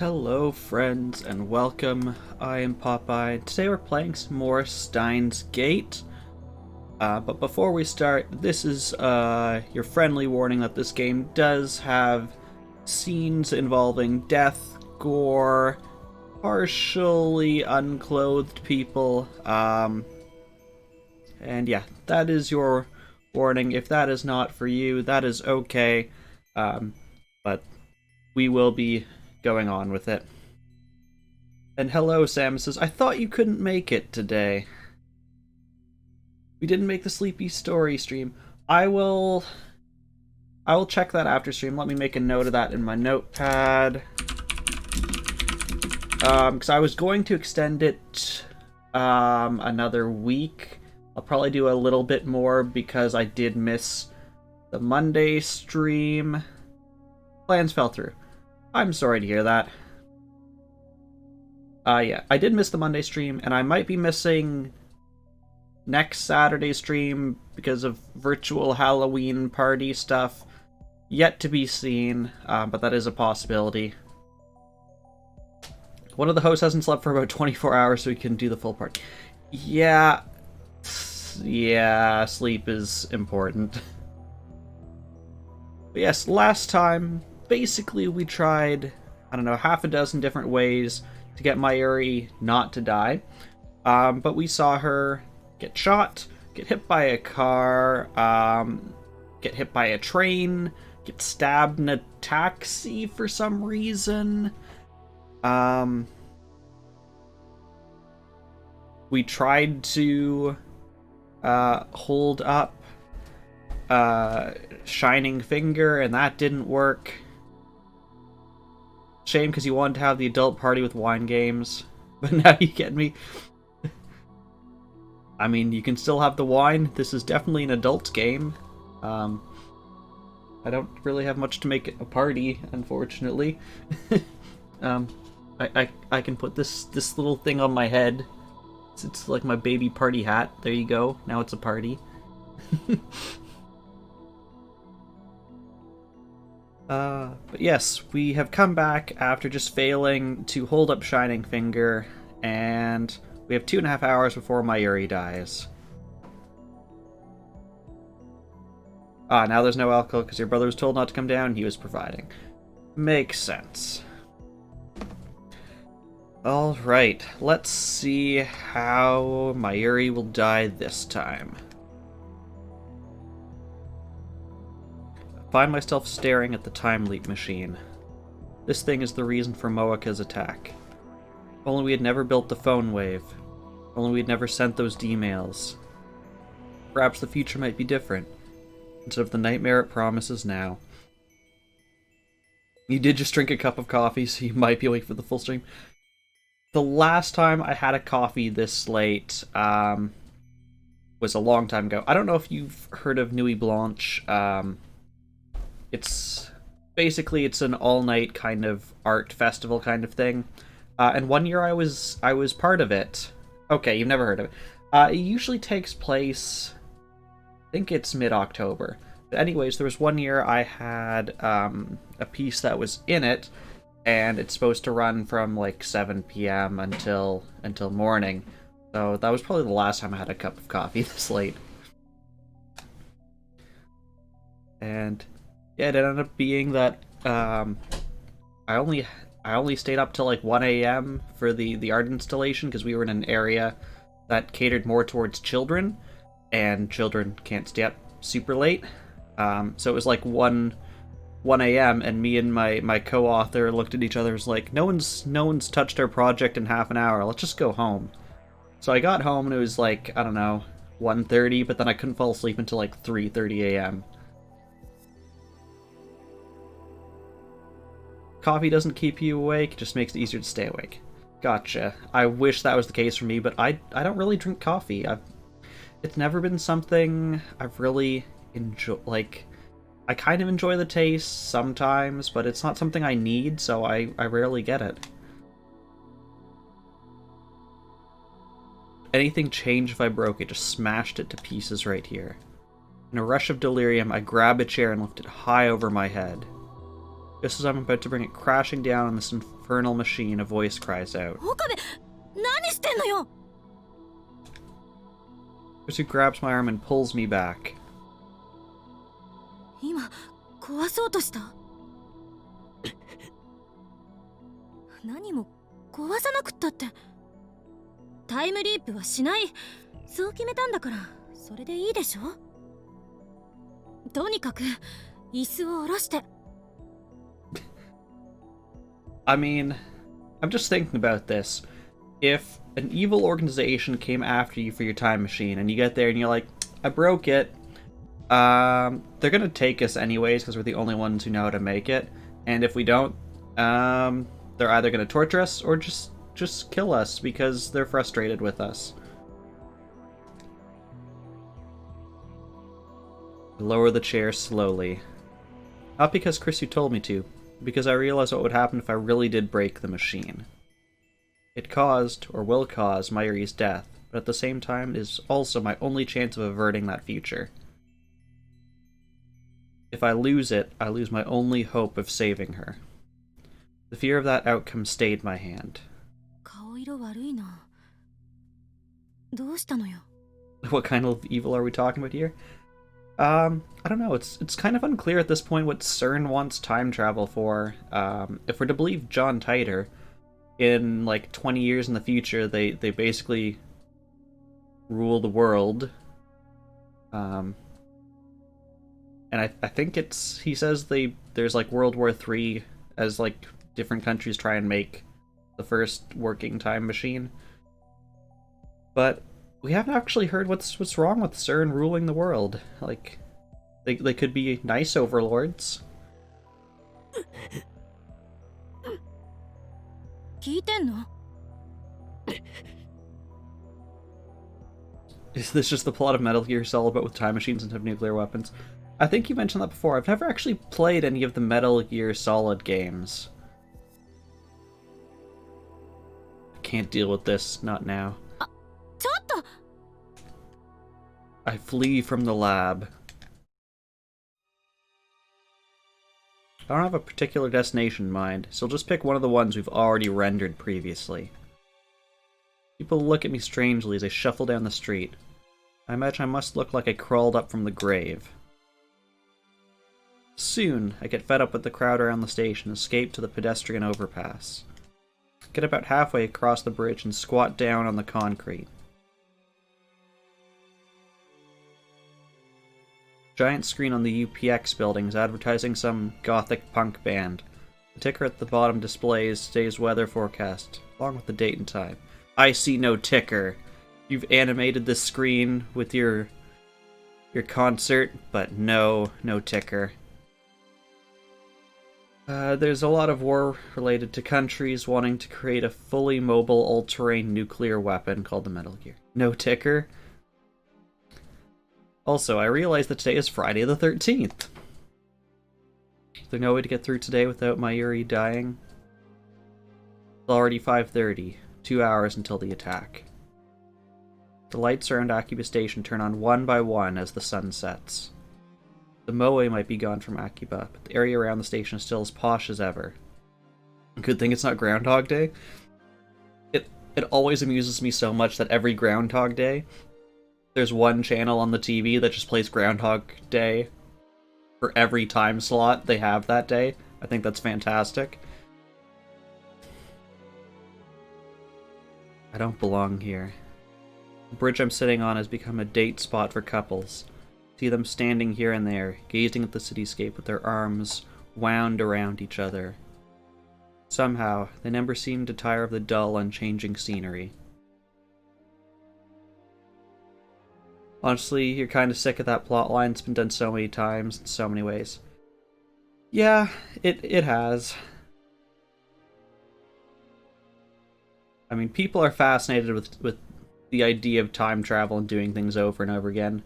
Hello friends and welcome. I am Popeye. Today we're playing some more Steins Gate. But before we start, this is your friendly warning that this game does have scenes involving death, gore, partially unclothed people. And yeah, that is your warning. If that is not for you, that is okay. But we will be going on with it. And hello, Sam says, I thought you couldn't make it today. We didn't make the Sleepy Story stream. I will check that after stream. Let me make a note of that in my notepad. Because I was going to extend it another week. I'll probably do a little bit more because I did miss the Monday stream. Plans fell through. I'm sorry to hear that. Yeah, I did miss the Monday stream, and I might be missing next Saturday's stream because of virtual Halloween party stuff. Yet to be seen, but that is a possibility. One of the hosts hasn't slept for about 24 hours, so he can do the full party. Yeah, sleep is important. But yes, last time, basically we tried, I don't know, half a dozen different ways to get Mayrui not to die. But we saw her get shot, get hit by a car, get hit by a train, get stabbed in a taxi for some reason. We tried to hold up Shining Finger, and that didn't work. Shame, because you wanted to have the adult party with wine games, but now you get me. I mean, you can still have the wine. This is definitely an adult game. I don't really have much to make it a party, unfortunately. I can put this little thing on my head. It's like my baby party hat. There you go. Now it's a party. But yes, we have come back after just failing to hold up Shining Finger, and we have 2.5 hours before Mayrui dies. Now there's no alcohol because your brother was told not to come down and he was providing. Makes sense. Alright, let's see how Mayrui will die this time. Find myself staring at the time leap machine. This thing is the reason for Moaka's attack. If only we had never built the phone wave. If only we had never sent those emails. Perhaps the future might be different, instead of the nightmare it promises now. You did just drink a cup of coffee, so you might be awake for the full stream. The last time I had a coffee this late was a long time ago. I don't know if you've heard of Nuit Blanche. It's basically it's an all-night kind of art festival kind of thing. And one year I was part of it. Okay, you've never heard of it. It usually takes place, I think it's mid-October. But anyways, there was one year I had a piece that was in it, and it's supposed to run from like 7 p.m. until morning. So that was probably the last time I had a cup of coffee this late. And yeah, it ended up being that I only stayed up till like 1 a.m. for the art installation because we were in an area that catered more towards children, and children can't stay up super late. So it was like 1 a.m. and me and my co-author looked at each other and was like, no one's touched our project in half an hour. Let's just go home. So I got home and it was like, I don't know, 1:30, but then I couldn't fall asleep until like 3:30 a.m. Coffee doesn't keep you awake, it just makes it easier to stay awake. Gotcha. I wish that was the case for me, but I don't really drink coffee. It's never been something I've really enjoyed. Like, I kind of enjoy the taste sometimes, but it's not something I need, so I rarely get it. Anything change if I broke it? Just smashed it to pieces right here. In a rush of delirium, I grab a chair and lift it high over my head. Just as I'm about to bring it crashing down on this infernal machine, a voice cries out. 岡部、何してんのよ。 Chrissy grabs my arm and pulls me back. 今壊そうとした。何も壊さなくったって。タイムリープはしない。そう決めたんだから、それでいいでしょ。とにかく椅子を下ろして。 I mean, I'm just thinking about this. If an evil organization came after you for your time machine and you get there and you're like, I broke it, they're gonna take us anyways because we're the only ones who know how to make it. And if we don't, they're either gonna torture us or just kill us because they're frustrated with us. I lower the chair slowly. Not because Chrissy told me to, because I realized what would happen if I really did break the machine. It caused, or will cause, Mayuri's death, but at the same time it is also my only chance of averting that future. If I lose it, I lose my only hope of saving her. The fear of that outcome stayed my hand. 顔色悪いな。どうしたのよ。 What kind of evil are we talking about here? I don't know, it's kind of unclear at this point what CERN wants time travel for. If we're to believe John Titor, in like 20 years in the future, they basically rule the world. And I think he says there's like World War III as like different countries try and make the first working time machine. But we haven't actually heard what's wrong with CERN ruling the world. Like, they could be nice overlords. 聞いてんの? Is this just the plot of Metal Gear Solid but with time machines and have nuclear weapons? I think you mentioned that before. I've never actually played any of the Metal Gear Solid games. I can't deal with this, not now. ちょっと! I flee from the lab. I don't have a particular destination in mind, so I'll just pick one of the ones we've already rendered previously. People look at me strangely as I shuffle down the street. I imagine I must look like I crawled up from the grave. Soon, I get fed up with the crowd around the station and escape to the pedestrian overpass. Get about halfway across the bridge and squat down on the concrete. Giant screen on the UPX building is advertising some gothic punk band. The ticker at the bottom displays today's weather forecast, along with the date and time. I see no ticker. You've animated this screen with your concert, but no ticker. There's a lot of war related to countries wanting to create a fully mobile all-terrain nuclear weapon called the Metal Gear. No ticker? Also, I realized that today is Friday the 13th. Is there no way to get through today without Mayrui dying? It's already 5:30, 2 hours until the attack. The lights around Akiba Station turn on one by one as the sun sets. The moe might be gone from Akiba, but the area around the station is still as posh as ever. Good thing it's not Groundhog Day. It always amuses me so much that every Groundhog Day, there's one channel on the TV that just plays Groundhog Day for every time slot they have that day. I think that's fantastic. I don't belong here. The bridge I'm sitting on has become a date spot for couples. See them standing here and there, gazing at the cityscape with their arms wound around each other. Somehow, they never seem to tire of the dull, unchanging scenery. Honestly, you're kind of sick of that plotline. It's been done so many times, in so many ways. Yeah, it has. I mean, people are fascinated with the idea of time travel and doing things over and over again.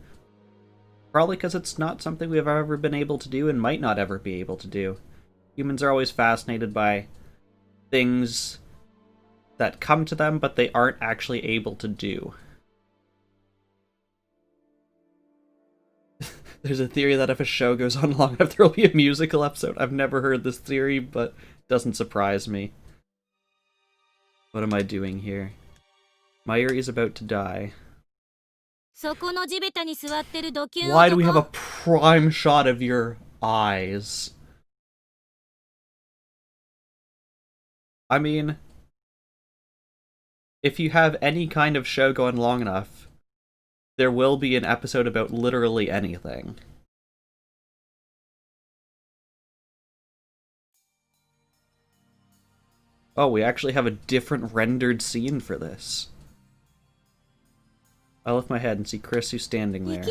Probably because it's not something we've ever been able to do and might not ever be able to do. Humans are always fascinated by things that come to them, but they aren't actually able to do. There's a theory that if a show goes on long enough, there will be a musical episode. I've never heard this theory, but it doesn't surprise me. What am I doing here? Mayrui is about to die. Why do we have a prime shot of your eyes? I mean, if you have any kind of show going long enough, there will be an episode about literally anything. Oh, we actually have a different rendered scene for this. I lift my head and see Chris who's standing there.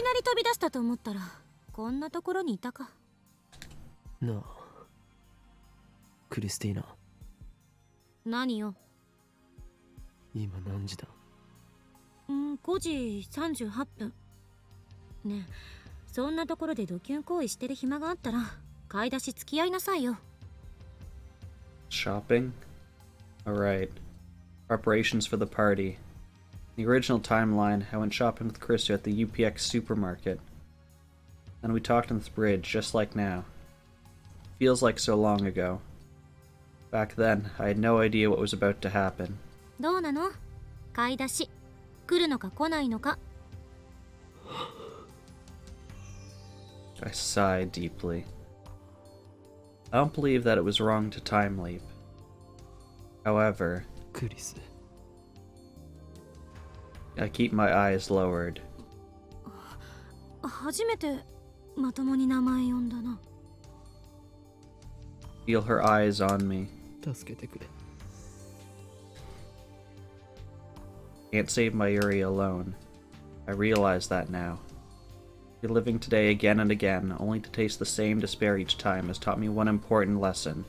No. Christina. 何よ。今何時だ5時38分。ねえ、そんなところでドキュン行為してる暇があったら、買い出し付き合いなさいよ。Shopping? Alright. Preparations for the party. In the original timeline, I went shopping with Chrissy at the UPX supermarket. Then we talked on the bridge, just like now. Feels like so long ago. Back then, I had no idea what was about to happen. どうなの？買い出し。来るのか来ないのか。I sighed deeply. I don't believe that it was wrong to time leap. However, クリス I keep my eyes lowered. 初めてまともに名前呼んだな。Feel her eyes on me. 助けてくれ Can't save Mayrui alone. I realize that now. Reliving today again and again, only to taste the same despair each time, has taught me one important lesson.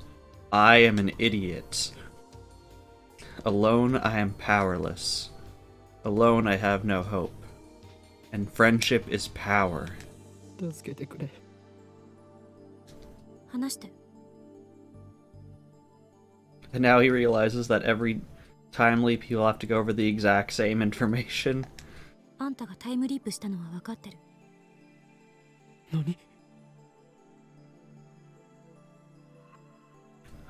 I am an idiot. Alone, I am powerless. Alone, I have no hope. And friendship is power. 助けてくれ話して。And now he realizes that every time leap he will have to go over the exact same information. あんたがタイムリープしたのは分かってる。何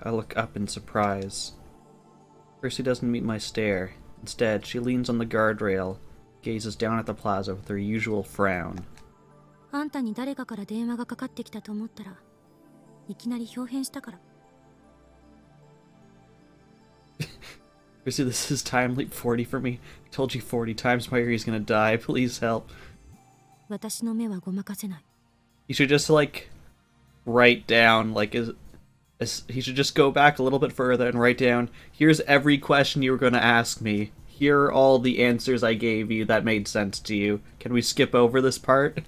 I look up in surprise. Percy doesn't meet my stare. Instead, she leans on the guardrail, gazes down at the plaza with her usual frown. あんたに誰かから電話がかかってきたと思ったら、いきなり表変したから。Percy, this is time leap 40 for me. I told you 40 times Mayrie's gonna die. Please help. 私の目はごまかせない。You should just, like, write down, like, he should just go back a little bit further and write down, here's every question you were going to ask me. Here are all the answers I gave you that made sense to you. Can we skip over this part?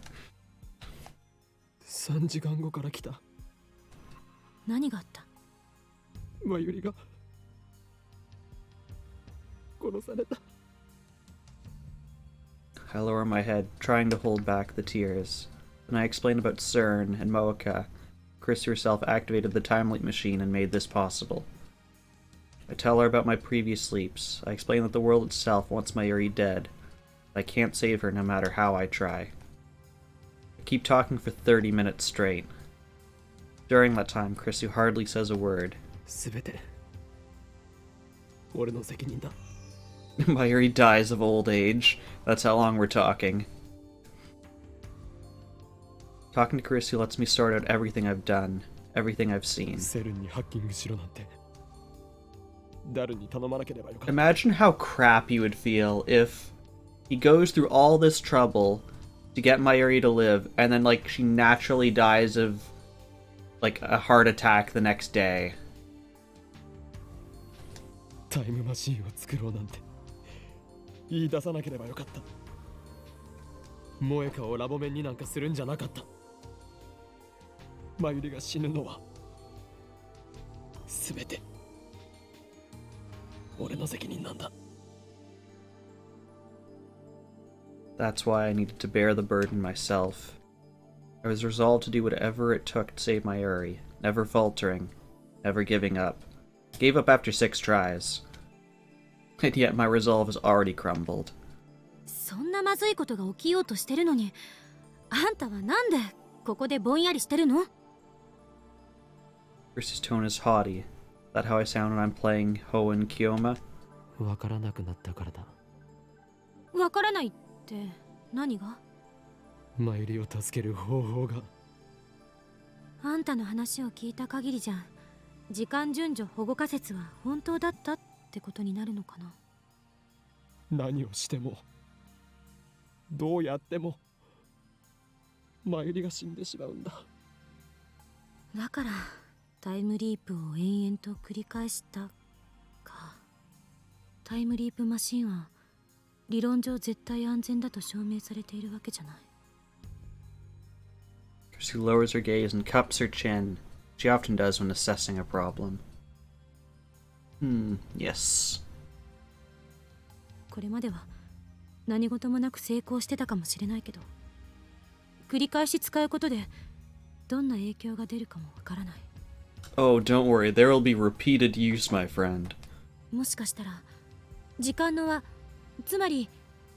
3時間後から来た何があった？マユリが殺された I lower my head, trying to hold back the tears. Then I explain about CERN and Moeka. Chris herself activated the time leap machine and made this possible. I tell her about my previous sleeps. I explain that the world itself wants Mayrui dead. I can't save her no matter how I try. I keep talking for 30 minutes straight. During that time, Chrisu hardly says a word. すべて俺の責任だ Mayrui dies of old age. That's how long we're talking. Talking to Chrisu lets me sort out everything I've done, everything I've seen. セルンにハッキングしろなんて誰に頼まなければよかった Imagine how crap you would feel if he goes through all this trouble to get Mayrui to live, and then, like, she naturally dies of, like, a heart attack the next day. タイムマシンを作ろうなんて言い出さなければよかった萌えかをラボメンになんかするんじゃなかったマユリが死ぬのはすべて俺の責任なんだ That's why I needed to bear the burden myself. I was resolved to do whatever it took to save Mayrui, never faltering, never giving up. I gave up after 6 tries. And yet my resolve has already crumbled. そんなまずいことが起きようとしてるのに、あんたはなんでここでぼんやりしてるの？ Chrissy's tone is haughty. Is that how I sound when I'm playing Ho and Kiyoma? わからなくなったからだ。わからないって何が？マユリを助ける方法が。あんたの話を聞いた限りじゃ、時間順序保護仮説は本当だったってことになるのかな。何をしてもどうやってもマユリが死んでしまうんだ。だからタイムリープを延々と繰り返したか。タイムリープマシンは理論上絶対安全だと証明されているわけじゃない。Chrissy lowers her gaze and cups her chin. She often does when assessing a problem. Yes. これまでは何事もなく成功してたかもしれないけど、繰り返し使うことでどんな影響が出るかもわからない。Oh, don't worry. There will be repeated use, my friend. もしかしたら時間の輪、つまり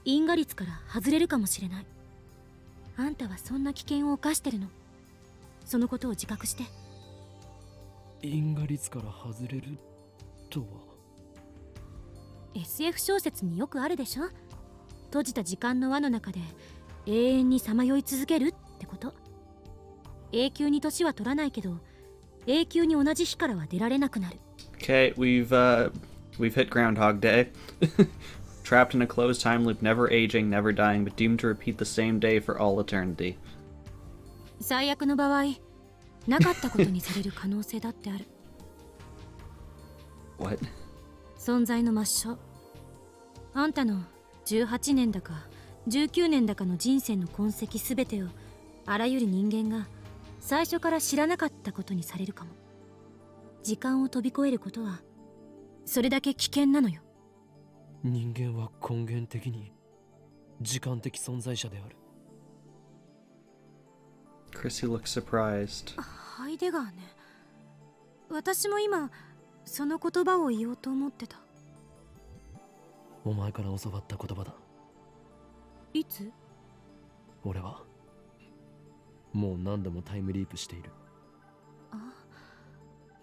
因果率から外れるかもしれない。あんたはそんな危険を冒してるの。そのことを自覚して。因果率から外れるとは。 SF 小説によくあるでしょ。閉じた時間の輪の中で永遠にさまよい続けるってこと。永久に年は取らないけど、永久に同じ日からは出られなくなる。 Okay, we've hit Groundhog Day. Trapped in a closed time loop, never aging, never dying, but doomed to repeat the same day for all eternity. 最悪の場合、なかったことにされる可能性だってある。What? 存在の抹消。あんたの18年だか19年だかの人生の痕跡すべてをあらゆる人間が最初から知らなかったことにされるかも。時間を飛び越えることはそれだけ危険なのよ。人間は根源的に時間的存在者である。 Chrissy looks surprised. ハイデガーね。私も今その言葉を言おうと思ってた。お前から教わった言葉だ。いつ？俺はもう何度もタイムリープしている。あ、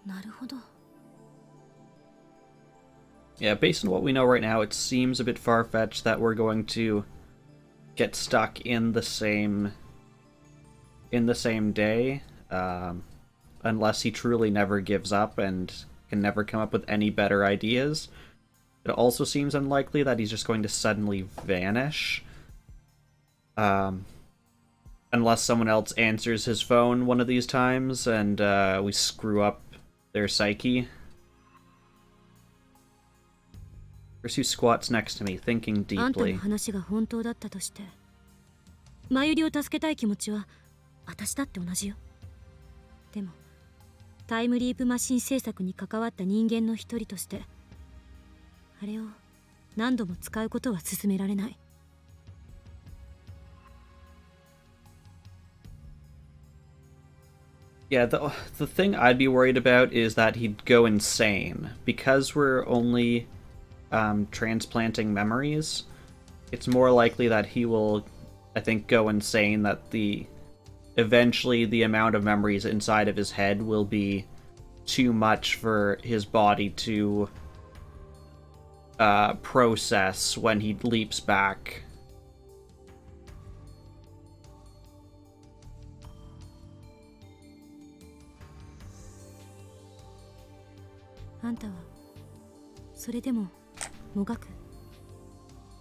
なるほど。Yeah, based on what we know right now, it seems a bit far-fetched that we're going to get stuck in the same day, unless he truly never gives up and can never come up with any better ideas. It also seems unlikely that he's just going to suddenly vanish, unless someone else answers his phone one of these times and we screw up their psyche. Ursu squats next to me, thinking あんたの deeply. 話が本当だったとして、マユリを助けたい気持ちは私だって同じよ。でもタイムリープマシン制作に関わった人間の一人として、あれを何度も使うことは勧められない。Yeah, the thing I'd be worried about is that he'd go insane. Because we're only transplanting memories, it's more likely that he will, I think, go insane, that eventually the amount of memories inside of his head will be too much for his body to process when he leaps back. あんたはそれでももがく。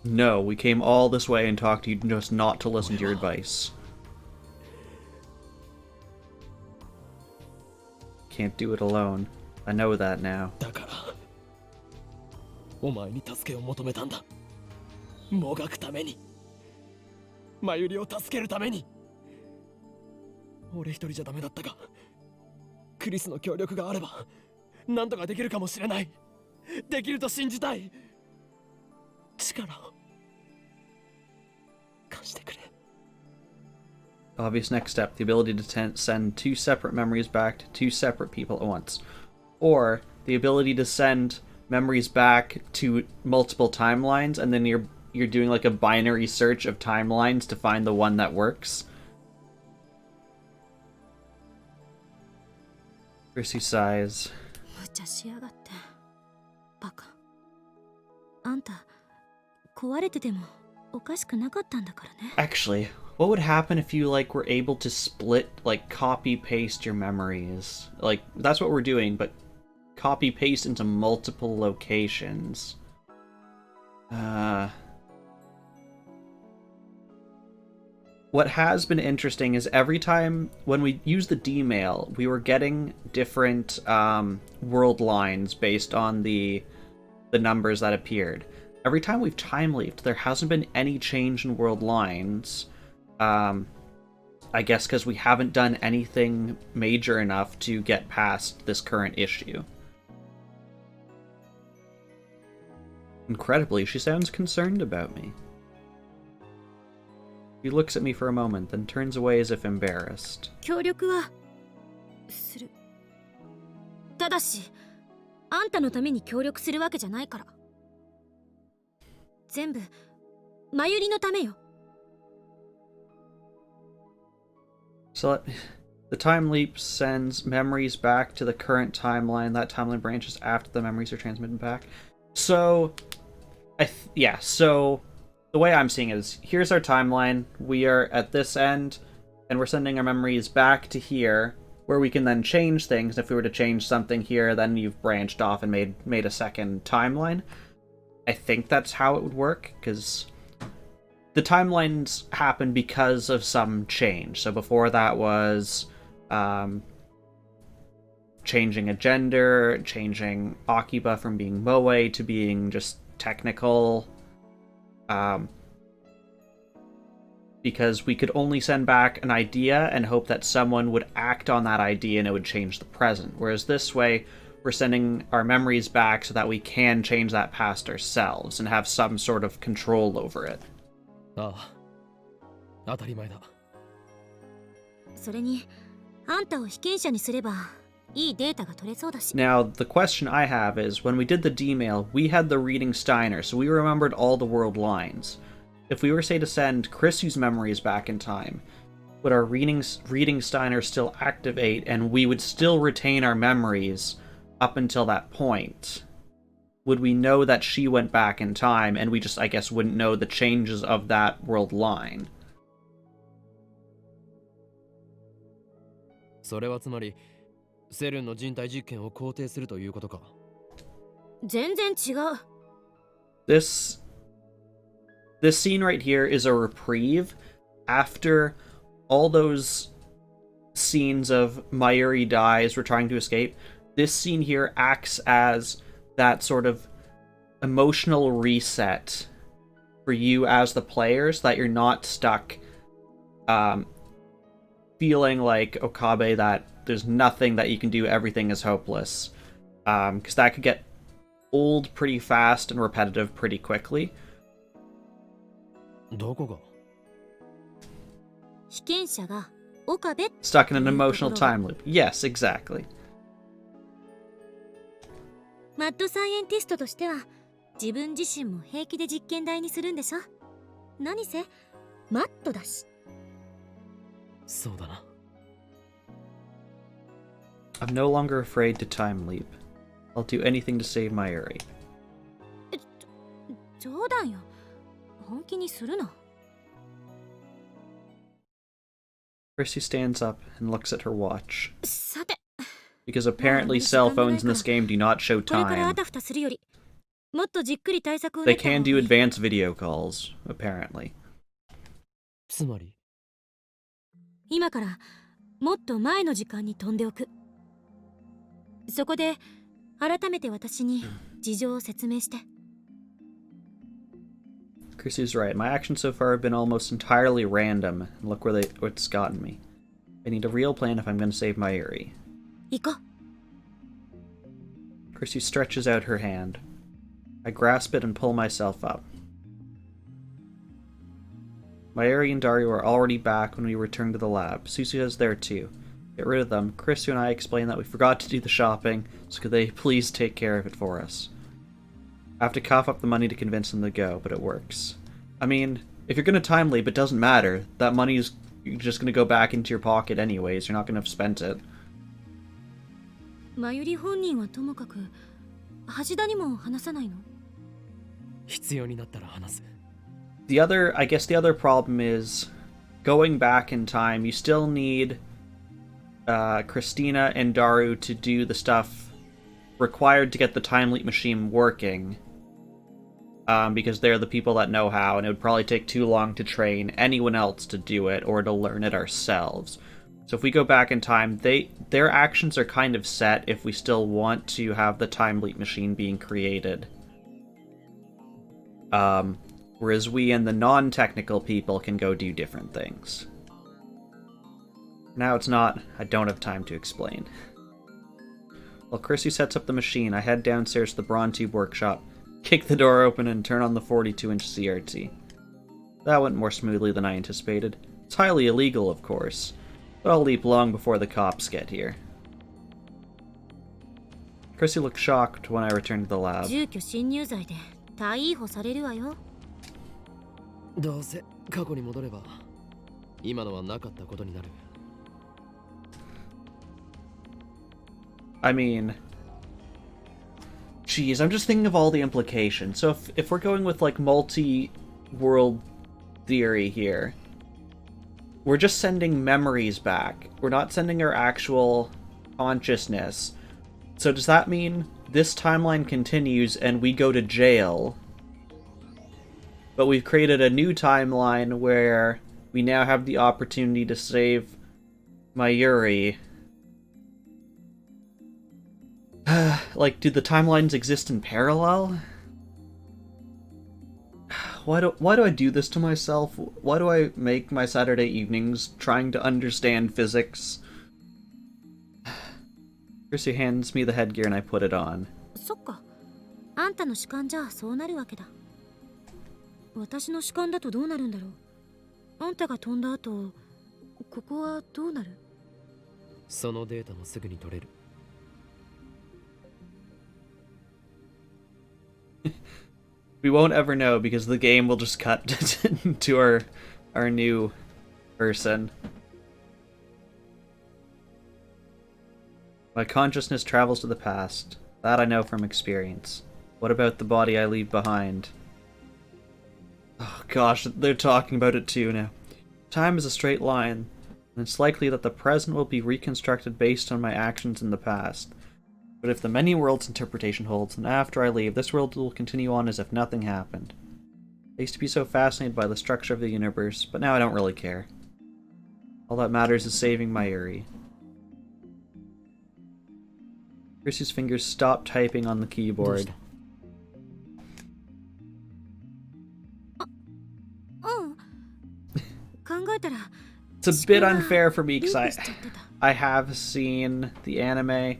No, we came all this way and talked to you just not to listen to your advice. Can't do it alone. I know that now. だからお前に助けを求めたんだ。もがくために、マユリを助けるために。俺一人じゃダメだったが、クリスの協力があれば何とかできるかもしれない。できると信じたい。力を貸してくれ。 Obvious next step, the ability to send two separate memories back to two separate people at once. Or the ability to send memories back to multiple timelines, and then you're doing like a binary search of timelines to find the one that works. Chrissy sighs. 無茶しやがって。バカ。あんた、壊れててもおかしくなかったんだからね。Actually, what would happen if you, like, were able to split, like, copy-paste your memories? Like, that's what we're doing, but copy-paste into multiple locations. What has been interesting is every time when we use the D-mail, we were getting different world lines based on the numbers that appeared. Every time we've time-leaped, there hasn't been any change in world lines. I guess because we haven't done anything major enough to get past this current issue. Incredibly, she sounds concerned about me. She looks at me for a moment, then turns away as if embarrassed. 協力はする。ただし、あんたのために協力するわけじゃないから。全部、マユリのためよ。So the time leap sends memories back to the current timeline. That timeline branches after the memories are transmitted back. So, so the way I'm seeing it is, here's our timeline. We are at this end, and we're sending our memories back to here, where we can then change things. If we were to change something here, then you've branched off and made a second timeline. I think that's how it would work, because the timelines happen because of some change. So before that was changing a gender, changing Akiba from being Moe to being just technical. Because we could only send back an idea and hope that someone would act on that idea and it would change the present. Whereas this way, we're sending our memories back so that we can change that past ourselves and have some sort of control over it. ああ、当たり前だ。それに、あんたを被験者にすれば、いいデータが取れそうだし。Now, the question I have is, when we did the D-mail, we had the reading Steiner, so we remembered all the world lines. If we were, say, to send Chrissy's memories back in time, would our reading Steiner still activate, and we would still retain our memories up until that point? Would we know that she went back in time, and we just, I guess, wouldn't know the changes of that world line? それはつまり、セルンの人体実験を肯定するということか。全然違う。This scene right here is a reprieve after all those scenes of Mayrui dies, we're trying to escape. This scene here acts as that sort of emotional reset for you as the players, that you're not stuck feeling like Okabe that there's nothing that you can do, everything is hopeless. Because that could get old pretty fast and repetitive pretty quickly. どこが？被験者が岡部 Stuck in an emotional time loop. Yes, exactly. マッドサイエンティストとしては自分自身も平気で実験台にするんでしょ。何せマッドだし。そうだな。I'm no longer afraid to time leap. I'll do anything to save Mayrui. 冗談よ。本気にするな。Chrissy stands up and looks at her watch. さて。Because apparently cell phones in this game do not show これからあ time. たふたするより、もっとじっくり対策を They 練った方 can がい do い。 advanced video calls, apparently. つまり、今からもっと前の時間に飛んでおく。そこで改めて私に事情を説明して。Chrissy's right. My actions so far have been almost entirely random, and look where it's gotten me. I need a real plan if I'm going to save Mayrui. 行こう。 Chrissy stretches out her hand. I grasp it and pull myself up. Mayrui and Dario are already back when we return to the lab. Susuha's there too. Get rid of them. Chrissy and I explain that we forgot to do the shopping, so could they please take care of it for us? I have to cough up the money to convince them to go, but it works. I mean, if you're going to time leap, it doesn't matter. That money is just going to go back into your pocket anyways. You're not going to have spent it. マユリ本人はともかく橋田にも話さないの？必要になったら話す。I guess the other problem is going back in time. You still need Christina and Daru to do the stuff required to get the time leap machine working. Because they're the people that know how, and it would probably take too long to train anyone else to do it or to learn it ourselves. So if we go back in time, their actions are kind of set if we still want to have the time leap machine being created. Whereas we and the non-technical people can go do different things. Now it's not, I don't have time to explain. While Chrissy sets up the machine, I head downstairs to the Bronze workshop, kick the door open, and turn on the 42-inch CRT. That went more smoothly than I anticipated. It's highly illegal, of course, but I'll leap long before the cops get here. Chrissy looked shocked when I returned to the lab. 住居侵入罪で逮捕されるわよ。どうせ過去に戻れば今のはなかったことになる。I mean, geez, I'm just thinking of all the implications. So if we're going with like multi-world theory here, we're just sending memories back. We're not sending our actual consciousness. So does that mean this timeline continues and we go to jail? But we've created a new timeline where we now have the opportunity to save Mayrui. Like, do the timelines exist in parallel? Why do I do this to myself? Why do I make my Saturday evenings trying to understand physics? Chrissy hands me the headgear and I put it on. そっか。あんたの主観じゃそうなるわけだ。私の主観だとどうなるんだろう。あんたが飛んだ後、ここはどうなる？そのデータもすぐに取れる。We won't ever know because the game will just cut to our new person. My consciousness travels to the past. That I know from experience. What about the body I leave behind? Oh gosh, they're talking about it too now. Time is a straight line, and it's likely that the present will be reconstructed based on my actions in the past. But if the many worlds interpretation holds, then after I leave, this world will continue on as if nothing happened. I used to be so fascinated by the structure of the universe, but now I don't really care. All that matters is saving Mayrui. Chrissy's fingers stopped typing on the keyboard. It's a bit unfair for me because I have seen the anime.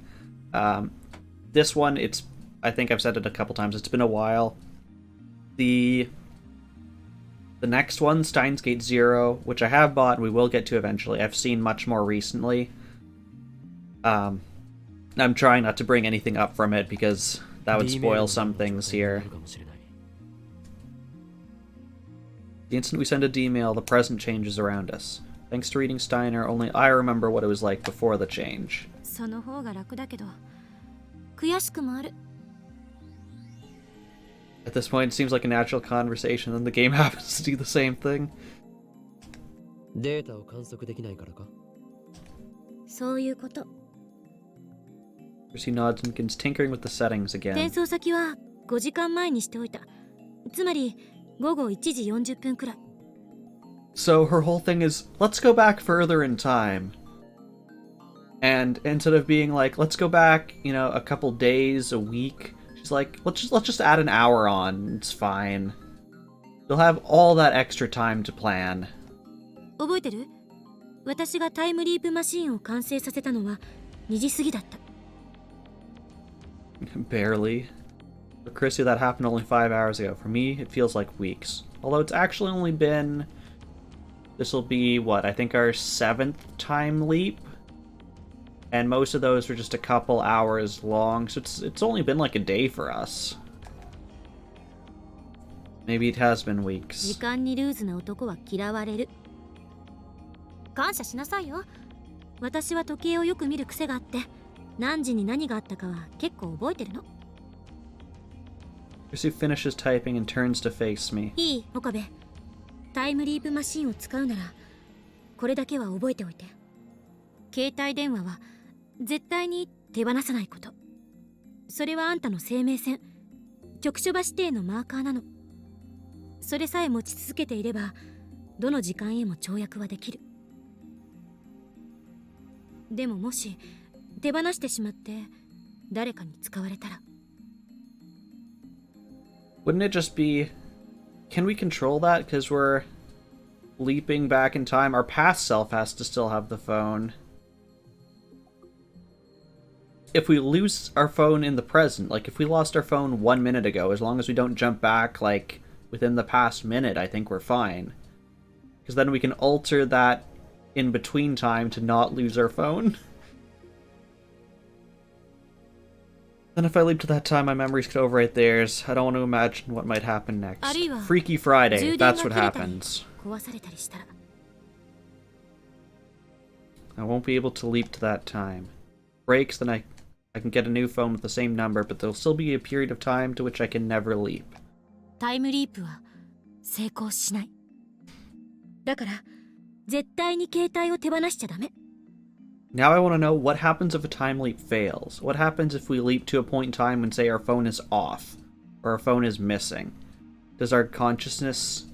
This one, I think I've said it a couple times, it's been a while. The next one, Steins Gate 0, which I have bought and we will get to eventually, I've seen much more recently. I'm trying not to bring anything up from it because that would spoil some things here. The instant we send a D-mail, the present changes around us. Thanks to reading Steiner, only I remember what it was like before the change. その方が楽だけど、悔しくもある。At this point, it seems like a natural conversation, and the game happens to do the same thing. データを観測できないからか？そういうこと。Chrissy nods and begins tinkering with the settings 転 again. 送先は5時間前にしておいた。つまり午後1時40分くらい。So her whole thing is, let's go back further in time. And instead of being like, let's go back, you know, a couple days, a week, she's like, let's just add an hour on. It's fine. You'll have all that extra time to plan. 覚えてる？私がタイムリープマシーンを完成させたのは2時過ぎだった。Barely. For Chrissy, that happened only 5 hours ago. For me, it feels like weeks. Although it's actually only been... This'll be, what, I think our 7th time leap? And most of those were just a couple hours long, so it's only been like a day for us. Maybe it has been weeks. 時間にルーズな男は嫌われる。感謝しなさいよ。私は時計をよく見る癖があって、何時に何があったかは結構覚えてるの？ Chrissy finishes typing and turns to face me. いい、岡部。タイムリープマシンを使うならこれだけは覚えておいて。携帯電話は絶対に手放さないこと。それはあんたの生命線、局所場指定のマーカーなの。それさえ持ち続けていればどの時間へも跳躍はできる。でももし手放してしまって誰かに使われたら。 Wouldn't it just be... Can we control that? Because we're leaping back in time. Our past self has to still have the phone. If we lose our phone in the present, like if we lost our phone 1 minute ago, as long as we don't jump back, like, within the past minute, I think we're fine. Because then we can alter that in between time to not lose our phone. Then if I leap to that time, my memories could overwrite theirs. I don't want to imagine what might happen next. Freaky Friday, that's what happens. I won't be able to leap to that time. Breaks, then I can get a new phone with the same number, but there'll still be a period of time to which I can never leap. タイムリープは成功しない。だから絶対に携帯を手放しちゃダメ。 Now I want to know what happens if a time leap fails. What happens if we leap to a point in time when, say, our phone is off, or our phone is missing? Does our consciousness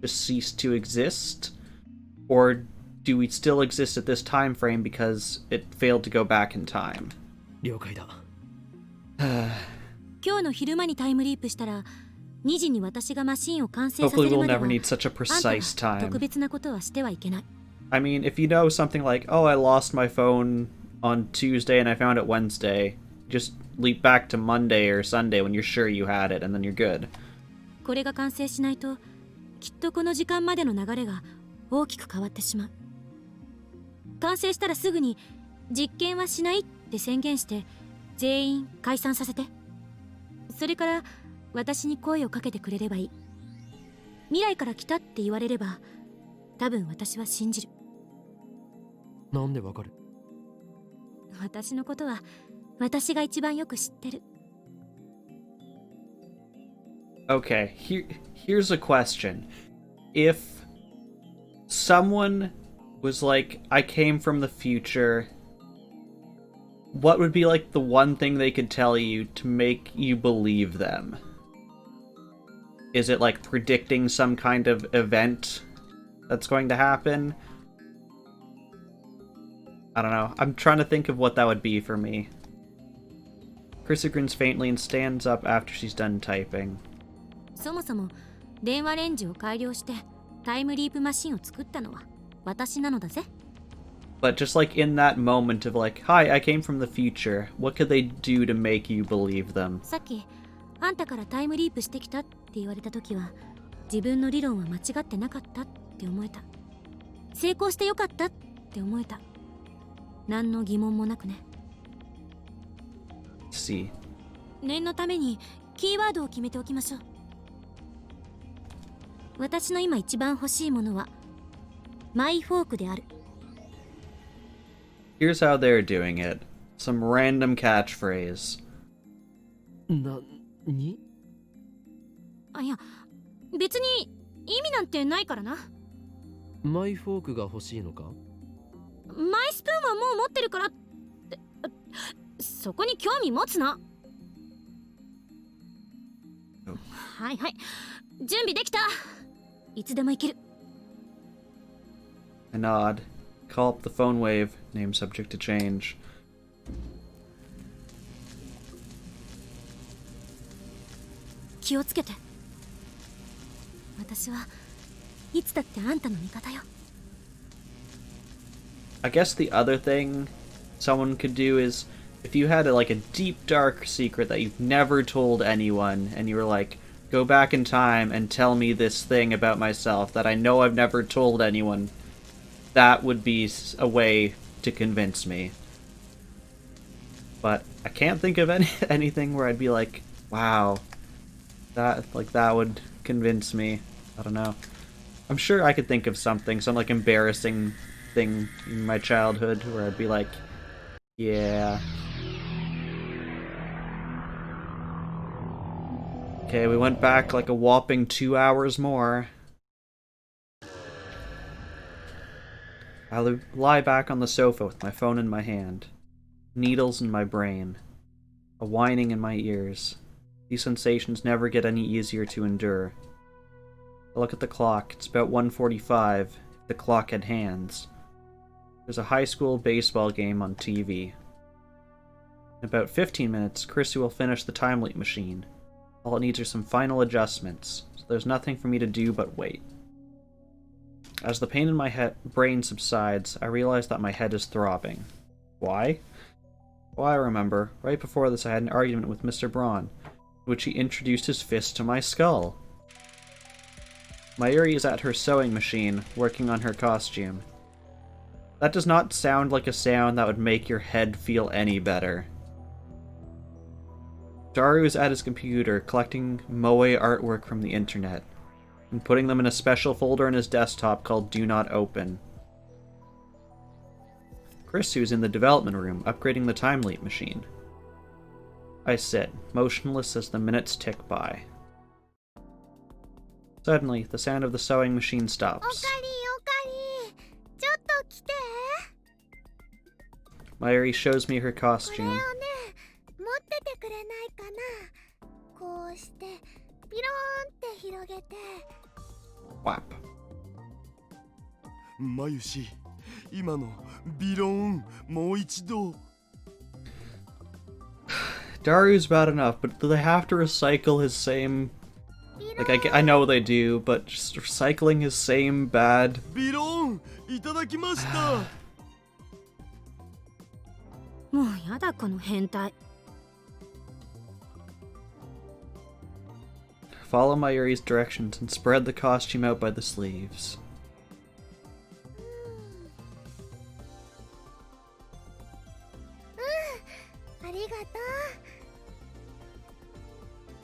just cease to exist? Or do we still exist at this time frame because it failed to go back in time? 了解だ。今日の昼間にタイムリープしたら2時に私がマシンを完成させ Hopefully る we'll までは never need such a あんた precise は time. 特別なことはしてはいけない。 I mean, if you know something like, oh, I lost my phone on Tuesday and I found it Wednesday, just leap back to Monday or Sunday when you're sure you had it, and then you're good. これが完成しないときっとこの時間までの流れが大きく変わってしまう。完成したらすぐに実験はしないって宣言して全員解散させて。それから私に声をかけてくれればいい。未来から来たって言われれば多分私は信じる。なんでわかる？私のことは私が一番よく知ってる。 Okay, here's a question. If someone was like, I came from the future, what would be like the one thing they could tell you to make you believe them? Is it like predicting some kind of event that's going to happen? I don't know. I'm trying to think of what that would be for me. Krista grins faintly and stands up after she's done typing. そもそも電話レンジを改良してタイムリープマシンを作ったのは私なのだぜ。 But just like in that moment of like, hi, I came from the future, what could they do to make you believe them? さっきあんたからタイムリープしてきたって言われた時は自分の理論は間違ってなかったって思えた。成功してよかったって思えた。何の疑問もなくね。 See. 念のためにキーワードを決めておきましょう。私の今一番欲しいものはマイフォークである。 Here's how they're doing it. Some random catchphrase. に？あ、いや別に意味なんてないからな。マイフォークが欲しいのか？マイスプーンはもう持ってるからって。そこに興味持つな。はいはい、準備できた。いつでも行ける。 I nod. Call up the phone wave. Name subject to change. 気をつけて。私はいつだってあんたの味方よ。 I guess the other thing someone could do is if you had like a deep dark secret that you've never told anyone and you were like, go back in time and tell me this thing about myself that I know I've never told anyone, that would be a way to convince me. But I can't think of anything where I'd be like, wow, that would convince me. I don't know. I'm sure I could think of something, some like embarrassing thing in my childhood where I'd be like, yeah. Okay, we went back like a whopping 2 hours more. I lie back on the sofa with my phone in my hand. Needles in my brain. A whining in my ears. These sensations never get any easier to endure. I look at the clock. It's about 1:45. The clock had hands. There's a high school baseball game on TV. In about 15 minutes, Chrissy will finish the time leap machine. All it needs are some final adjustments, so there's nothing for me to do but wait. As the pain in my brain subsides, I realize that my head is throbbing. Why? Well, I remember. Right before this I had an argument with Mr. Braun, in which he introduced his fist to my skull. Mayrui is at her sewing machine, working on her costume. That does not sound like a sound that would make your head feel any better. Daru is at his computer, collecting moe artwork from the internet, and putting them in a special folder on his desktop called Do Not Open. Krisu is in the development room, upgrading the time leap machine. I sit, motionless as the minutes tick by. Suddenly, the sound of the sewing machine stops. Mayrui shows me her costume. Whap. マユシ、今のビローンもう一度。 Daru's bad enough, but do they have to recycle his same... Like, I know they do, but just recycling his same bad... ビローンいただきました。もうやだこの変態。 Follow Mayuri's directions and spread the costume out by the sleeves.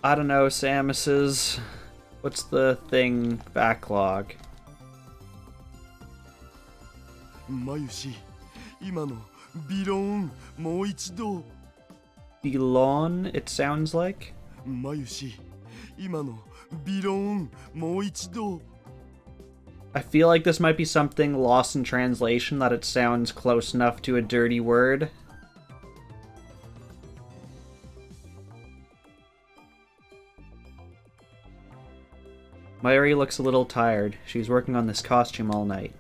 I don't know, Samus's... What's the thing backlog? マユシ、今のビローンもう一度。 Belon, it sounds like? マユシ、今のビローンもう一度。 I feel like this might be something lost in translation, that it sounds close enough to a dirty word. Mayrui looks a little tired. She's working on this costume all night.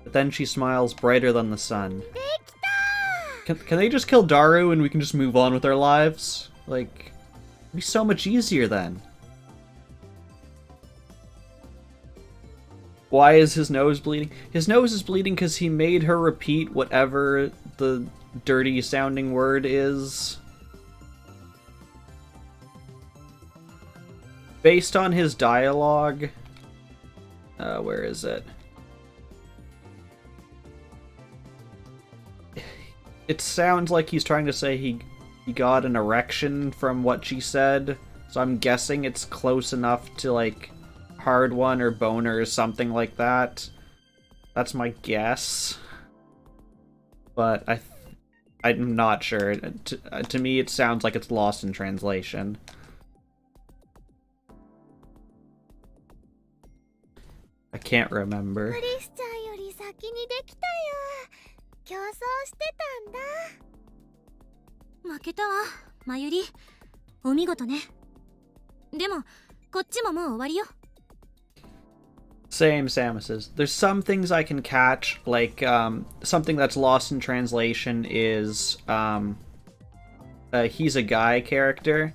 But then she smiles brighter than the sun. Can they just kill Daru and we can just move on with our lives? Like, it'd be so much easier then. Why is his nose bleeding? His nose is bleeding because he made her repeat whatever the dirty sounding word is. Based on his dialogue... where is it? It sounds like he's trying to say he got an erection from what she said, so I'm guessing it's close enough to, like, hard one or boner or something like that. That's my guess. But I'm not sure. To me, it sounds like it's lost in translation. I can't remember. クリスチャンより先にできたよ。競争してたんだ。負けたわ、マユリ。お見事ね。でも、こっちももう終わりよ。 Same, Samus's. There's some things I can catch, like, something that's lost in translation is, he's a guy character,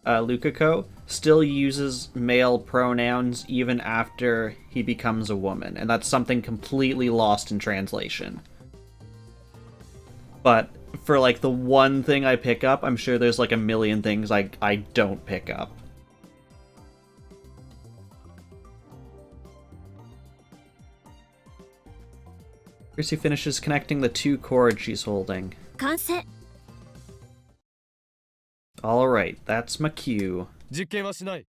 Lukako, still uses male pronouns even after he becomes a woman, and that's something completely lost in translation. But for, like, the one thing I pick up, I'm sure there's, like, a million things I don't pick up. Chrissy finishes connecting the 2 cords she's holding. 完成。 Alright, that's my cue. 実験はしない。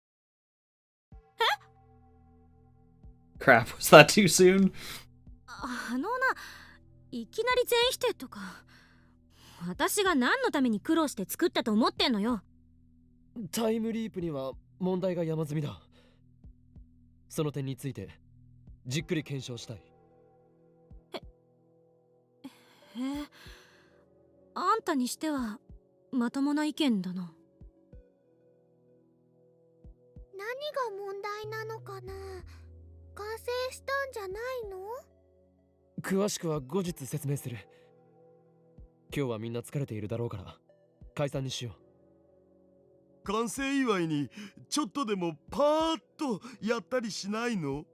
Crap, was that too soon? いきなり全否定とか。私が何のために苦労して作ったと思ってんのよ。タイムリープには問題が山積みだ。その点についてじっくり検証したい。へえ、あんたにしてはまともな意見だな。何が問題なのかな。完成したんじゃないの？詳しくは後日説明する。今日はみんな疲れているだろうから解散にしよう。完成祝いにちょっとでもパーッとやったりしないの？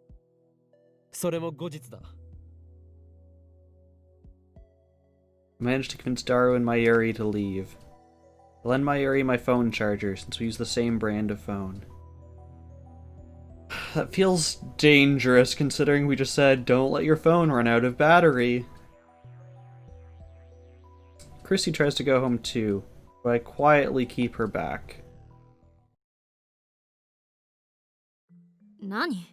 それも後日だ。Managed to convince Daru and Mayrui to leave. I'll lend Mayrui my phone charger since we use the same brand of phone. That feels dangerous considering we just said don't let your phone run out of battery. Chrissy tries to go home too, but I quietly keep her back. 何？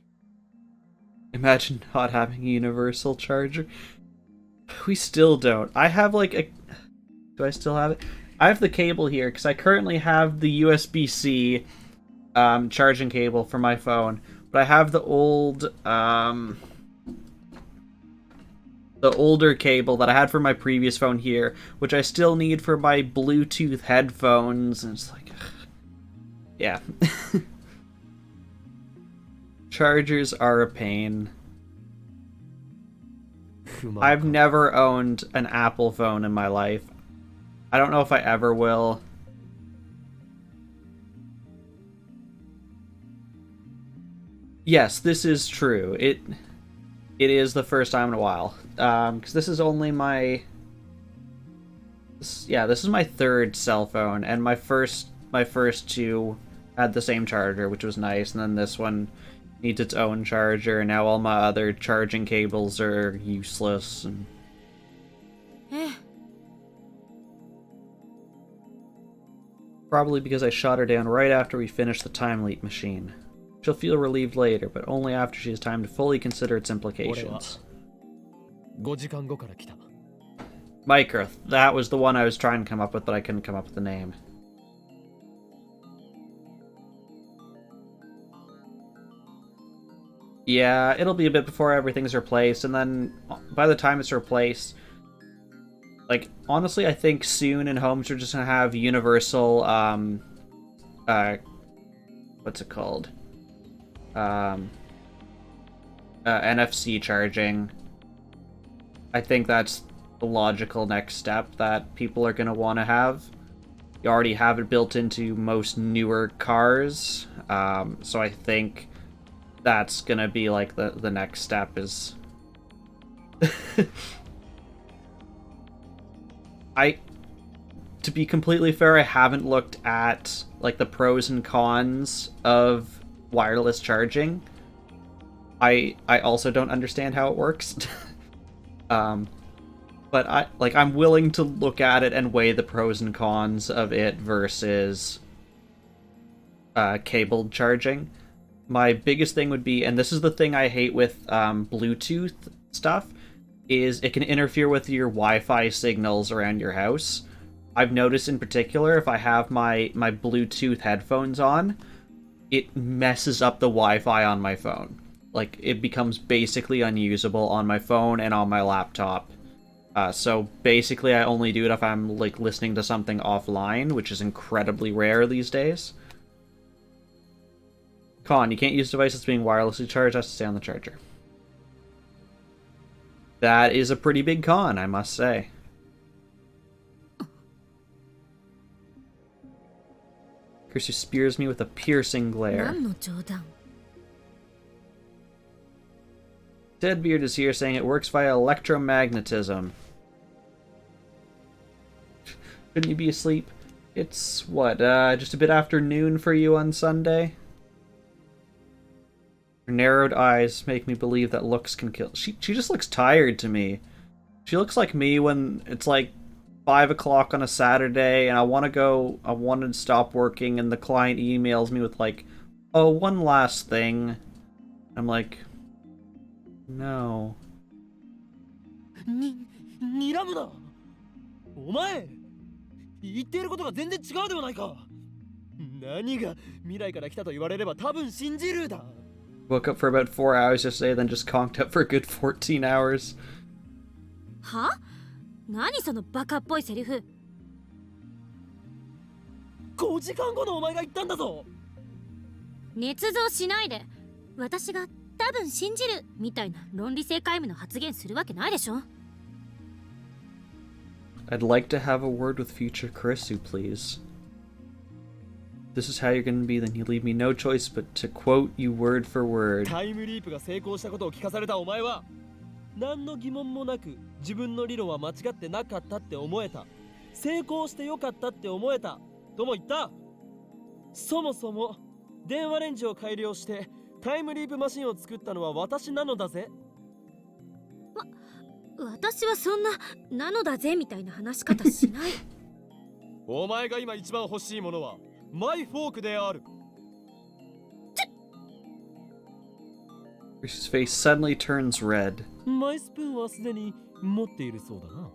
Imagine not having a universal charger. We still don't. I have like a... Do I still have it? I have the cable here because I currently have the USB-C charging cable for my phone, but I have the old the older cable that I had for my previous phone here, which I still need for my Bluetooth headphones, and it's like, yeah. Chargers are a pain. I've never owned an Apple phone in my life. I don't know if I ever will. Yes, this is true. It is the first time in a while. Because this is only my... Yeah, this is my third cell phone, and my first two had the same charger, which was nice, and then this one needs its own charger, and now all my other charging cables are useless. And... Probably because I shot her down right after we finished the time leap machine. She'll feel relieved later, but only after she has time to fully consider its implications. 5時間後から来た。 Micro, that was the one I was trying to come up with, but I couldn't come up with the name. Yeah, it'll be a bit before everything's replaced, and then by the time it's replaced, like, honestly, I think soon in homes we're just gonna have universal, what's it called? NFC charging. I think that's the logical next step that people are gonna want to have. You already have it built into most newer cars, so I think that's gonna be like the next step is... To be completely fair, I haven't looked at like the pros and cons of wireless charging. I also don't understand how it works. But I'm willing to look at it and weigh the pros and cons of it versus cabled charging. My biggest thing would be, and this is the thing I hate with Bluetooth stuff, is it can interfere with your Wi-Fi signals around your house. I've noticed in particular, if I have my Bluetooth headphones on, it messes up the Wi-Fi on my phone. Like, it becomes basically unusable on my phone and on my laptop. So basically I only do it if I'm like listening to something offline, which is incredibly rare these days. Con, you can't use devices being wirelessly charged, has to stay on the charger. That is a pretty big con, I must say. Kirsu spears me with a piercing glare. Deadbeard is here saying it works via electromagnetism. Shouldn't you be asleep? It's, what, just a bit after noon for you on Sunday? Her narrowed eyes make me believe that looks can kill. She just looks tired to me. She looks like me when it's like 5 o'clock on a Saturday and I want to stop working and the client emails me with like, oh, one last thing. I'm like, no. 睨むな。お前、言っていることが全然違うではないか。何が未来から来たと言われれば多分信じるだ。 Woke up for about 4 hours yesterday, then just conked up for a good 14 hours. は？何そのバカっぽいセリフ。5時間後のお前が言ったんだぞ。捏造しないで。私が多分信じるみたいな論理性皆無の発言するわけないでしょ。I'd like to have a word with future Kurisu, please. This is how you're gonna be, then you leave me no choice but to quote you word for word. タイムリープが成功したことを聞かされたお前は何の疑問もなく自分の理論は間違ってなかったって思えた。成功してよかったって思えたとも言った。そもそも電話レンジを改良してタイムリープマシンを作ったのは私なのだぜ。私はそんなのだぜみたいな話し方しない。お前が今一番欲しいものはマイフォークである。His face suddenly turns red. マイスプーンはすでに持っているそうだな。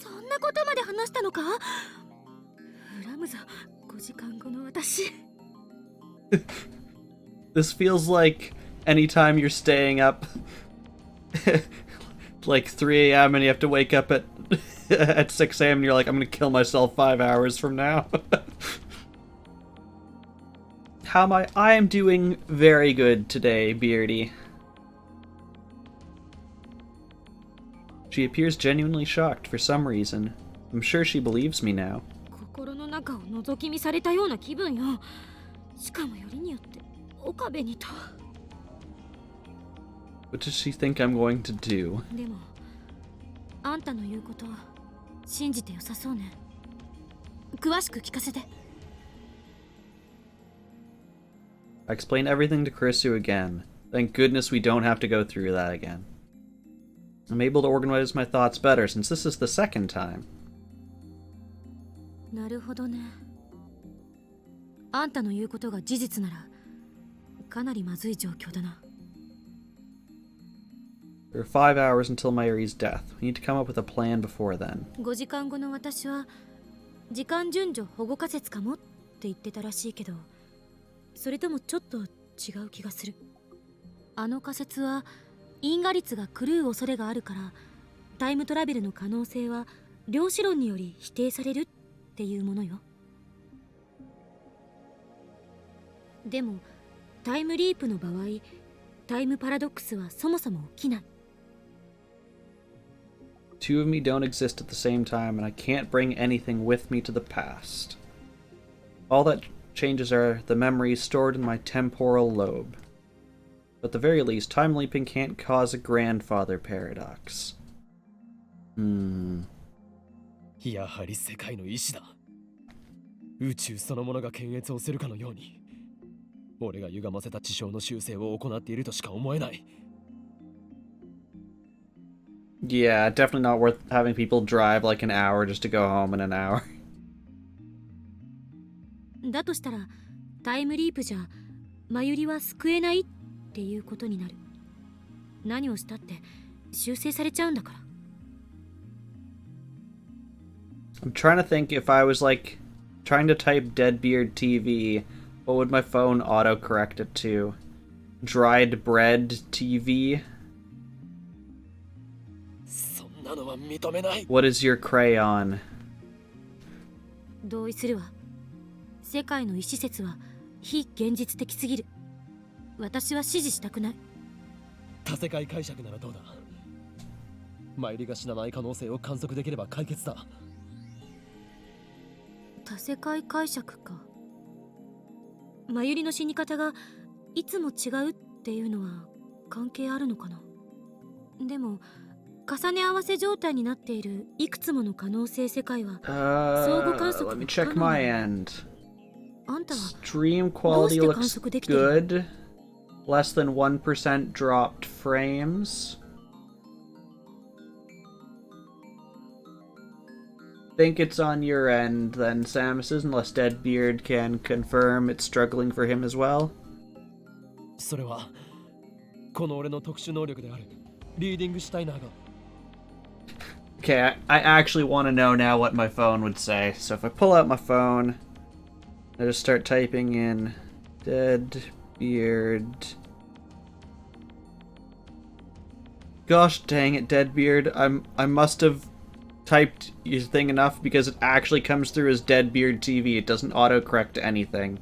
そんなことまで話したのか？恨むぞ、5時間後の私。This feels like anytime you're staying up like 3 a.m. and you have to wake up at 6 a.m. and you're like, I'm gonna kill myself 5 hours from now. How am I? I am doing very good today, Beardy. She appears genuinely shocked for some reason. I'm sure she believes me now. 心の中を覗き見されたような気分よ。しかもよりによって岡部にと。What does she think I'm going to do? でもあんたの言うことは信じてよさそうね。詳しく聞かせて。I explain everything to Kurisu again. Thank goodness we don't have to go through that again. I'm able to organize my thoughts better since this is the second time. なるほどね。あんたの言うことが事実ならかなりまずい状況だな。There are 5 hours until Mayruri's death. We need to come up with a plan before then. 5時間後の私は時間順序保護仮説かもって言ってたらしいけど、それともちょっと違う気がする。あの仮説は因果率が狂う恐れがあるからタイムトラベルの可能性は量子論により否定されるっていうものよ。でもタイムリープの場合タイムパラドックスはそもそも起きない。Two of me don't exist at the same time, and I can't bring anything with me to the past. All that changes are the memories stored in my temporal lobe. But at the very least, time leaping can't cause a grandfather paradox. やはり世界の意志だ。宇宙そのものが検閲をするかのように俺が歪ませた地上の修正を行っているとしか思えない。Yeah, definitely not worth having people drive like an hour just to go home in an hour. だとしたらタイムリープじゃマユリは救えないっていうことになる。何をしたって修正されちゃうんだから。I'm trying to think if I was like trying to type Deadbeard TV, what would my phone autocorrect it to? Dried bread TV? そんなのは認めない。 What is your crayon? 同意するわ。世界の意思説は非現実的すぎる。私は支持したくない。多世界解釈ならどうだ。マユリが死なない可能性を観測できれば解決だ。多世界解釈か。マユリの死に方がいつも違うっていうのは関係あるのかな。でも重ね合わせ状態になっているいくつもの可能性世界は相互観測 Let me 不可 check 能 my な。 end. あんたは Stream quality どうして観 looks 測できてる？ good. Less than 1% dropped frames. Think it's on your end then, Samus's, unless Deadbeard can confirm it's struggling for him as well. それはこの俺の特殊能力であるリーディングシュタイナーが。Okay, I actually want to know now what my phone would say. So if I pull out my phone, I just start typing in dead beard. Gosh dang it, Deadbeard. I must have typed your thing enough because it actually comes through as Deadbeard TV. It doesn't autocorrect to anything.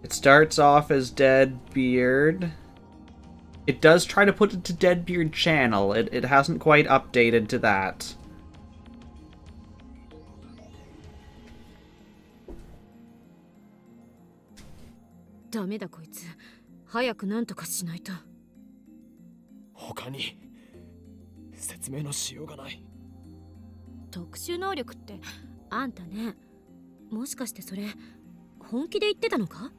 It starts off as Deadbeard. It does try to put it to Deadbeard channel. It hasn't quite updated to that. Damedaこいつ。早くなんとかしないと。他に説明のしようがない。特殊能力ってあんたね。もしかしてそれ本気で言ってたのか？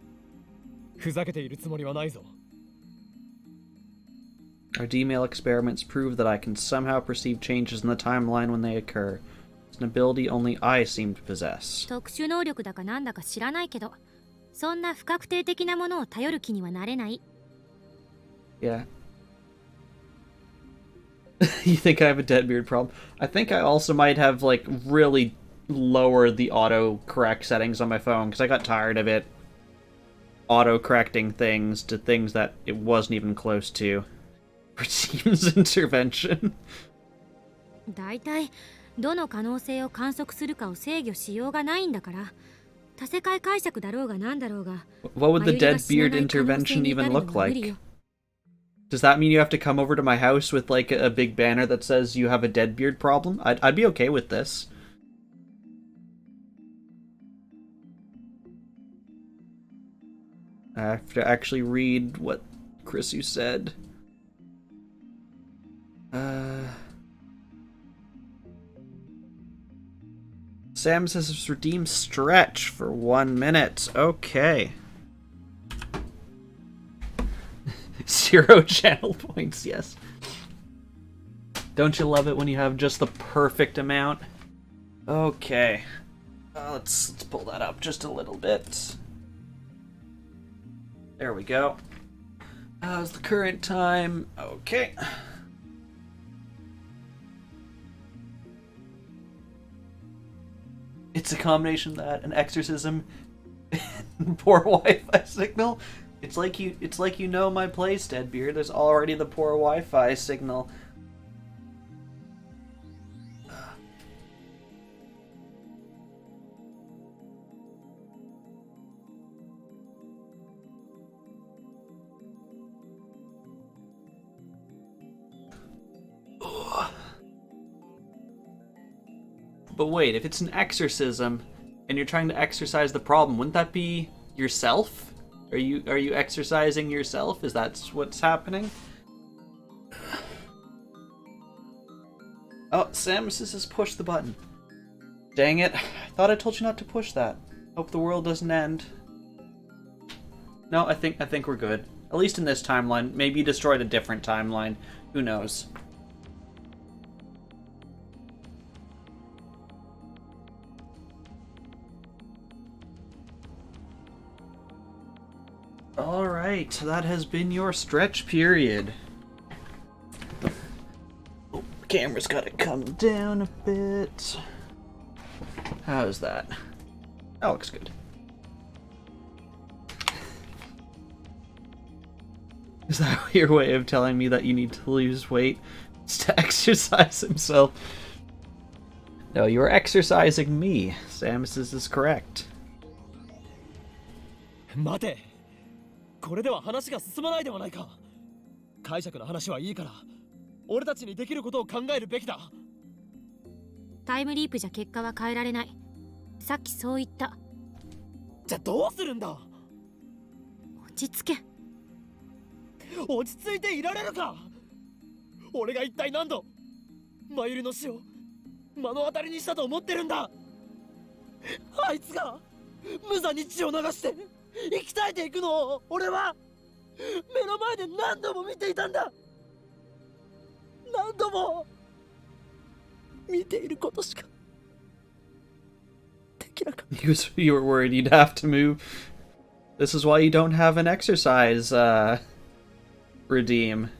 ふざけているつもりはないぞ。Our D-mail experiments prove that I can somehow perceive changes in the timeline when they occur. It's an ability only I seem to possess. 特殊能力だかなんだか知らないけど、そんな不確定的なものを頼る気にはなれない。Yeah. You think I have a Deadbeard problem? I think I also might have, like, really lowered the auto-correct settings on my phone, because I got tired of it auto-correcting things to things that it wasn't even close to. For Team's intervention. だいたいどの可能性を観測するかを制御しようがないんだから、多世界解釈だろうがなんだろうが。What would the Deadbeard intervention even look like? Does that mean you have to come over to my house with, like, a big banner that says you have a Deadbeard problem? I'd be okay with this. I have to actually read what Chrisu said. Sam says it's redeemed stretch for 1 minute. Okay. 0 channel points, yes. Don't you love it when you have just the perfect amount? Okay. Let's pull that up just a little bit. There we go. How's the current time? Okay. It's a combination of that, an exorcism, and poor Wi-Fi signal. It's like you know my place, Deadbeard. There's already the poor Wi-Fi signal. But wait, if it's an exorcism and you're trying to exorcise the problem, wouldn't that be yourself? Are you exorcising yourself? Is that what's happening? Oh, Samus has pushed the button. Dang it. I thought I told you not to push that. Hope the world doesn't end. No, I think we're good. At least in this timeline. Maybe you destroyed a different timeline. Who knows? Alright, that has been your stretch period. Oh, camera's gotta come down a bit. How's that? That looks good. Is that your way of telling me that you need to lose weight? It's to exercise himself. No, you're exercising me. Samus is correct. 待て、これでは話が進まないではないか。解釈の話はいいから、俺たちにできることを考えるべきだ。タイムリープじゃ結果は変えられない。さっきそう言った。じゃあどうするんだ。落ち着け。落ち着いていられるか。俺が一体何度マユリの死を目の当たりにしたと思ってるんだ。あいつが無残に血を流して生き絶えていくのを俺は目の前で何度も見ていたんだ。何度も見ていることしかできなかった。You were worried you'd have to move. This is why you don't have an exercise redeem.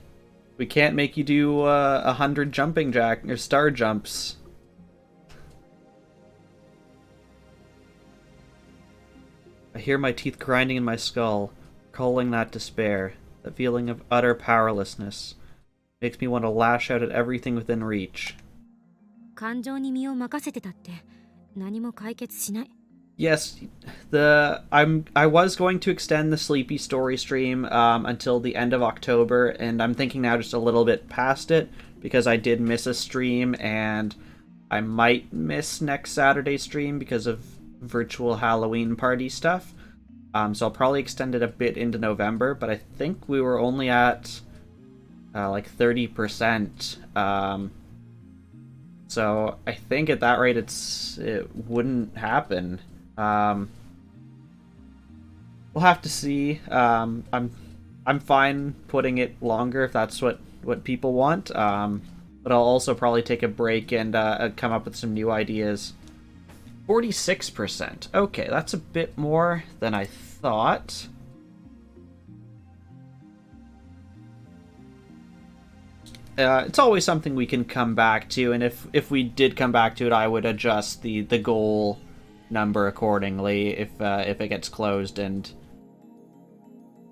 We can't make you do 100 jumping jack or star jumps. I hear my teeth grinding in my skull, calling that despair, the feeling of utter powerlessness. Makes me want to lash out at everything within reach. 感情に身を任せてたって何も解決しない。 Yes, I was going to extend the Sleepy Story stream until the end of October, and I'm thinking now just a little bit past it because I did miss a stream, and I might miss next Saturday's stream because of virtual Halloween party stuff. So I'll probably extend it a bit into November, but I think we were only at like 30%. So I think at that rate it wouldn't happen. We'll have to see. I'm fine putting it longer if that's what people want. But I'll also probably take a break and come up with some new ideas. 46%. Okay, that's a bit more than I thought. It's always something we can come back to, and if we did come back to it, I would adjust the goal number accordingly if it gets closed and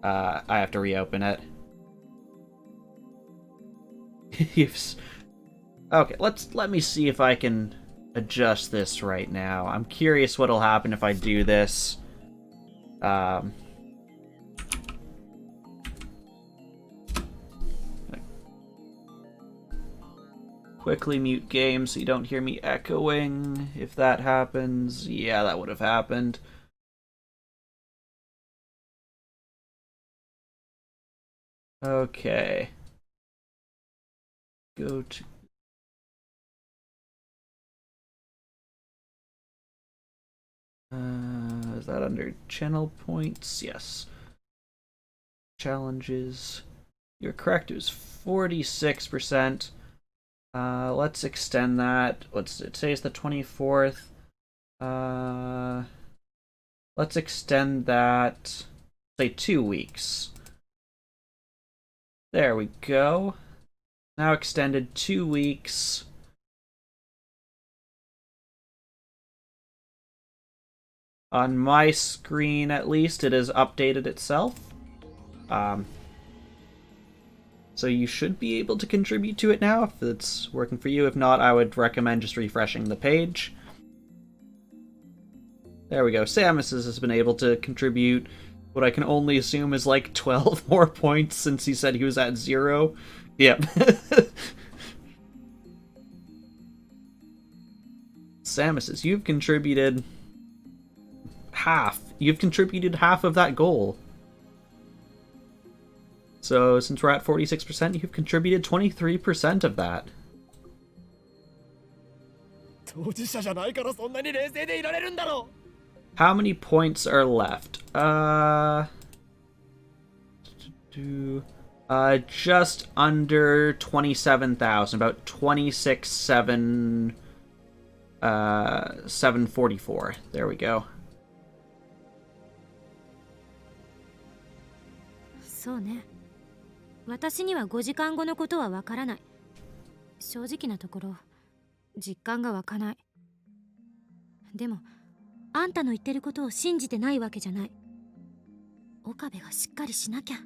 I have to reopen it. Okay, let me see if I can adjust this right now. I'm curious what'll happen if I do this. Quickly mute game so you don't hear me echoing. If that happens, yeah, that would have happened. Okay. Go to... is that under channel points? Yes. Challenges. You're correct, it was 46%. Let's extend that. What's it say? It's the 24th. Let's extend that, say, 2 weeks. There we go. Now extended 2 weeks. On my screen, at least, it has updated itself. So you should be able to contribute to it now if it's working for you. If not, I would recommend just refreshing the page. There we go. Samus has been able to contribute what I can only assume is like 12 more points since he said he was at 0. Yep. Samus, you've contributed half. You've contributed half of that goal. So, since we're at 46%, you've contributed 23% of that. How many points are left? Just under 27,000, about 26,744. There we go. そうね。私には5時間後のことはわからない。正直なところ、実感が湧かない。でも、あんたの言ってることを信じてないわけじゃない。岡部がしっかりしなきゃ。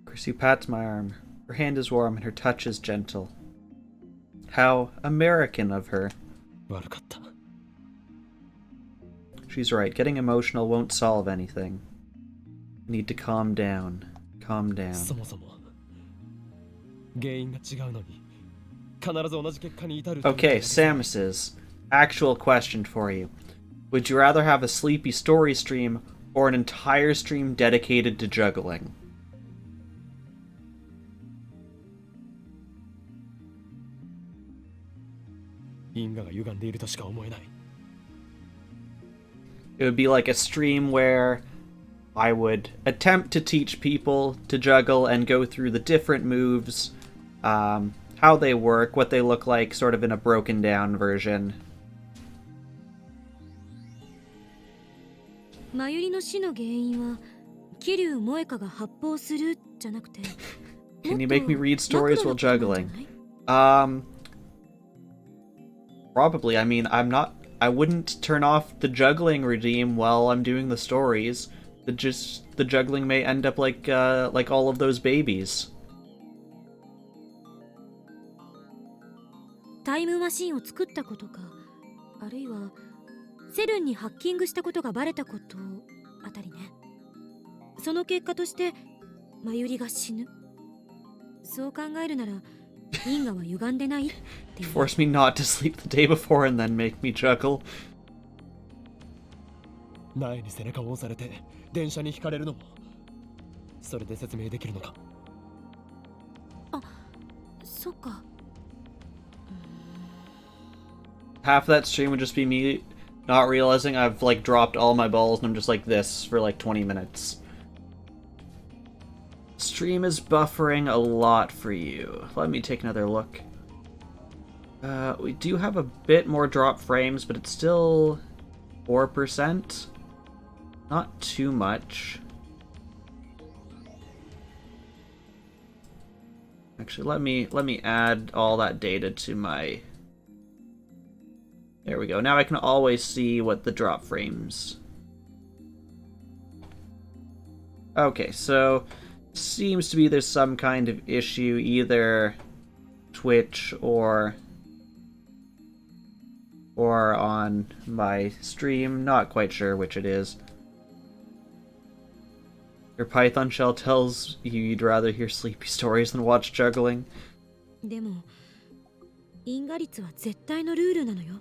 Chrissy pats my arm. Her hand is warm and her touch is gentle. How American of her. 悪かった。 She's right. Getting emotional won't solve anything. You need to calm down. Calm down. そもそも原因が違うのに必ず同じ結果に至る。 Okay, Samus's actual question for you. Would you rather have a sleepy story stream or an entire stream dedicated to juggling? 因果が歪んでいるとしか思えない。 It would be like a stream where I would attempt to teach people to juggle and go through the different moves, how they work, what they look like, sort of in a broken down version. マユリの死の原因は桐生萌香が発砲するじゃなくて Can you make me read stories while juggling? Probably. I mean, I wouldn't turn off the juggling regime while I'm doing the stories. The juggling may end up like all of those babies. タイムマシンを作ったことか、あるいはセルンにハッキングしたことがバレたことあたりね。その結果としてマユリが死ぬ。そう考えるなら因果は歪んでないっていう。Force me not to sleep the day before and then make me juggle. 苗に背中を押されて電車にひかれるのもそれで説明できるのか。あ、そっか。Half that stream would just be me not realizing I've like dropped all my balls and I'm just like this for like 20 minutes. Stream is buffering a lot for you. Let me take another look. We do have a bit more drop frames, but it's still 4%. Not too much. Actually, let me add all that data to my... There we go. Now I can always see what the drop frames... Okay, so... Seems to be there's some kind of issue, either Twitch or on my stream. Not quite sure which it is. Your Python shell tells you you'd rather hear sleepy stories than watch juggling. でも因果率は絶対のルールなのよ。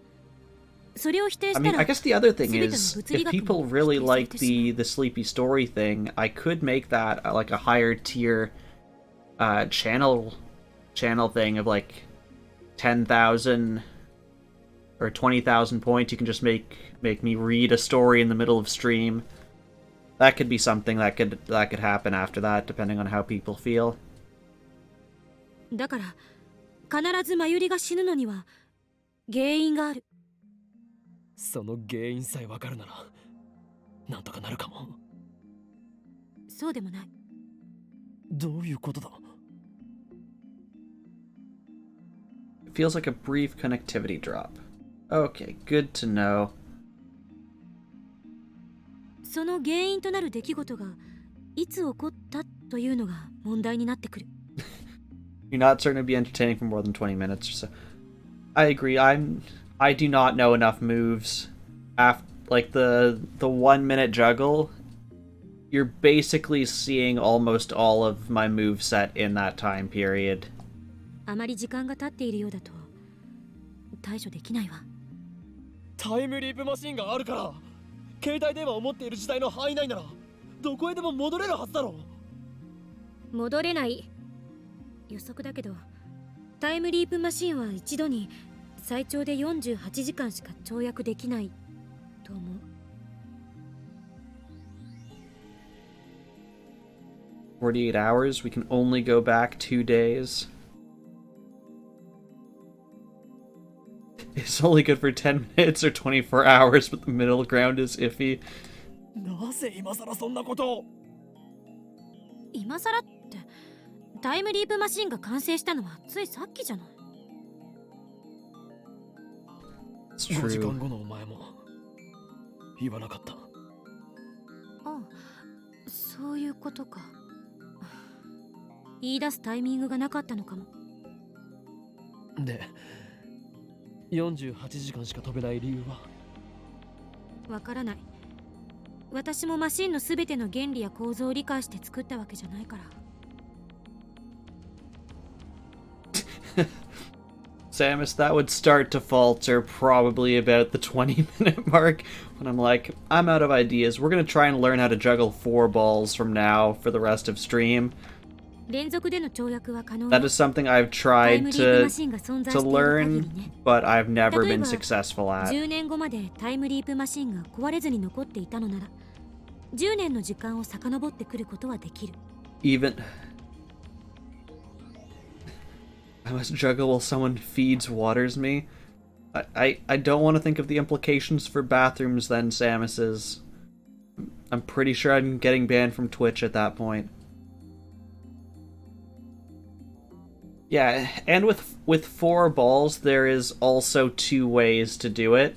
それを否定した I ら mean, I guess the other thing is, if people really like the sleepy story thing, I could make that like a higher tier channel thing of like 10,000 or 20,000 points. You can just make me read a story in the middle of stream. That could be something that could happen after that, depending on how people feel. だから必ずマユリが死ぬのには原因がある。その原因さえわかるならなんとかなるかも。そうでもない。どういうことだ？ It feels like a brief connectivity drop. Okay, good to know. その原因となる出来事がいつ起こったというのが問題になってくる。You're not certain to be entertaining for more than 20 minutes or so. I agree. I do not know enough moves. After like the 1 minute juggle, you're basically seeing almost all of my moveset in that time period. あまり時間が経っているようだと対処できないわ。タイムリープマシンがあるから携帯電話を持っている時代の範囲内ならどこへでも戻れるはずだろう。戻れない。予測だけどタイムリープマシンは一度に最長で48時間しか跳躍できないと思う。48 hours? We can only go back 2 days. It's only good for 10 minutes or 24 hours, but the middle ground is iffy. なぜ今さらそんなことを？今さらってタイムリープマシンが完成したのはついさっきじゃない。It's 5時 true. 間後のお前も言わなかった。ああ、そういうことか。言い出すタイミングがなかったのかも。で、48時間しか飛べない理由は？わからない。私もマシンのすべての原理や構造を理解して作ったわけじゃないから。Samus, that would start to falter probably about the 20-minute mark when I'm like, I'm out of ideas. We're gonna try and learn how to juggle 4 balls from now for the rest of stream. 連続での跳躍は可能。 That is something I've tried to learn, but I've never been successful at. 10年後までタイムリープマシンが壊れずに残っていたのなら、10年の時間を遡ってくることはできる。Even... I must juggle while someone feeds waters me. I don't want to think of the implications for bathrooms then, Samus's. I'm pretty sure I'm getting banned from Twitch at that point. Yeah, and with 4 balls, there is also 2 ways to do it.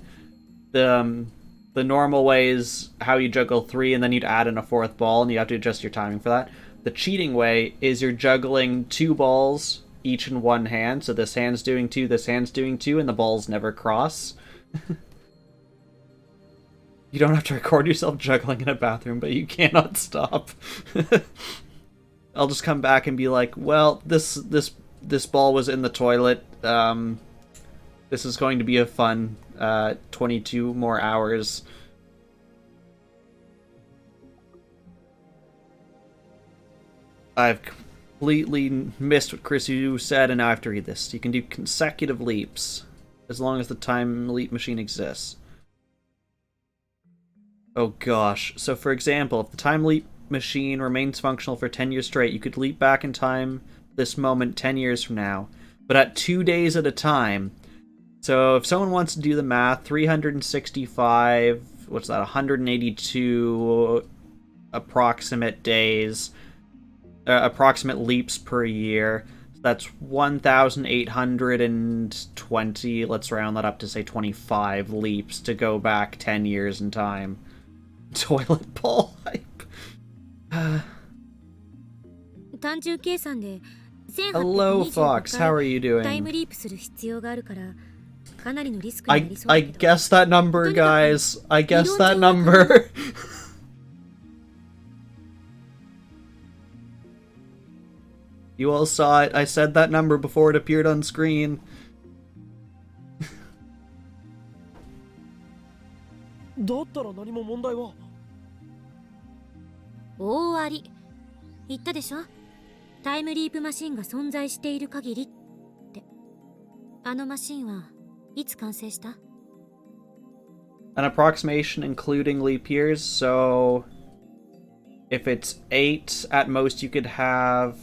The normal way is how you juggle 3, and then you'd add in a 4th ball, and you have to adjust your timing for that. The cheating way is you're juggling 2 balls, each in one hand, so this hand's doing 2, this hand's doing 2, and the balls never cross. You don't have to record yourself juggling in a bathroom, but you cannot stop. I'll just come back and be like, well, this ball was in the toilet. This is going to be a fun 22 more hours. I've completely missed what Chris Yu said, and now I have to read this. You can do consecutive leaps, as long as the time leap machine exists. Oh gosh. So for example, if the time leap machine remains functional for 10 years straight, you could leap back in time this moment 10 years from now, but at 2 days at a time. So if someone wants to do the math, 365, what's that, 182 approximate days, approximate leaps per year. That's 1,820, let's round that up to say 25 leaps to go back 10 years in time. Toilet bowl hype. Hello, Fox. How are you doing? I guessed that number, guys. I guessed that number. You all saw it. I said that number before it appeared on screen. だったら何も問題は。大あり。言ったでしょ。タイムリープマシンが存在している限りって。あのマシンはいつ完成した？ An approximation including leap years, so if it's 8, at most you could have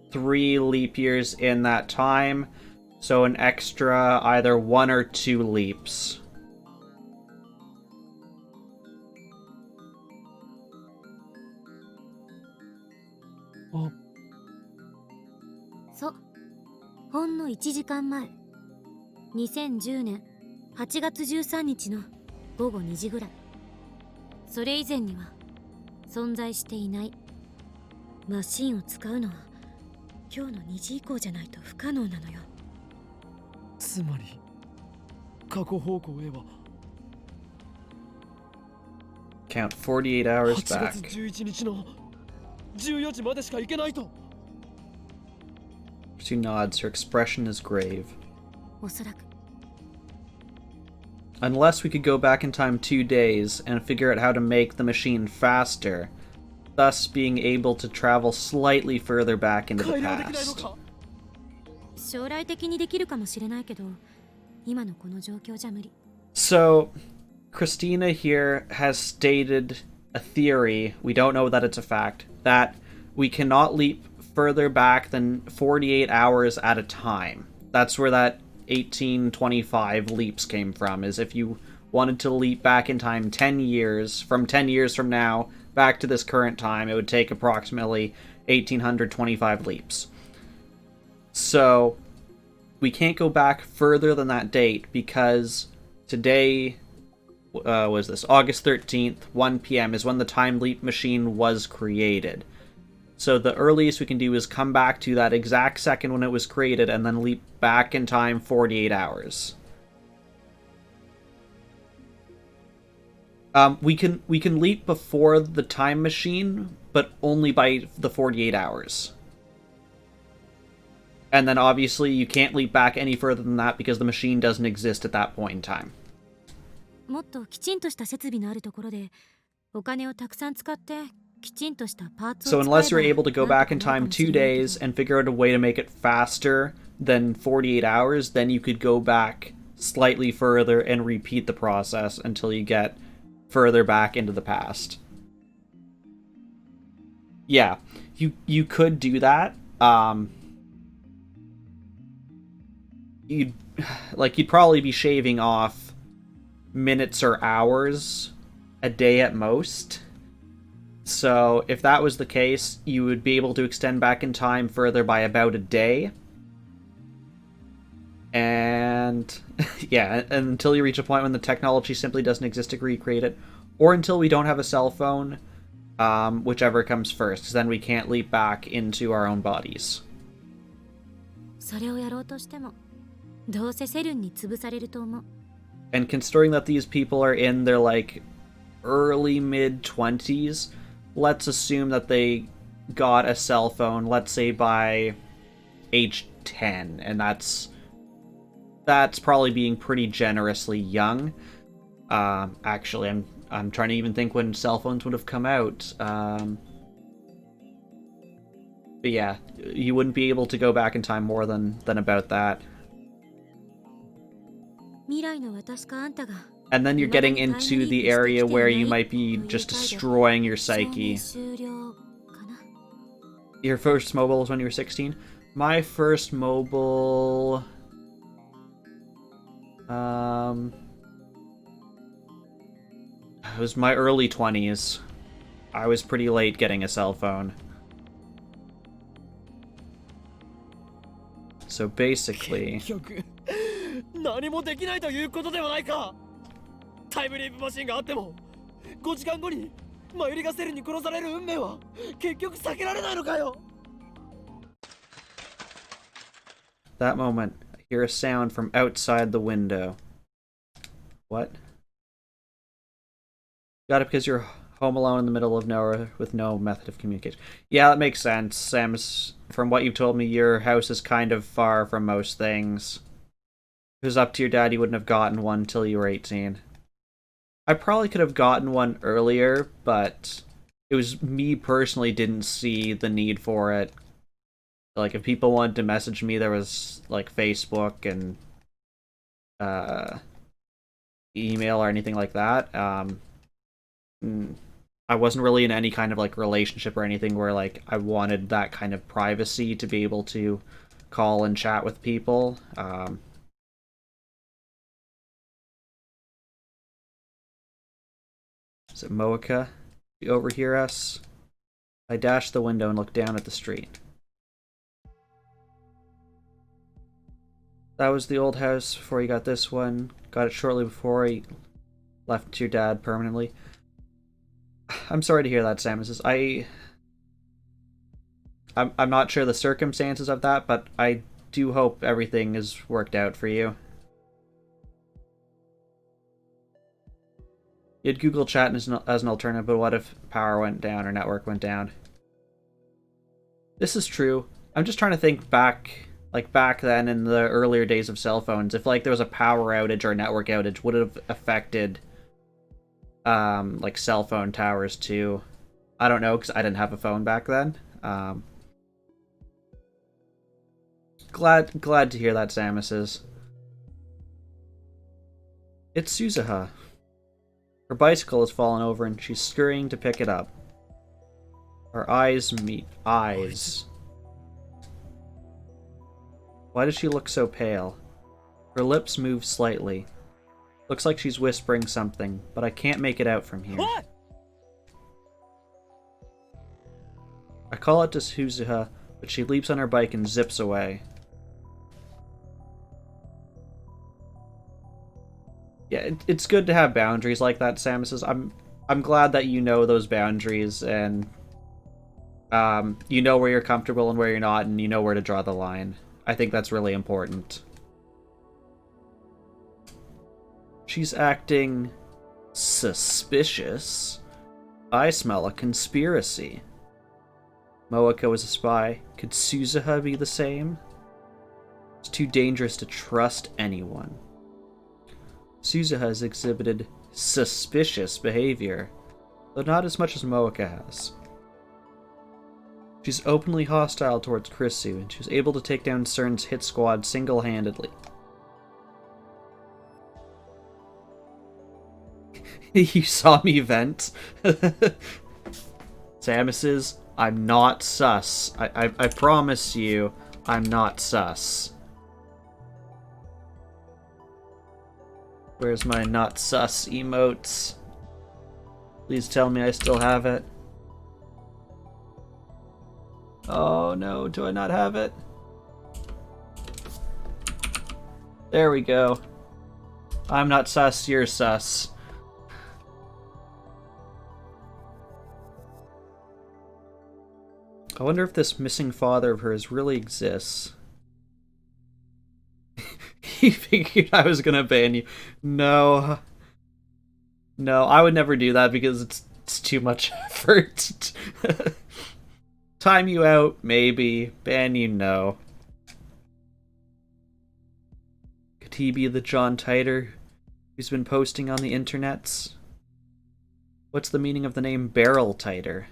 3 leap years in that time, so an extra either 1 or 2 leaps. Oh. そう。ほんの1時間前。2010年8月13日の午後2時ぐらい。それ以前には存在していない。マシンを使うのは今日の2時以降じゃないと不可能なのよ。つまり過去方向へは Count 48 hours 8 back. 月11日の14時までしか行けないと。 She nods, her expression is grave. おそらく。 Unless we could go back in time 2 days and figure out how to make the machine faster, thus being able to travel slightly further back into the 改良できないの past. か。将来的にできるかもしれないけど、今のこの状況じゃ無理。 So, Christina here has stated a theory, we don't know that it's a fact, that we cannot leap further back than 48 hours at a time. That's where that 1825 leaps came from, is if you wanted to leap back in time 10 years, from 10 years from now, back to this current time, it would take approximately 1825 leaps. So, we can't go back further than that date, because today, was this, August 13th, 1 p.m. is when the time leap machine was created. So the earliest we can do is come back to that exact second when it was created and then leap back in time 48 hours. We can leap before the time machine, but only by the 48 hours. And then obviously you can't leap back any further than that because the machine doesn't exist at that point in time. もっときちんとした設備のあるところで、お金をたくさん使ってきちんとしたパーツを So 使えば unless you're able to go back in time 2 days and figure out a way to make it faster than 48 hours, then you could go back slightly further and repeat the process until you get further back into the past. Yeah, you could do that. You'd probably be shaving off minutes or hours a day at most. So if that was the case, you would be able to extend back in time further by about a day. And yeah, until you reach a point when the technology simply doesn't exist to recreate it, or until we don't have a cell phone, whichever comes first, because then we can't leap back into our own bodies. それをやろうとしてもどうせセルンに潰されると思う。 And considering that these people are in their like early mid 20s, let's assume that they got a cell phone, let's say by age 10, and that's probably being pretty generously young. Actually, I'm trying to even think when cell phones would have come out. But yeah, you wouldn't be able to go back in time more than about that. 未来の私かあんたが And then you're getting into the area where you might be just destroying your psyche. 終了かな。 Your first mobile was when you were 16? My first mobile... It was my early 20s. I was pretty late getting a cell phone. So basically... 結局何もできないということではないか。タイムリープマシンがあっても5時間後にマユリがセルに殺される運命は結局避けられないのかよ。 That moment, I hear a sound from outside the window. What? Got it because you're home alone in the middle of nowhere with no method of communication. Yeah, that makes sense, Samus. From what you've told me, your house is kind of far from most things. If it was up to your dad, you wouldn't have gotten one till you were 18. I probably could have gotten one earlier, but it was me personally didn't see the need for it. Like, if people wanted to message me, there was, like, Facebook and email or anything like that. I wasn't really in any kind of, like, relationship or anything where, like, I wanted that kind of privacy to be able to call and chat with people. Is it Moeka? Do you overhear us? I dash the window and look down at the street. That was the old house before you got this one. Got it shortly before he left to your dad permanently. I'm sorry to hear that, Samus. I'm not sure the circumstances of that, but I do hope everything is worked out for you. You had Google Chat as an alternative, but what if power went down or network went down? This is true. I'm just trying to think back, like back then in the earlier days of cell phones, if like there was a power outage or a network outage, would it have affected like cell phone towers too? I don't know, because I didn't have a phone back then. Glad to hear that, Samus. It's Suzuha. Her bicycle has fallen over and she's scurrying to pick it up. Our eyes meet. Eyes. Why does she look so pale? Her lips move slightly. Looks like she's whispering something, but I can't make it out from here. What? I call out to Suzuha, but she leaps on her bike and zips away. Yeah, it's good to have boundaries like that, Samus. I'm glad that you know those boundaries and you know where you're comfortable and where you're not, and you know where to draw the line. I think that's really important. She's acting suspicious. I smell a conspiracy. Moeka was a spy. Could Suzuha be the same? It's too dangerous to trust anyone. Suzuha has exhibited suspicious behavior, though not as much as Moeka has. She's openly hostile towards Krisu, and she was able to take down CERN's hit squad single-handedly. You saw me vent? Samus's, I'm not sus. I promise you, I'm not sus. Where's my not sus emotes? Please tell me I still have it. Oh no, do I not have it? There we go. I'm not sus, you're sus. I wonder if this missing father of hers really exists. He figured I was gonna ban you. No. No, I would never do that because it's too much effort. Time you out, maybe. Ban you, no. Could he be the John Titer who's been posting on the internets? What's the meaning of the name Barrel Titer?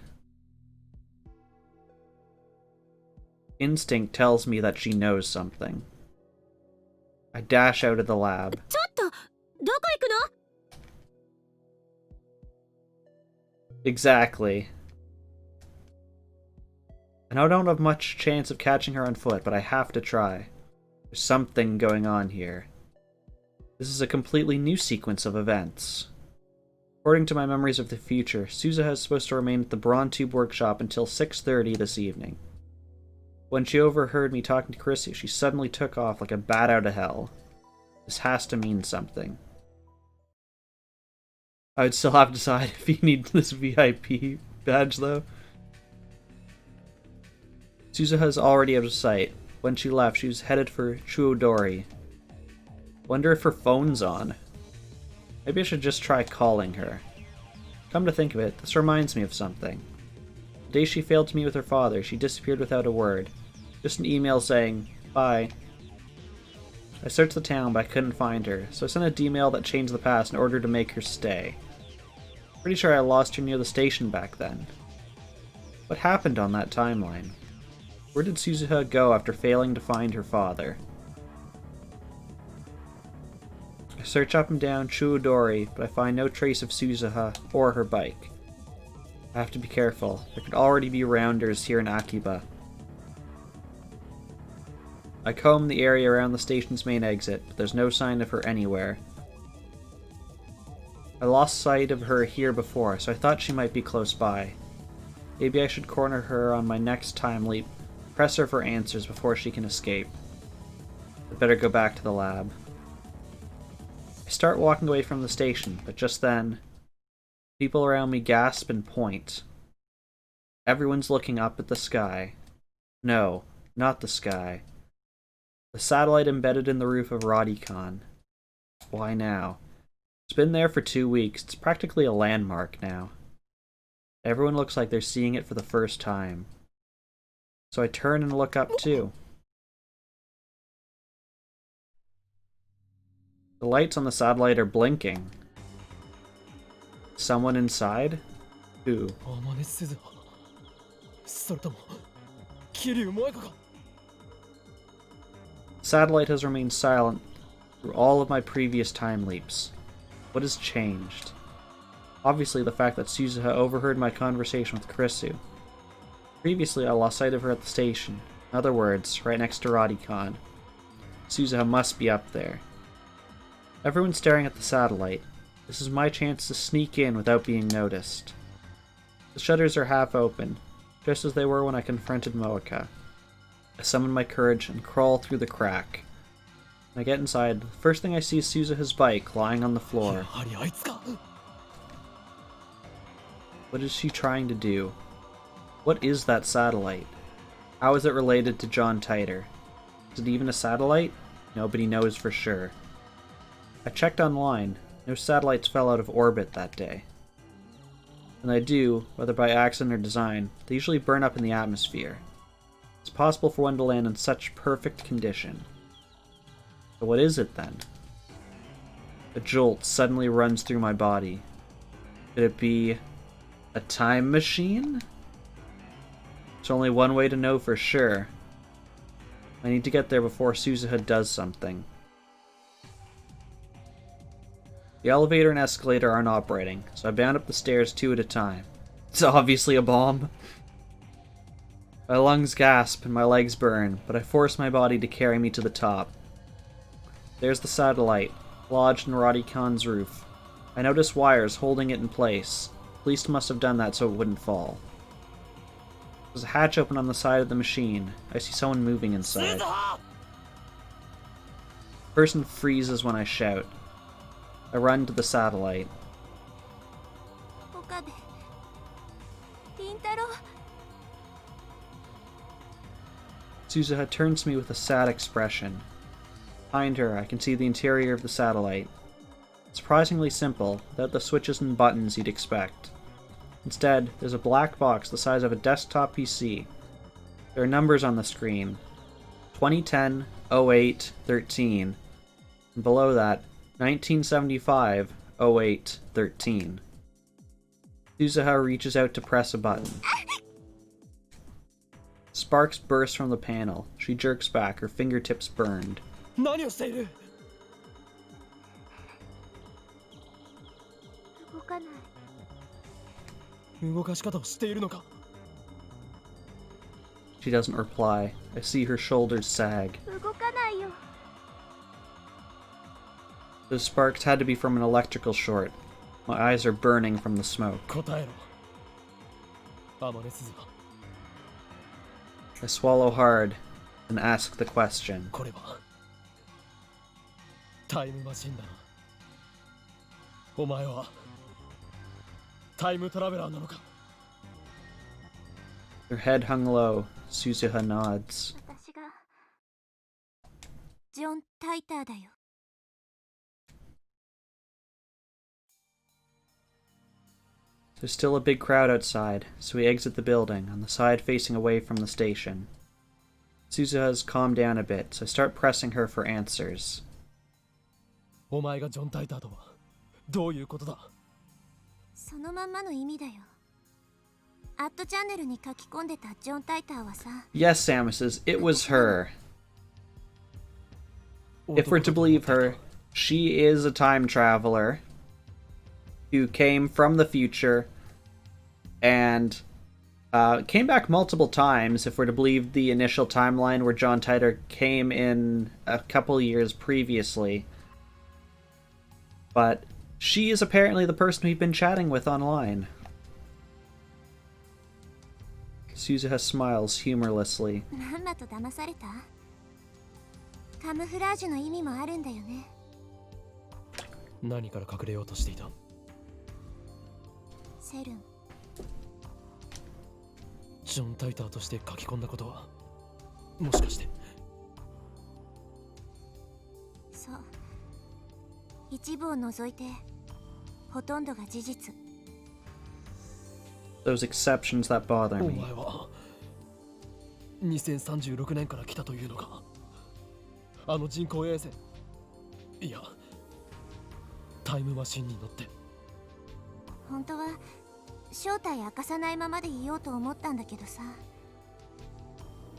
Instinct tells me that she knows something. I dash out of the lab. ちょっとどこ行くの Exactly. I know I don't have much chance of catching her on foot, but I have to try. There's something going on here. This is a completely new sequence of events. According to my memories of the future, Suzuha is supposed to remain at the Brawn Tube Workshop until 6:30 this evening. When she overheard me talking to Chrissy, she suddenly took off like a bat out of hell. This has to mean something. I would still have to decide if you need this VIP badge, though. Suzuha's already out of sight. When she left, she was headed for Chuodori. Wonder if her phone's on. Maybe I should just try calling her. Come to think of it, this reminds me of something. The day she failed to meet with her father, she disappeared without a word. Just an email saying, bye. I searched the town, but I couldn't find her, so I sent a D-mail that changed the past in order to make her stay. Pretty sure I lost her near the station back then. What happened on that timeline? Where did Suzuha go after failing to find her father? I search up and down Chuodori, but I find no trace of Suzuha or her bike. I have to be careful. There could already be rounders here in Akiba. I comb the area around the station's main exit, but there's no sign of her anywhere. I lost sight of her here before, so I thought she might be close by. Maybe I should corner her on my next time leap, press her for answers before she can escape. I'd better go back to the lab. I start walking away from the station, but just then, people around me gasp and point. Everyone's looking up at the sky. No, not the sky. The satellite embedded in the roof of Radicon. Why now? It's been there for 2 weeks. It's practically a landmark now. Everyone looks like they're seeing it for the first time. So I turn and look up too. The lights on the satellite are blinking. Someone inside? Who? Satellite has remained silent through all of my previous time leaps. What has changed? Obviously the fact that Suzuha overheard my conversation with Krisu. Previously I lost sight of her at the station. In other words, right next to Radicon. Suzuha must be up there. Everyone's staring at the satellite. This is my chance to sneak in without being noticed. The shutters are half open, just as they were when I confronted Moeka. I summon my courage and crawl through the crack. When I get inside, the first thing I see is Suzuha's bike lying on the floor. What is she trying to do? What is that satellite? How is it related to John Titer? Is it even a satellite? Nobody knows for sure. I checked online. No satellites fell out of orbit that day. When they do, whether by accident or design, they usually burn up in the atmosphere. It's possible for one to land in such perfect condition. So what is it then? A jolt suddenly runs through my body. Could it be a time machine? There's only one way to know for sure. I need to get there before Suzuha does something. The elevator and escalator aren't operating, so I bound up the stairs 2 at a time. It's obviously a bomb. My lungs gasp and my legs burn, but I force my body to carry me to the top. There's the satellite, lodged in Radicon's roof. I notice wires holding it in place. Police must have done that so it wouldn't fall. There's a hatch open on the side of the machine. I see someone moving inside. The person freezes when I shout. I run to the satellite. Okabe. Rintaro. Suzuha turns to me with a sad expression. Behind her, I can see the interior of the satellite. Surprisingly simple, without the switches and buttons you'd expect. Instead, there's a black box the size of a desktop PC. There are numbers on the screen. 2010, 08, 13. And below that, 1975, 08, 13. Suzuha reaches out to press a button. Sparks burst from the panel. She jerks back, her fingertips burned. 何をしている？動かない。動かし方をしているのか？ She doesn't reply. I see her shoulders sag. 動かないよ。 Those sparks had to be from an electrical short. My eyes are burning from the smoke. 答えろ。天音鈴は I swallow hard and ask the question. これはタイムマシンだな。お前はタイムトラベラーなのか？ Her head hung low. Suzuha nods. 私がジョン・タイターだよ。There's still a big crowd outside, so we exit the building, on the side facing away from the station. Suzuha's calmed down a bit, so I start pressing her for answers. お前がジョン・タイターとはどういうことだ？そのまんまの意味だよ。アットチャンネルに書き込んでたジョン・タイターはさ。Yes, Samus, it was her. If we're to believe her, she is a time traveler who came from the future and came back multiple times, if we're to believe the initial timeline where John Titor came in a couple years previously. But she is apparently the person we've been chatting with online. Suzuha smiles humorlessly. まんまと騙された？カムフラージュの意味もあるんだよね。何から隠れようとしていた？セルン。ジョン・タイターとして書き込んだことはもしかして？そう。一部を除いてほとんどが事実。Those exceptions that bother お me. 前は2036年から来たというのか？あの人工衛星、いやタイムマシンに乗って。本当は正体明かさないままでいようと思ったんだけどさ。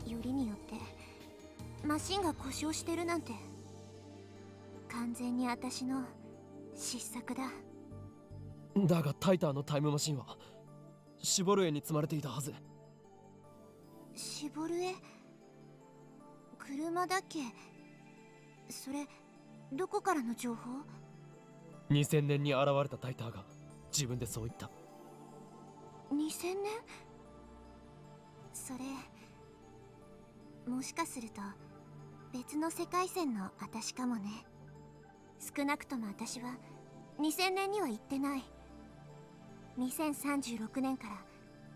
よりによってマシンが故障してるなんて完全に私の失策だ。だがタイターのタイムマシンはシボルエに積まれていたはず。シボルエ？車だっけ？それどこからの情報？2000年に現れたタイターが自分でそう言った。2000年？それもしかすると別の世界線の私かもね。少なくとも私は2000年には行ってない。2036年から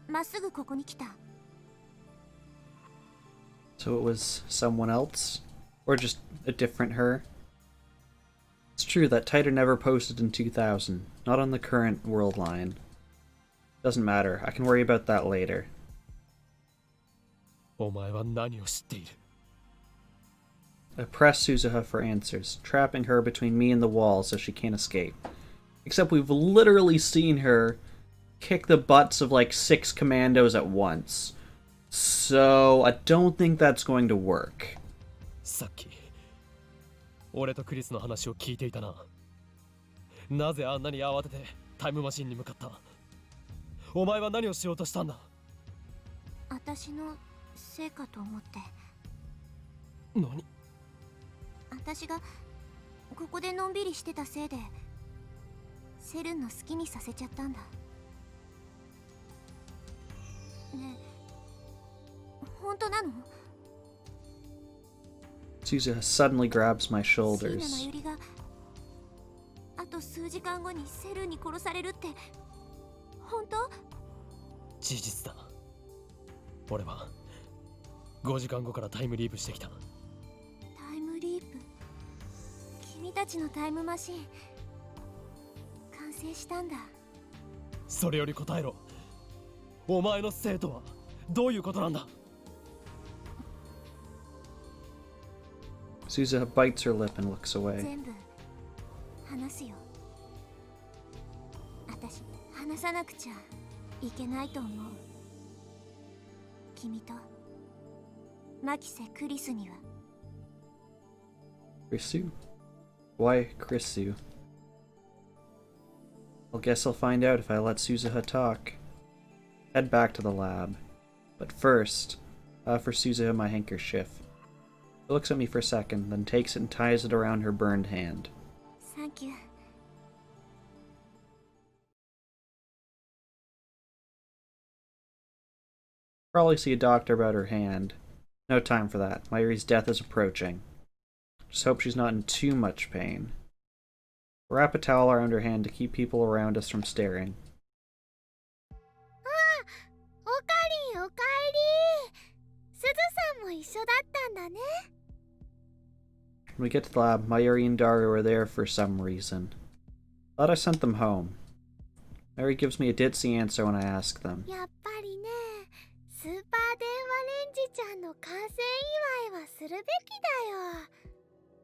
まっすぐここに来た。 So it was someone else? Or just a different her? It's true that Titor never posted in 2000, not on the current world line. Doesn't matter, I can worry about that later. お前は何を知っている？ I press Suzuha for answers, trapping her between me and the wall so she can't escape. Except we've literally seen her kick the butts of like 6 commandos at once. So I don't think that's going to work. さっき俺とクリスの話を聞いていたな。なぜあんなに慌ててタイムマシンに向かった？お前は何をしようとしたんだ？私のせいかと思って。何？私がここでのんびりしてたせいでセルンの好きにさせちゃったんだ。ねえ、本当なの？ Suzuha suddenly grabs my 椎名 shoulders. 真由里があと数時間後にセルに殺されるって本当？事実だ。俺は5時間後からタイムリープしてきた。タイムリープ？君たちのタイムマシン完成したんだ。それより答えろ。お前の生とはどういうことなんだ？ Suzuha bites her lip and looks away. 全部話すよ。私話さなくちゃいけないと思う。君とマキセ・クリスには。 Krisu? Why Krisu? I guess I'll find out if I let Suzuha talk. Head back to the lab. But first, for Suzuha my handkerchief. She looks at me for a second, then takes it and ties it around her burned hand. Thank you. Probably see a doctor about her hand. No time for that. Mayuri's death is approaching. Just hope she's not in too much pain. Wrap a towel around her hand to keep people around us from staring. おかりん、おかえり。すずさんも一緒だったんだね。 When we get to the lab, Mayuri and Daru are there for some reason. Thought I sent them home. Mayuri gives me a ditzy answer when I ask them. やっぱりね、スーパー電話レンジちゃんの完成祝いはするべきだよ。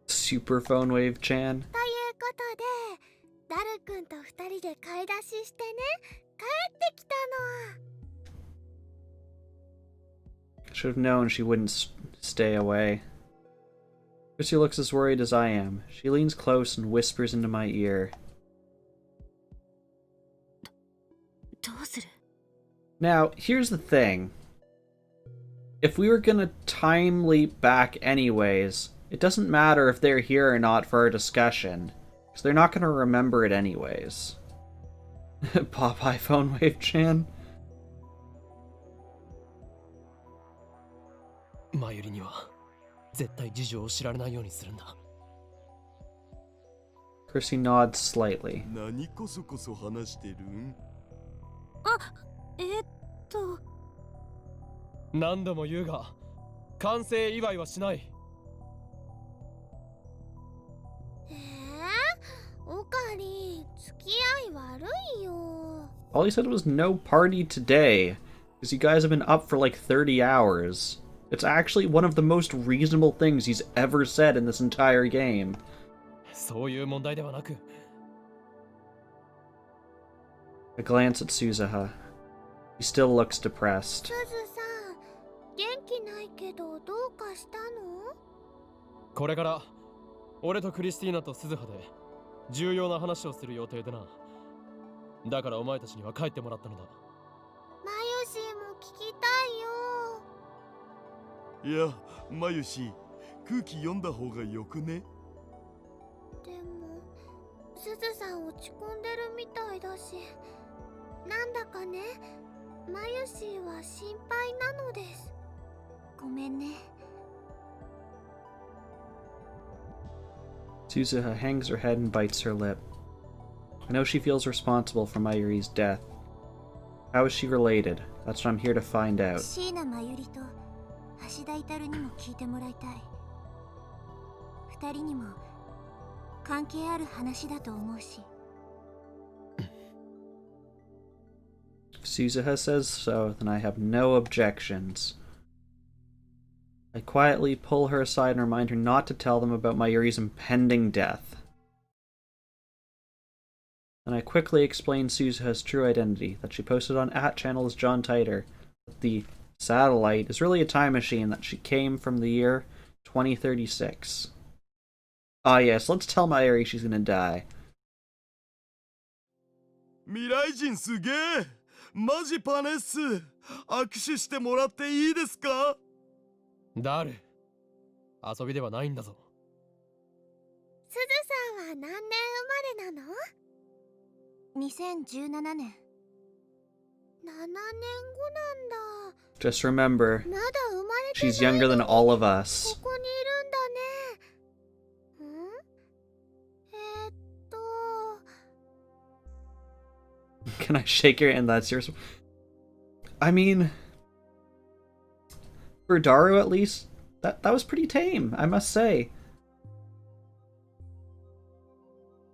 Superphone Wave Chan? ということで、ダルくんと二人で買い出ししてね、帰ってきたの。 Should have known she wouldn't stay away. Chrissy looks as worried as I am. She leans close and whispers into my ear. どうする？ Now, here's the thing. If we were gonna time leap back anyways, it doesn't matter if they're here or not for our discussion, because they're not gonna remember it anyways. Popeye Phone Wave Chan? マユリには絶対事情を知られないようにするんだ。 Chrissy nods slightly. 何こそこそ話してるん？何度も言うが、完成祝いはしない。おかりん、付き合い悪いよ。 All he said was no party today, because you guys have been up for like 30 hours. It's actually one of the most reasonable things he's ever said in this entire game. そういう問題ではなく。 I glance at Suzuha. He still looks depressed. すずさん、元気ないけどどうかしたの？ これから俺とクリスティーナとスズハで重要な話をする予定でな。だからお前たちには帰ってもらったのだ。マユシーも聞きたいよ。いや、マユシ、空気読んだ方がよくね？でも、すずさん落ち込んでるみたいだし、なんだかね、マユシーは心配なのです。ごめんね。 Suzuha hangs her head and bites her lip. I know she feels responsible for Mayuri's death. How is she related? That's what I'm here to find out. 椎名真由里と橋田至にも聞いてもらいたい。二人にも関係ある話だと思うし。 If Suzuha says so, then I have no objections. I quietly pull her aside and remind her not to tell them about Mayuri's impending death. Then I quickly explain Suzuha's true identity, that she posted on @channel as John Titer, that the satellite is really a time machine, that she came from the year 2036. Ah yes, let's tell Mayuri she's gonna die. 未来人すげえ、マジパネっす。握手してもらっていいですか？ダル、遊びではないんだぞ。すずさんは何年生まれなの？ 2017年。7年後なんだ。 Just remember, まだ生まれて she's ない younger の than に all of us. ここにいるんだね。Can I shake your hand? That's yours. I mean, for Daru at least, that was pretty tame, I must say.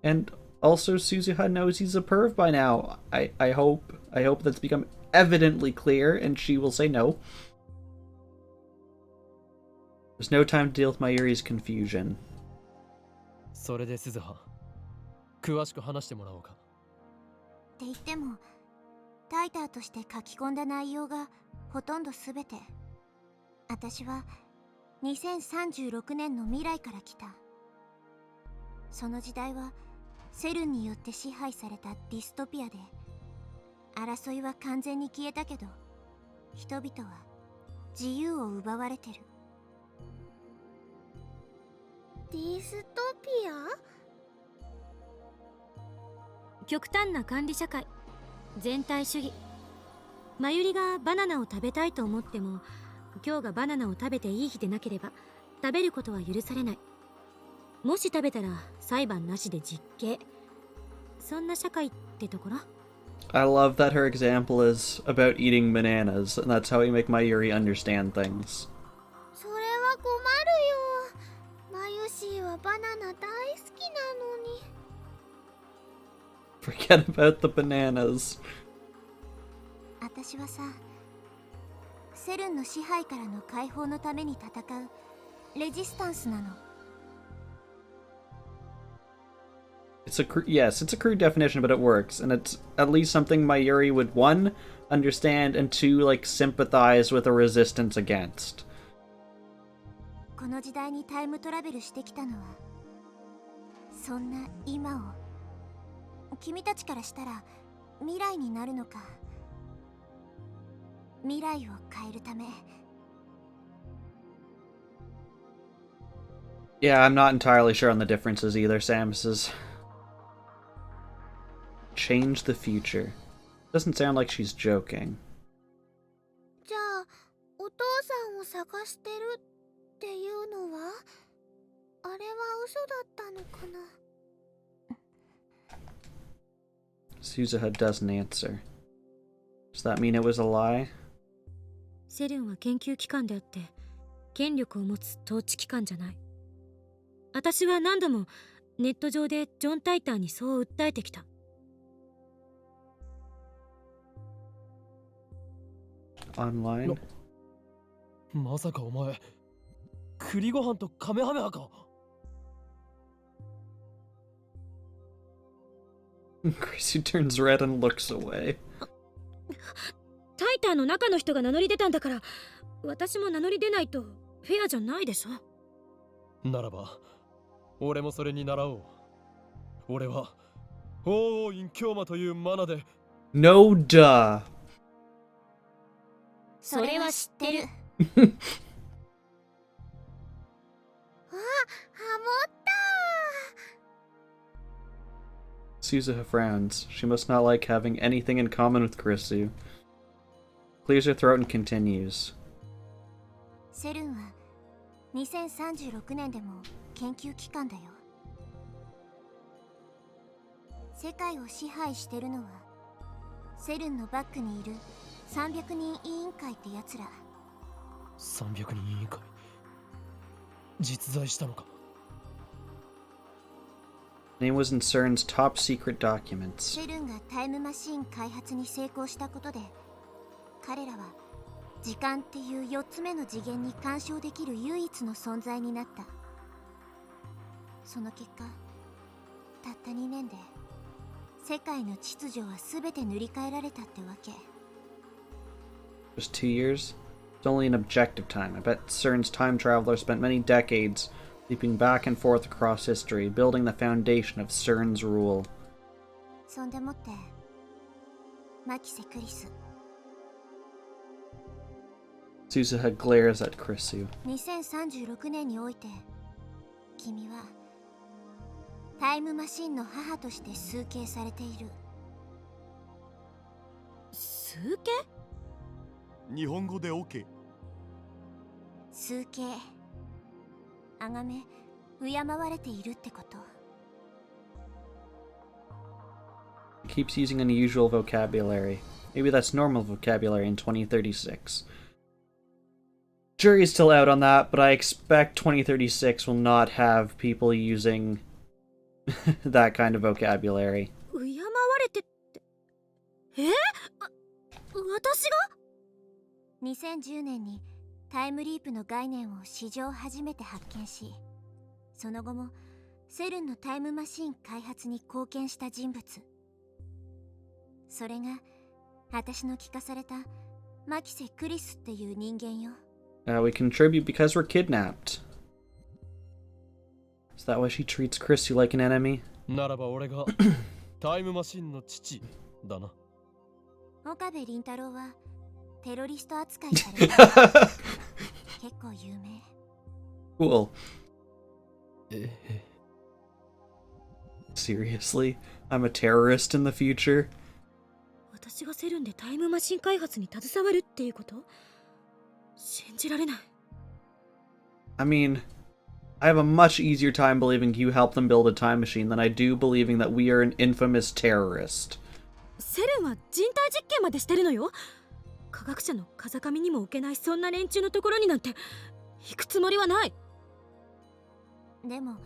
And also, Suzuha knows he's a perv by now. I hope that's become evidently clear, and she will say no. There's no time to deal with Mayuri's confusion. それで鈴葉、詳しく話してもらおうか。って言っても、タイターとして書き込んだ内容がほとんど全て。私は2036年の未来から来た。その時代はセルンによって支配されたディストピアで、争いは完全に消えたけど、人々は自由を奪われてる。ディストピア？極端な管理社会、全体主義。マユリがバナナを食べたいと思っても、今日がバナナを食べていい日でなければ食べることは許されない。もし食べたら裁判なしで実刑。そんな社会ってところ。 I love that her example is about eating bananas, and that's how we make Mayuri understand things. それは困るよ。マユシーはバナナ大好きなのに。 Forget about the bananas. 私はさ、セルンの支配からの解放のために戦うレジスタンスなの。 Yes, it's a crude definition, but it works, and it's at least something Mayuri would, one, understand, and two, like, sympathize with a resistance against. この時代にタイムトラベルしてきたのは、そんな今を、君たちからしたら未来になるのか、未来を変えるため。 Yeah, I'm not entirely sure on the differences either, Samus's. Change the future. Doesn't sound like she's joking. じゃあ、お父さんを探してるっていうのは、あれは嘘だったのかな。 Suzuha doesn't answer. Does that mean it was a lie? セルンは研究機関であって権力を持つ統治機関じゃない。私は何度もネット上でジョン・タイターにそう訴えてきた。Online? まさかお前、栗ご飯とカメハメハか。Chrissy turns red and looks away. タイターの中の人が名乗り出たんだから、私も名乗り出ないとフェアじゃないでしょ。ならば、俺もそれに倣おう。俺は王王院京馬というマナで。 No duh. それは知ってる。あ、ハモった。 Suzuha frowns. She must not like having anything in common with Chrissy. Clears her throat and continues. セルンは2036年でも研究機関だよ。世界を支配してるのはセルンのバックにいる300人委員会ってやつら。300人委員会、実在したのか。 Name was in CERN's top secret documents. セルンがタイムマシーン開発に成功したことで、彼らは時間っていう4つ目の次元に干渉できる唯一の存在になった。その結果、たった2年で世界の秩序は全て塗り替えられたってわけ。 Just 2 years? It's only an objective time. I bet CERN's time traveler spent many decades leaping back and forth across history, building the foundation of CERN's rule. そんでもってマキセ・クリス、 Suzuha glares at Chrissy. 2036年において君はタイムマシンの母として崇敬されている。崇数形？日本語で OK。 数形。あがめ敬われているってこと。 Keeps using unusual vocabulary. Maybe that's normal vocabulary in 2036. Jury's still out on that, but I expect 2036 will not have people using that kind of vocabulary. 敬われてって。私が2010年にタイムリープの概念を史上初めて発見し、その後もセルンのタイムマシン開発に貢献した人物。それが私の聞かされたマキセ・クリスっていう人間よ。We contribute because we're kidnapped. Is that why she treats Chris like an enemy? ならば俺がタイムマシンの父だな。岡部倫太郎はテロリスト扱いされる。結構有名。Cool. Seriously? I'm a terrorist in the future? 私がセルンでタイムマシン開発に携わるっていうこと？信じられない。I mean, I have a much easier time believing you helped them build a time machine than I do believing that we are an infamous terrorist. セルンは人体実験までしてるのよ。科学者の風上にも置けないそんな連中のところになんて行くつもりはない。でも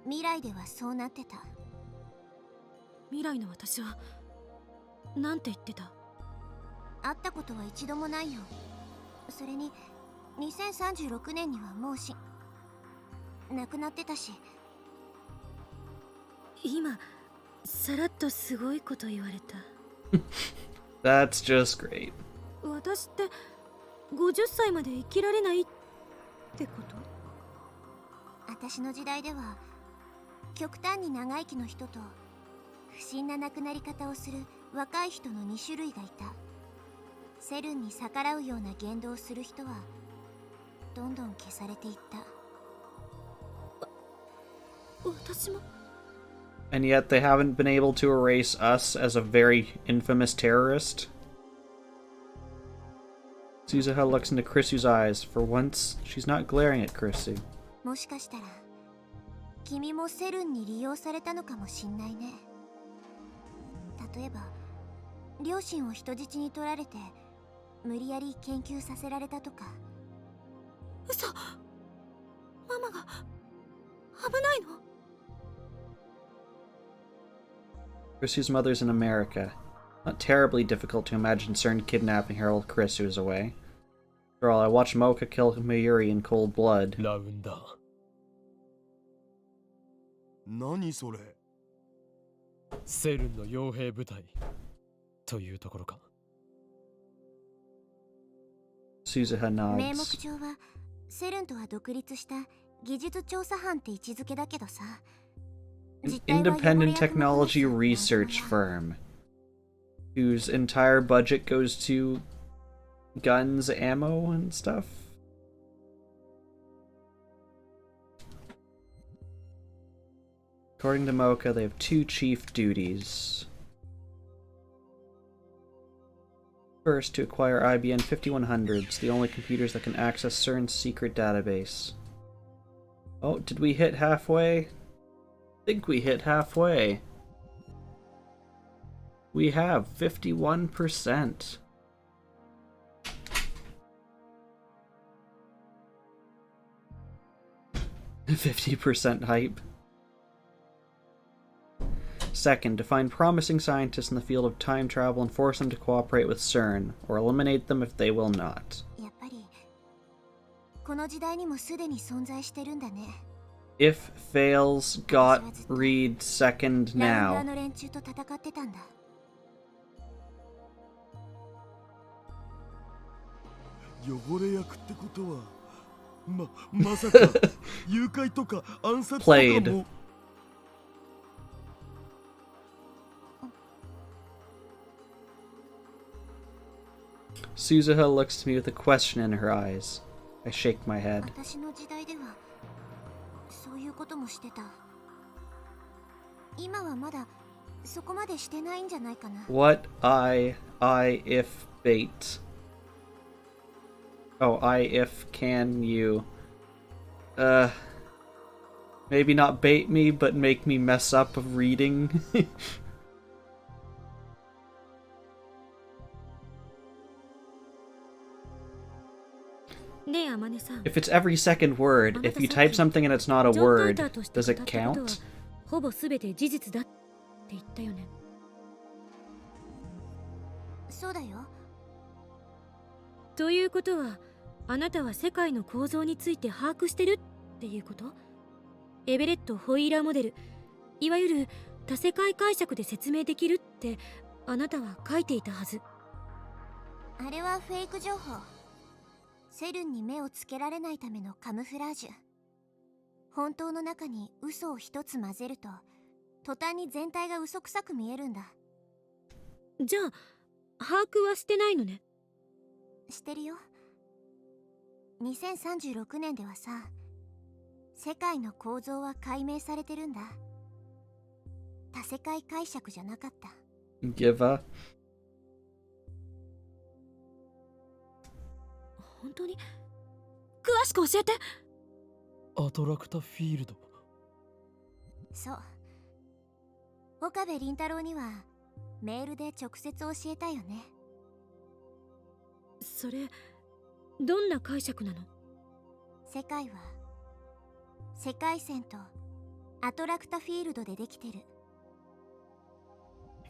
未来ではそうなってた。未来の私はなんて言ってた？会ったことは一度もないよ。それに2036年にはもう亡くなってたし。今さらっとすごいこと言われた。That's just great. 私って50歳まで生きられないってこと？私の時代では極端に長生きの人と不審な亡くなり方をする若い人の2種類がいた。セルンに逆らうような言動をする人はどんどん消されていった。私も。 And yet they haven't been able to erase us as a very infamous terrorist? Suzuha looks into Krisu's eyes. For once, she's not glaring at Krisu. もしかしたら君もセルンに利用されたのかもしんないね。例えば両親を人質に取られて無理やり研究させられたとか。嘘。ママが危ないの？ Krisu's mother's in America. Not terribly difficult to imagine CERN kidnapping her while Krisu is away. After all, I watched Mocha kill Mayrui in cold blood. ラウンダー。何それ？セルンの傭兵部隊というところか。Suzuha 名目 nods. 上はセルンとは独立した技術調査班って位置づけだけどさ。 An independent technology research firm whose entire budget goes to guns, ammo, and stuff. According to Mocha, they have two chief duties. First, to acquire IBM 5100s, the only computers that can access CERN's secret database. Oh, did we hit halfway? I think we hit halfway. We have 51%. %50 hype. Second, to find promising scientists in the field of time travel and force them to cooperate with CERN, or eliminate them if they will not. やっぱりこの時代にもすでに存在してるんだね。 If fails, got read second ラウンダー now. の連中と戦ってたんだ。汚れ役ってことはまさか誘拐とか暗殺とか Played. も。Suzuha looks to me with a question in her eyes. I shake my head. 私の時代ではそういうこともしてた。今はまだそこまでしてないんじゃないかな。 What I if bait. Oh, if can you. Maybe not bait me, but make me mess up reading. ねえあまねさん、 If it's every second word, if you type something and it's not a ジョン・カー word, ターとして does 語 it ったことは count? ほぼ全て事実だって言ったよね。そうだよ。ということは、あなたは世界の構造について把握してるっていうこと？エベレット・ホイーラーモデル、いわゆる多世界解釈で説明できるってあなたは書いていたはず。あれはフェイク情報。セルンに目をつけられないためのカムフラージュ。本当の中に嘘を一つ混ぜると、途端に全体が嘘くさく見えるんだ。じゃあ把握はしてないのね。してるよ。2036年ではさ、世界の構造は解明されてるんだ。多世界解釈じゃなかった。Give 本当に詳しく教えて。アトラクタフィールド。そう。岡部倫太郎にはメールで直接教えたよね。それどんな解釈なの？世界は世界線とアトラクタフィールドでできてる。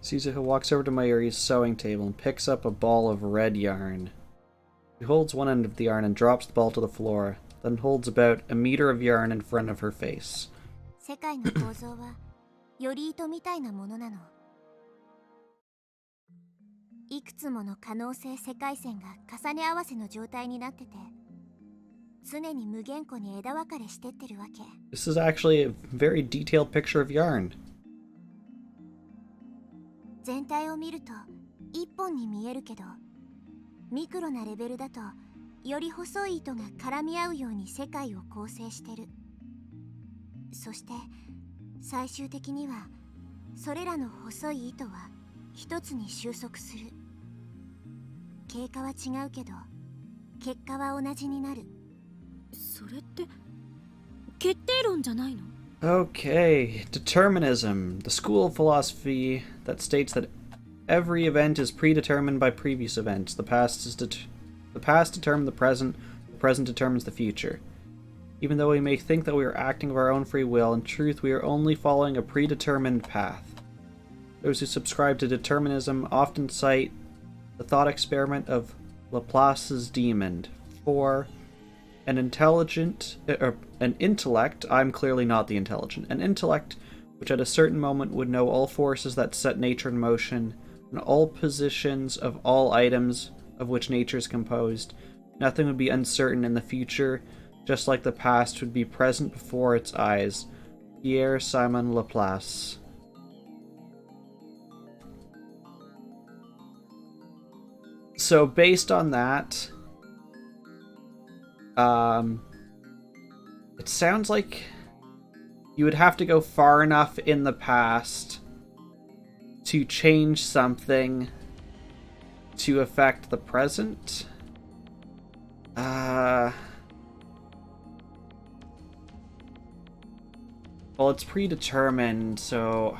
Caesar who walks over to Mayruri's sewing table and picks up a ball of red yarn. He holds one end of the yarn and drops the ball to the floor, then holds about a meter of yarn in front of her face. 世界の構造はより糸みたいなものなの。いくつもの可能性世界線が重ね合わせの状態になってて、常に無限個に枝分かれしてってるわけ。 This is actually a very detailed picture of yarn. 全体を見ると一本に見えるけど、ミクロなレベルだとより細い糸が絡み合うように世界を構成してる。そして最終的にはそれらの細い糸は一つに収束する。経過は違うけど結果は同じになる。それって決定論じゃないの？ Okay, determinism, the school of philosophy that states that every event is predetermined by previous events. The past determines the present determines the future. Even though we may think that we are acting of our own free will, in truth we are only following a predetermined path. Those who subscribe to determinism often cite the thought experiment of Laplace's demon. For an intellect, I'm clearly not the intelligent, an intellect which at a certain moment would know all forces that set nature in motion, and all positions of all items of which nature is composed. Nothing would be uncertain in the future, just like the past would be present before its eyes. Pierre Simon Laplace. So based on that, it sounds like you would have to go far enough in the past to change something to affect the present. Well, it's predetermined, so...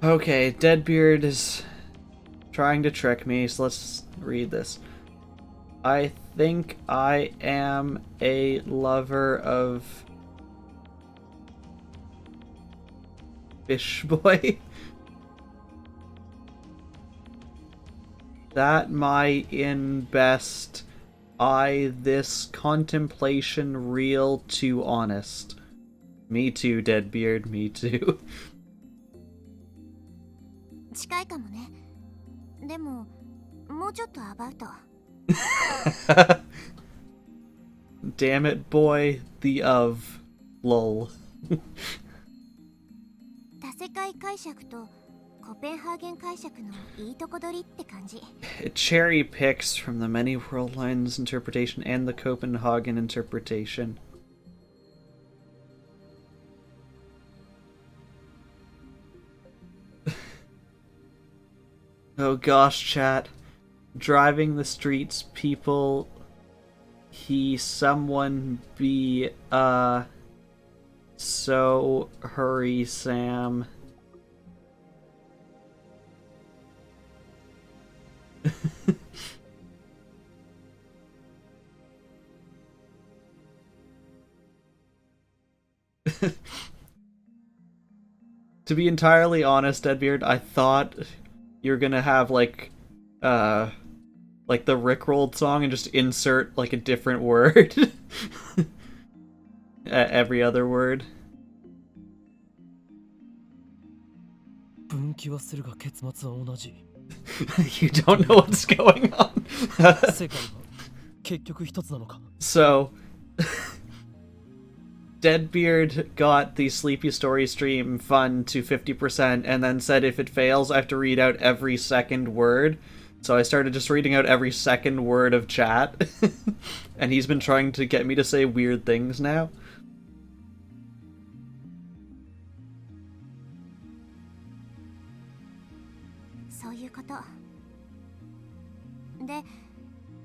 Okay, Deadbeard is trying to trick me, so let's read this. I think I am a lover of Fish Boy. That my in best I this contemplation real too honest. Me too, Deadbeard, me too. 近いかもね。でももうちょっとアバウト。Damn it, boy, the of lol. 多世界解釈とコペンハーゲン解釈のいいとこ取りって感じ。 It cherry picks from the many world lines interpretation and the Copenhagen interpretation. Oh gosh, chat. Driving the streets, people... someone be, so hurry, Sam. To be entirely honest, Deadbeard, I thought you were gonna have, like the Rickrolled song and just insert, like, a different word. Every other word. 分岐はするが結末は同じ。You don't know what's going on. 世界は結局一つなのか。 So, Deadbeard got the Sleepy Story stream fun to 50% and then said if it fails, I have to read out every second word. So I started just reading out every second word of chat. And he's been trying to get me to say weird things now. そういうこと。で、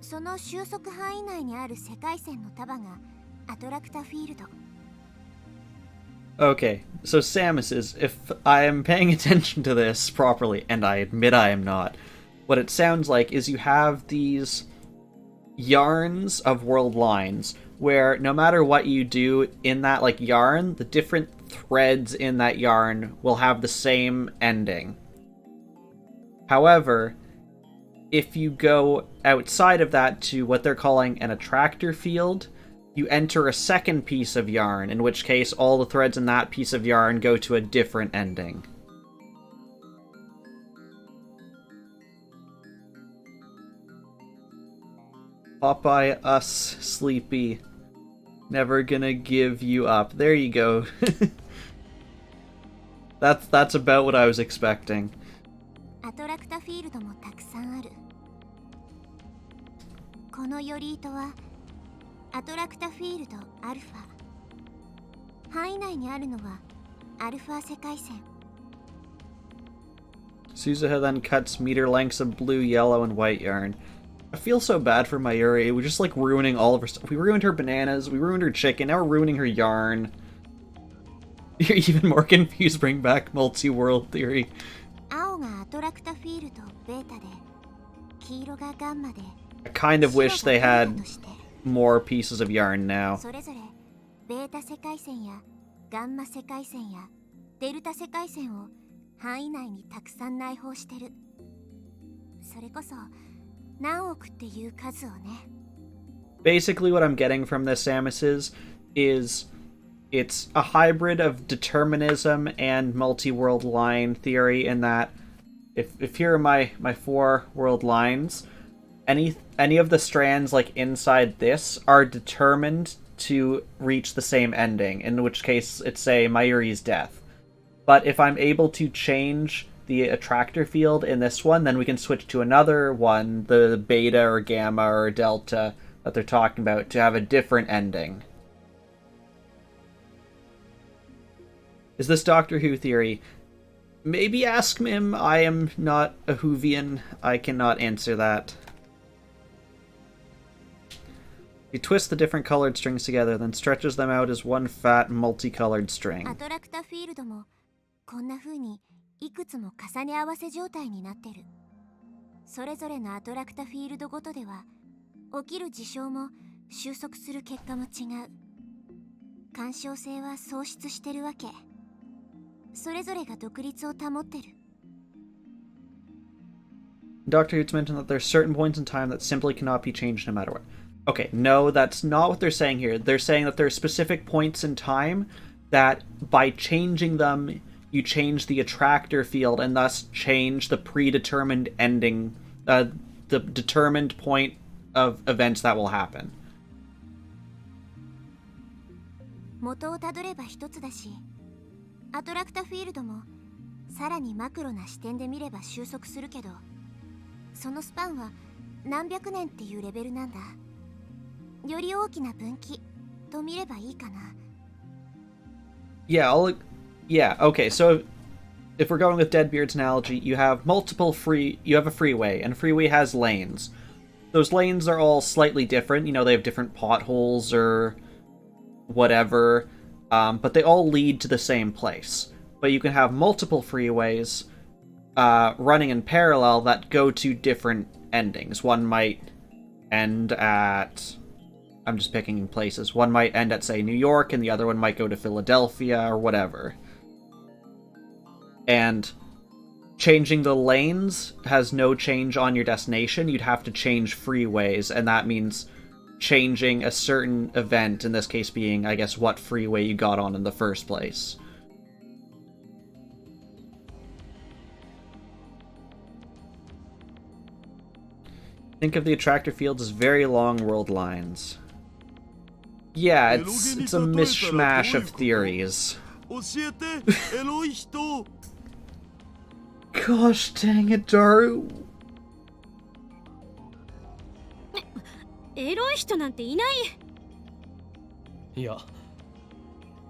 その収束範囲内にある世界線の束がアトラクタフィールド。 Okay, so Samus's, if I am paying attention to this properly, and I admit I am not, what it sounds like is you have these yarns of world lines, where no matter what you do in that, like, yarn, the different threads in that yarn will have the same ending. However, if you go outside of that to what they're calling an attractor field, you enter a second piece of yarn, in which case all the threads in that piece of yarn go to a different ending. Popeye, us, Sleepy. Never gonna give you up. There you go. That's about what I was expecting. アトラクタフィールドもたくさんある。このヨリートはアトラクタフィールドアルファ。範囲内にあるのはアルファ世界線。 Suzuha then cuts meter lengths of blue, yellow, and white yarn. I feel so bad for Mayrui. We're just, like, ruining all of her stuff. We ruined her bananas, we ruined her chicken, now we're ruining her yarn. You're even more confused, bring back multi-world theory. 青がアトラクタフィールドベータで、黄色がガンマで、 I kind of wish they 白が had デルタとして、 more pieces of yarn now. それぞれベータ世界線やガンマ世界線やデルタ世界線を範囲内にたくさん内包してる。それこそ何億っていう数をね。 Basically what I'm getting from this, Samus, is it's a hybrid of determinism and multi-world line theory in that if here are my four world lines, any of the strands, like, inside this are determined to reach the same ending, in which case it's, say, Mayuri's death. But if I'm able to change the attractor field in this one, then we can switch to another one, the beta or gamma or delta that they're talking about, to have a different ending. Is this Doctor Who theory? Maybe ask Mim. I am not a Whovian. I cannot answer that. He twists the different colored strings together, then stretches them out as one fat, multicolored string. アトラクタフィールドもこんな風にいくつも重ね合わせ状態になってる。それぞれのアトラクタフィールドごとでは起きる事象も収束する結果も違う。干渉性は喪失してるわけ。それぞれが独立を保ってる。 Doctor Who's mentioned that there are certain points in time that simply cannot be changed no matter what. Okay, no, that's not what they're saying here. They're saying that there are specific points in time that by changing them, you change the attractor field and thus change the predetermined ending, the determined point of events that will happen. 元をたどれば一つだし、アトラクタフィールドもさらにマクロな視点で見れば収束するけど、そのスパンは何百年っていうレベルなんだ。より大きな分岐と見ればいいかな。 Yeah, okay, so if we're going with Deadbeard's analogy, you have a freeway, and a freeway has lanes. Those lanes are all slightly different, they have different potholes or whatever, but they all lead to the same place. But you can have multiple freeways running in parallel that go to different endings. One might end at... I'm just picking places. One might end at, say, New York, and the other one might go to Philadelphia, or whatever. And changing the lanes has no change on your destination. You'd have to change freeways, and that means changing a certain event, in this case being, I guess, what freeway you got on in the first place. Think of the attractor fields as very long world lines. Yeah, it's a mishmash of theories. Gosh dang it, Daru. エロい人なんていない。いや、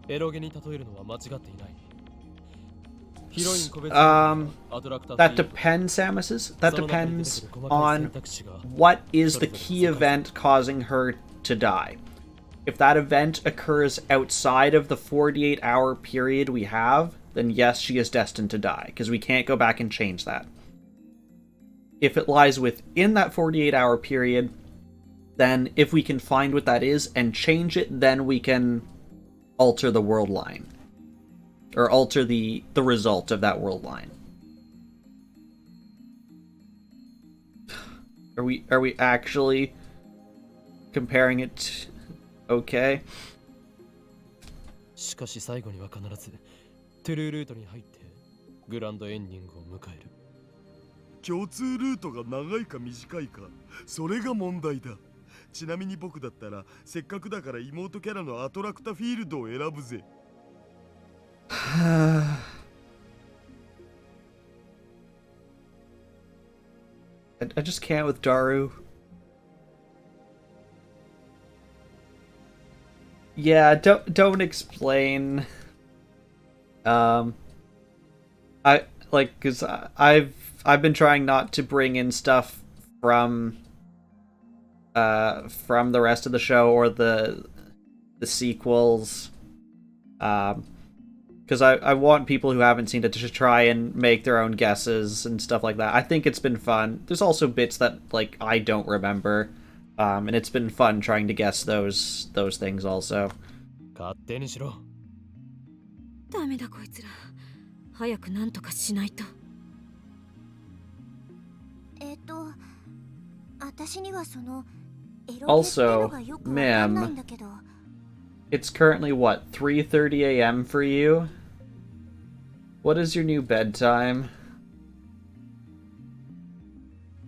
エロゲに例えるのは間違っていない。 That depends, Samus. That depends on what is the key event causing her to die. If that event occurs outside of the 48-hour period we have, then yes, she is destined to die, because we can't go back and change that. If it lies within that 48-hour period, then if we can find what that is and change it, then we can alter the world line. Or alter the result of that world line. Are we actually comparing it? Okay. しかし最後には必ずトゥルールートに入ってグランドエンディングを迎える。共通ルートが長いか短いか、それが問題だ。ちなみに僕だったらせっかくだから妹キャラのアトラクタフィールドを選ぶぜ。I just can't with Daru. Yeah, don't explain. Cause I've been trying not to bring in stuff from the rest of the show or the sequels. Because I want people who haven't seen it to try and make their own guesses and stuff like that. I think it's been fun. There's also bits that I don't remember, and it's been fun trying to guess those things also. 勝手にしろ。ダメだこいつら。早くなんとかしないと。私にはその Also, ma'am, it's currently what, 3:30 a.m. for you? What is your new bedtime?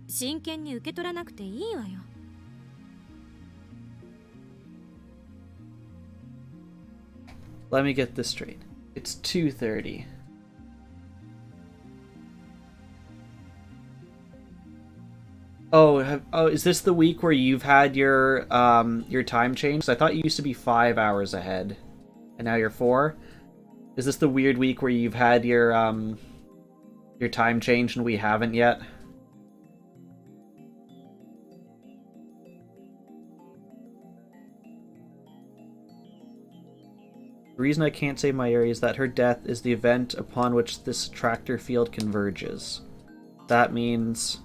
真剣に受け取らなくていいわよ。Let me get this straight. It's 2:30. Oh, is this the week where you've had your time changed? I thought you used to be 5 hours ahead, and now you're 4. Is this the weird week where you've had your time changed and we haven't yet? The reason I can't say Mayrui is that her death is the event upon which this attractor field converges. That means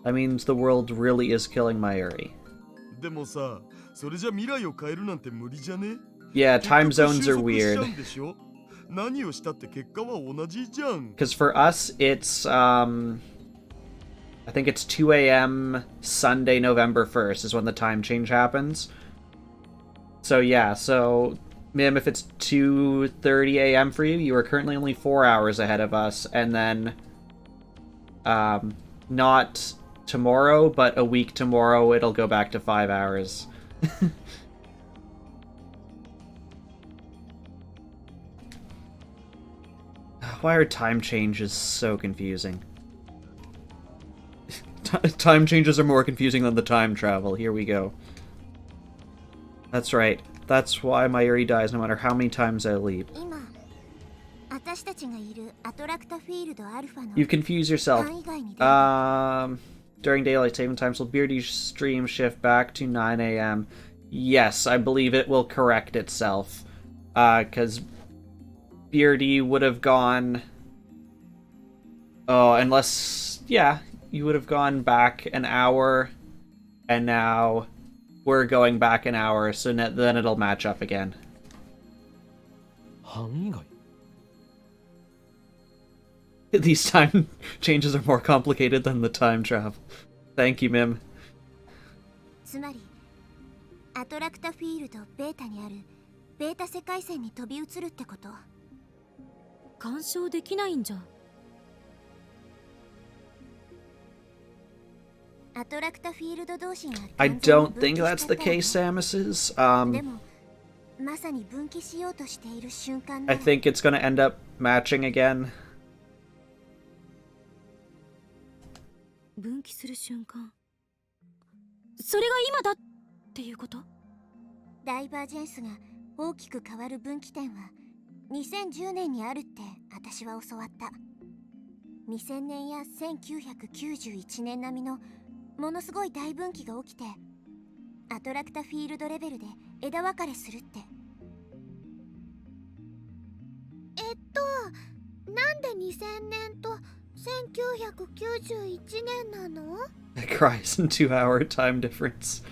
the world really is killing Mayrui. でもさ、それじゃ未来を変えるなんて無理じゃね? Yeah, time zones are weird. 何をしたって結果は同じじゃん。 Because for us, it's I think it's 2 a.m. Sunday, November 1st is when the time change happens. So yeah, so Mim, if it's 2:30 a.m. for you, you are currently only 4 hours ahead of us, and then not tomorrow, but a week tomorrow, it'll go back to 5 hours. Oh Why are time changes so confusing? Time changes are more confusing than the time travel. Here we go. That's right. That's why Mayrui dies no matter how many times I leap. You've confused yourself. During daylight saving times, will Beardy's stream shift back to 9 a.m.? Yes, I believe it will correct itself. Because Beardy would have gone... Oh, unless... Yeah, you would have gone back an hour, and now we're going back an hour, so then it'll match up again. These time changes are more complicated than the time travel. Thank you, Mim. つまり、アトラクタフィールドベータにあるベータ世界線に飛び移るってこと。干渉できないんじゃ。アトラクタフィールド同士が I don't think that's the case, Samus's. でも、まさに分岐しようとしている瞬間 I think it's gonna end up matching again. 分岐する瞬間。それが今だっていうこと？ダイバージェンスが大きく変わる分岐点は2010年にあるって私は教わった。2000年や1991年並みのものすごい大分岐が起きて、アトラクタフィールドレベルで枝分かれするって。なんで2000年と1991年なの？ It cries in 2-hour time difference.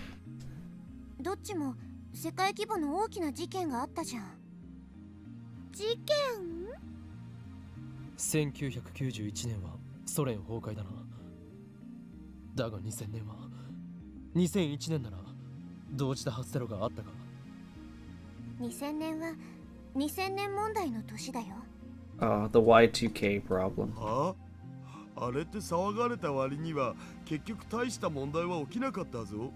どっちも世界規模の大きな事件があったじゃん。事件？1991年はソ連崩壊だな。だが2000年は2001年なら同時多発テロがあったか。2000年は2000年問題の年だよ。The Y2K problem. はあ？あれって騒がれた割には結局大した問題は起きなかったぞ。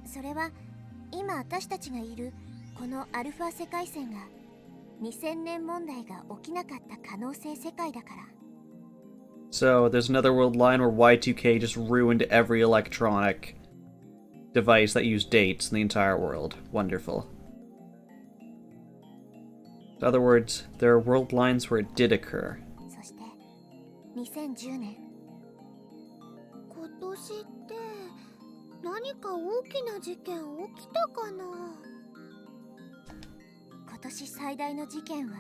それは今私たちがいるこのアルファ世界線が2000年問題が起きなかった可能性世界だから。So there's another world line where Y2K just ruined every electronic device that used dates in the entire world. Wonderful. In other words, there are world lines where it did occur. そして2010年。今年って何か大きな事件起きたかな？今年最大の事件は。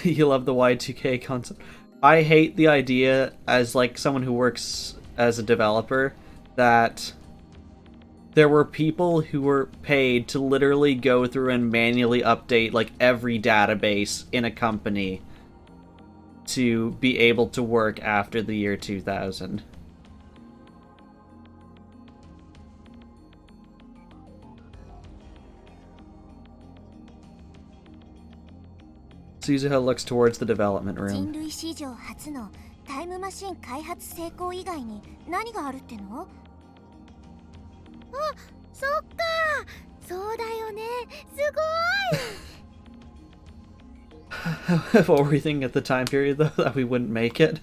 You love the Y2K concept. I hate the idea as like someone who works as a developer that there were people who were paid to literally go through and manually update like every database in a company to be able to work after the year 2000. Suzuha looks towards the development room. 人類史上初のタイムマシン開発成功以外に何があるっての？あ、そっか、そうだよね、すごい。 What were we thinking at the time period, though, that we wouldn't make it?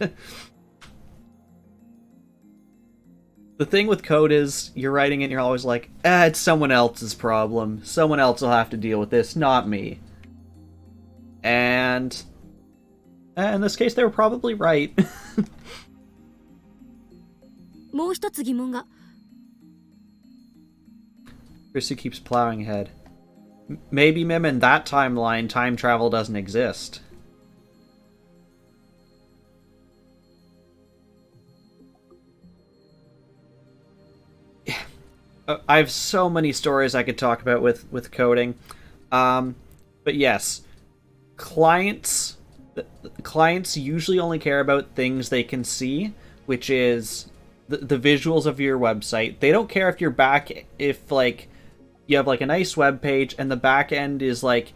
The thing with code is, you're writing it and you're always like, it's someone else's problem. Someone else will have to deal with this, not me. And in this case, they were probably right. もう一つ疑問が。Chrissy keeps plowing ahead. Maybe, Mim, in that timeline, time travel doesn't exist. I have so many stories I could talk about with coding. But yes, clients usually only care about things they can see, which is the visuals of your website. They don't care if you're back, if like you have like a nice web page and the back end is like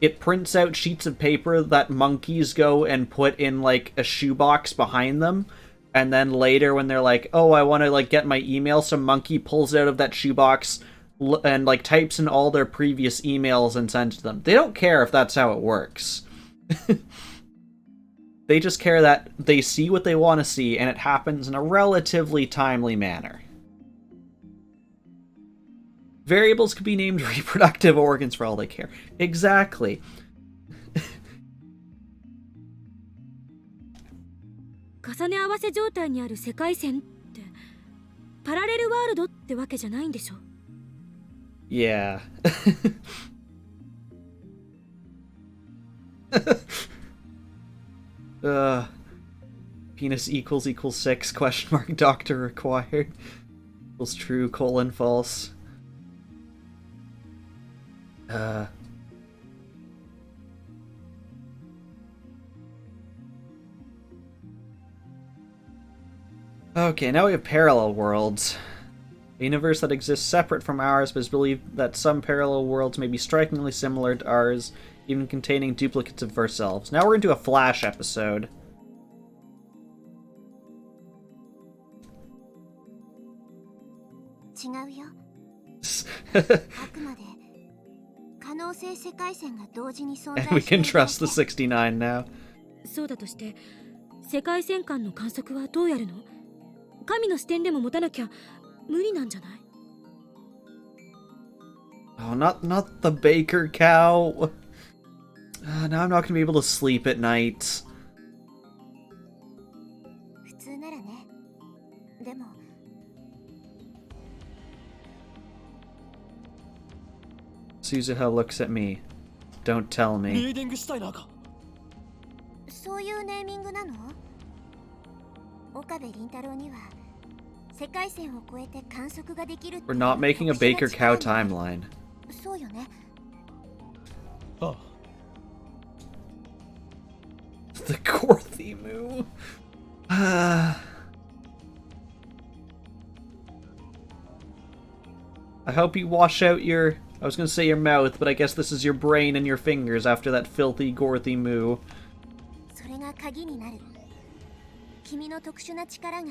it prints out sheets of paper that monkeys go and put in like a shoebox behind them, and then later when they're like, oh, I want to like get my email, some monkey pulls it out of that shoebox, and like types in all their previous emails and sends to them. They don't care if that's how it works. They just care that they see what they want to see, and it happens in a relatively timely manner. Variables could be named reproductive organs for all they care. Exactly. 重ね合わせ状態にある世界線ってパラレルワールドってわけじゃないんでしょ Yeah. Penis equals 6 question mark doctor required equals true colon false. Okay, now we have parallel worlds. A universe that exists separate from ours, but is believed that some parallel worlds may be strikingly similar to ours, even containing duplicates of ourselves. Now we're into a Flash episode. 違うよ。あくまで可能性世界線が同時に存在 And we してい can る trust the だけ。69 now. そうだとして世界線間の観測はどうやるの神の視点でも持たなきゃ無理なんじゃない Oh, not the baker cow. Now I'm not gonna be able to sleep at night. 普通ならね。でも Suzuha looks at me. Don't tell リ me. ーディングしたいなか。そういうネーミングなの？岡部倫太郎には世界線を越えて観測ができるっていう We're not making a 特殊な baker 力 cow が timeline. そうよね。ああ、 The Gorthy Moo. I hope you wash out your... I was gonna say your mouth, but I guess this is your brain and your fingers after that filthy Gorthy Moo. それが鍵になる。君の特殊な力が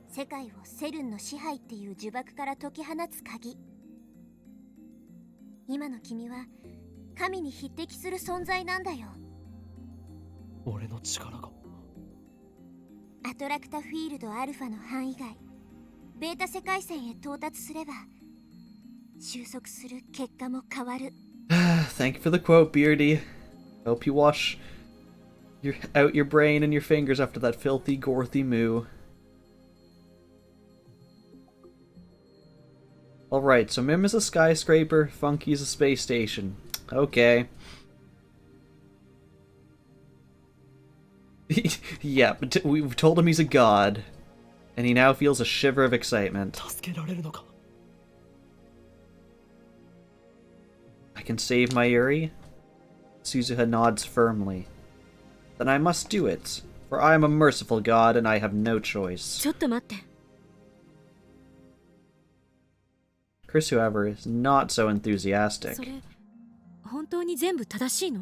世界をセルンの支配っていう呪縛から解き放つ鍵。今の君は神に匹敵する存在なんだよ。俺の力が。アトラクタフィールドアルファの範囲外、ベータ世界線へ到達すれば収束する結果も変わる。Thank you for the quote, Beardy. Hope you wash out your brain and your fingers after that filthy Gorthy Moo. Alright, so Mim is a skyscraper, Funky is a space station. Okay. Yeah, but we've told him he's a god. And he now feels a shiver of excitement. 助けられるのか。 I can save Mayrui? Suzuha nods firmly. Then I must do it, for I am a merciful god and I have no choice. ちょっと待って Chris, however, is not so そ enthusiastic. れ本当に全部正しいの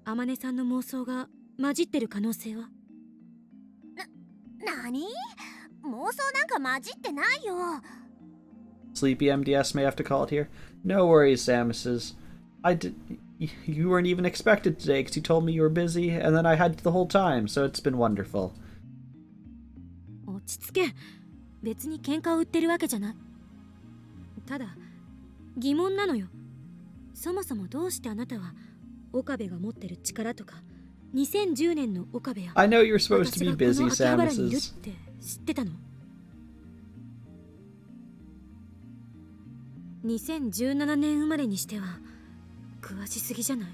天音さんの妄想が混じってる可能性はなに？妄想なんか混じってないよ。 Sleepy MDS may have to call it here. No worries, Samus's. You weren't even expected today because you told me you were busy, and then I had you the whole time, so it's been wonderful. 落ち着け別に喧嘩を売ってるわけじゃないただ疑問なのよそもそもどうしてあなたは岡部が持ってる力とか2010年の岡部や I know you're supposed to 私 be がこ busy, の秋葉原にいるっ Samus's. て知ってたの2017年生まれにしては詳しすぎじゃない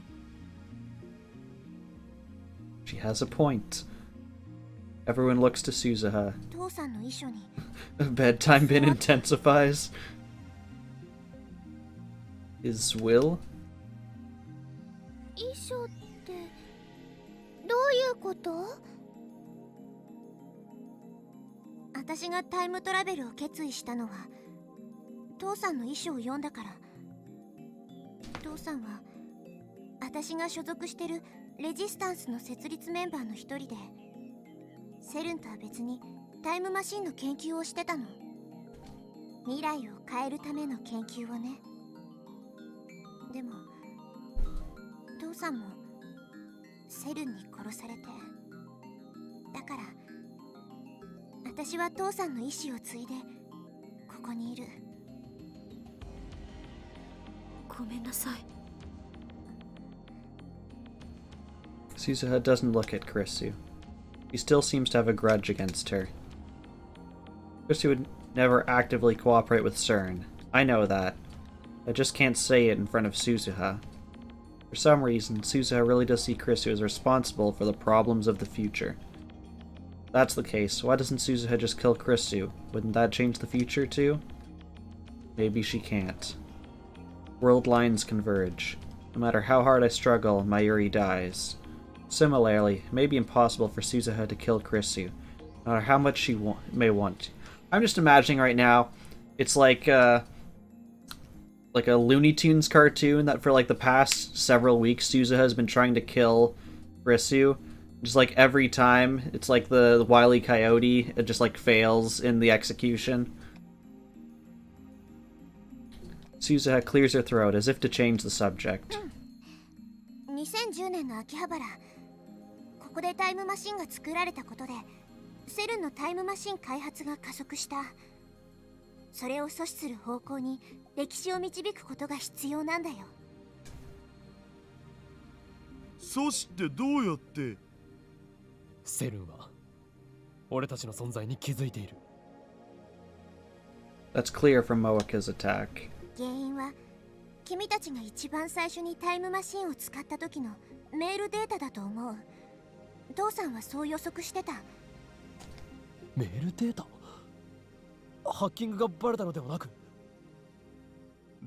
She has a point. Everyone looks to Suzuha. 父さんの遺書に Bedtime bin intensifies. His will? 遺書ってどういうこと？私がタイムトラベルを決意したのは父さんの遺書を読んだから。父さんは私が所属してるレジスタンスの設立メンバーの一人でセルンとは別にタイムマシンの研究をしてたの。未来を変えるための研究をね。でも父さんもセルンに殺されて、だから私は父さんの意志を継いでここにいる。ごめんなさい。 Suzuha doesn't look at Krisu. He still seems to have a grudge against her. Krisu would never actively cooperate with CERN. I know that. I just can't say it in front of Suzuha. For some reason, Suzuha really does see Krisu as responsible for the problems of the future. If that's the case, why doesn't Suzuha just kill Krisu? Wouldn't that change the future too? Maybe she can't. World lines converge. No matter how hard I struggle, Mayrui dies. Similarly, it may be impossible for Suzuha to kill Krisu, no matter how much she may want. I'm just imagining right now, it's like a Looney Tunes cartoon that for like the past several weeks Suzuha has been trying to kill Krisu. Just like every time, it's like the Wile E. Coyote, it just like fails in the execution. Suzuha clears her throat as if to change the subject. 2010年の秋葉原、ここでタイムマシンが作られたことでセルンのタイムマシン開発が加速した。それを阻止する方向に歴史を導くことが必要なんだよ。阻止ってどうやって？セルンは俺たちの存在に気づいている。 That's clear from Moeka's attack. 原因は君たちが一番最初にタイムマシンを使った時のメールデータだと思う。父さんはそう予測してた。メールデータ？ハッキングがバレたのではなく？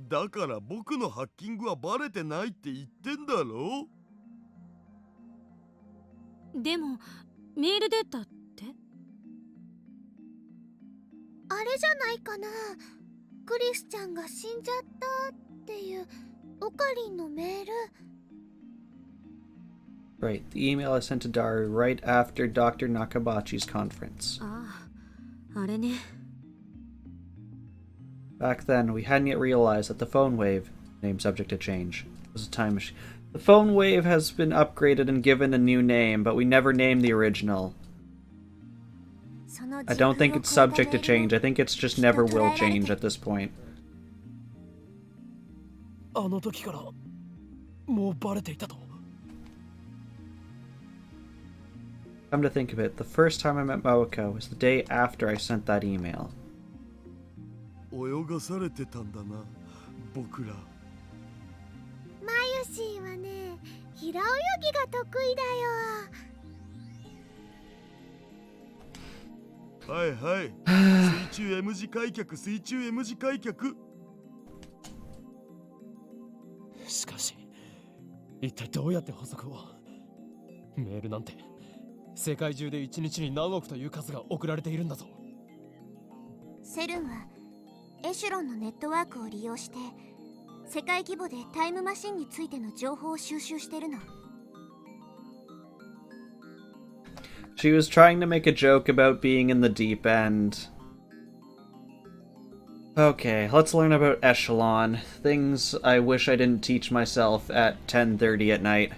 だから僕のハッキングはバレてないって言ってんだろ。でもメールデータって？あれじゃないかな。クリスちゃんが死んじゃったっていうオカリンのメール。Right, the email I sent to Daru right after Dr. Nakabachi's conference. ああ、あれね。 Back then, we hadn't yet realized that the phone wave, name subject to change, was a time machine. The phone wave has been upgraded and given a new name, but we never named the original. I don't think it's subject to change. I think it's just never will change at this point. あの時からもうバレていたと。 Come to think of it, the first time I met Moeka was the day after I sent that email. 泳がされてたんだな、僕ら。マユシーはね、平泳ぎが得意だよ。はいはい。水中 M 字開脚、水中 M 字開脚。しかし、一体どうやって補足を？メールなんて世界中で1日に何億という数が送られているんだぞ。セルンはエシュロンのネットワークを利用して世界規模でタイムマシンについての情報を収集してるの。She was trying to make a joke about being in the deep end. Okay, let's learn about Echelon. Things I wish I didn't teach myself at 10:30 at night.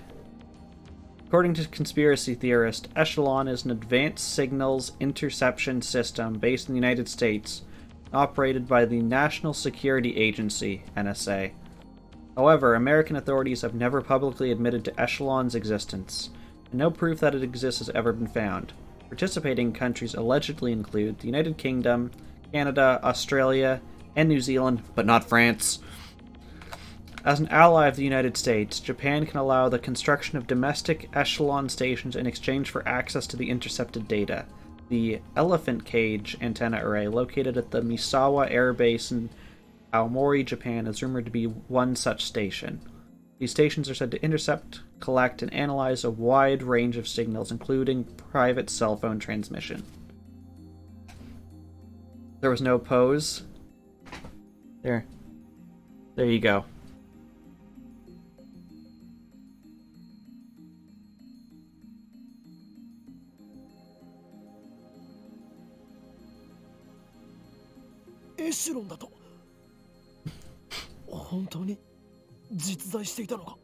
According to conspiracy theorists, Echelon is an advanced signals interception system based in the United States, operated by the National Security Agency, NSA. However, American authorities have never publicly admitted to Echelon's existence, and no proof that it exists has ever been found. Participating countries allegedly include the United Kingdom, Canada, Australia, and New Zealand, but not France. As an ally of the United States, Japan can allow the construction of domestic Echelon stations in exchange for access to the intercepted data. The Elephant Cage antenna array located at the Misawa Air Base in Aomori, Japan is rumored to be one such station. These stations are said to intercept, collect, and analyze a wide range of signals, including private cell phone transmission. There was no pose. There you go. エシュロンだと本当に実在していたのか。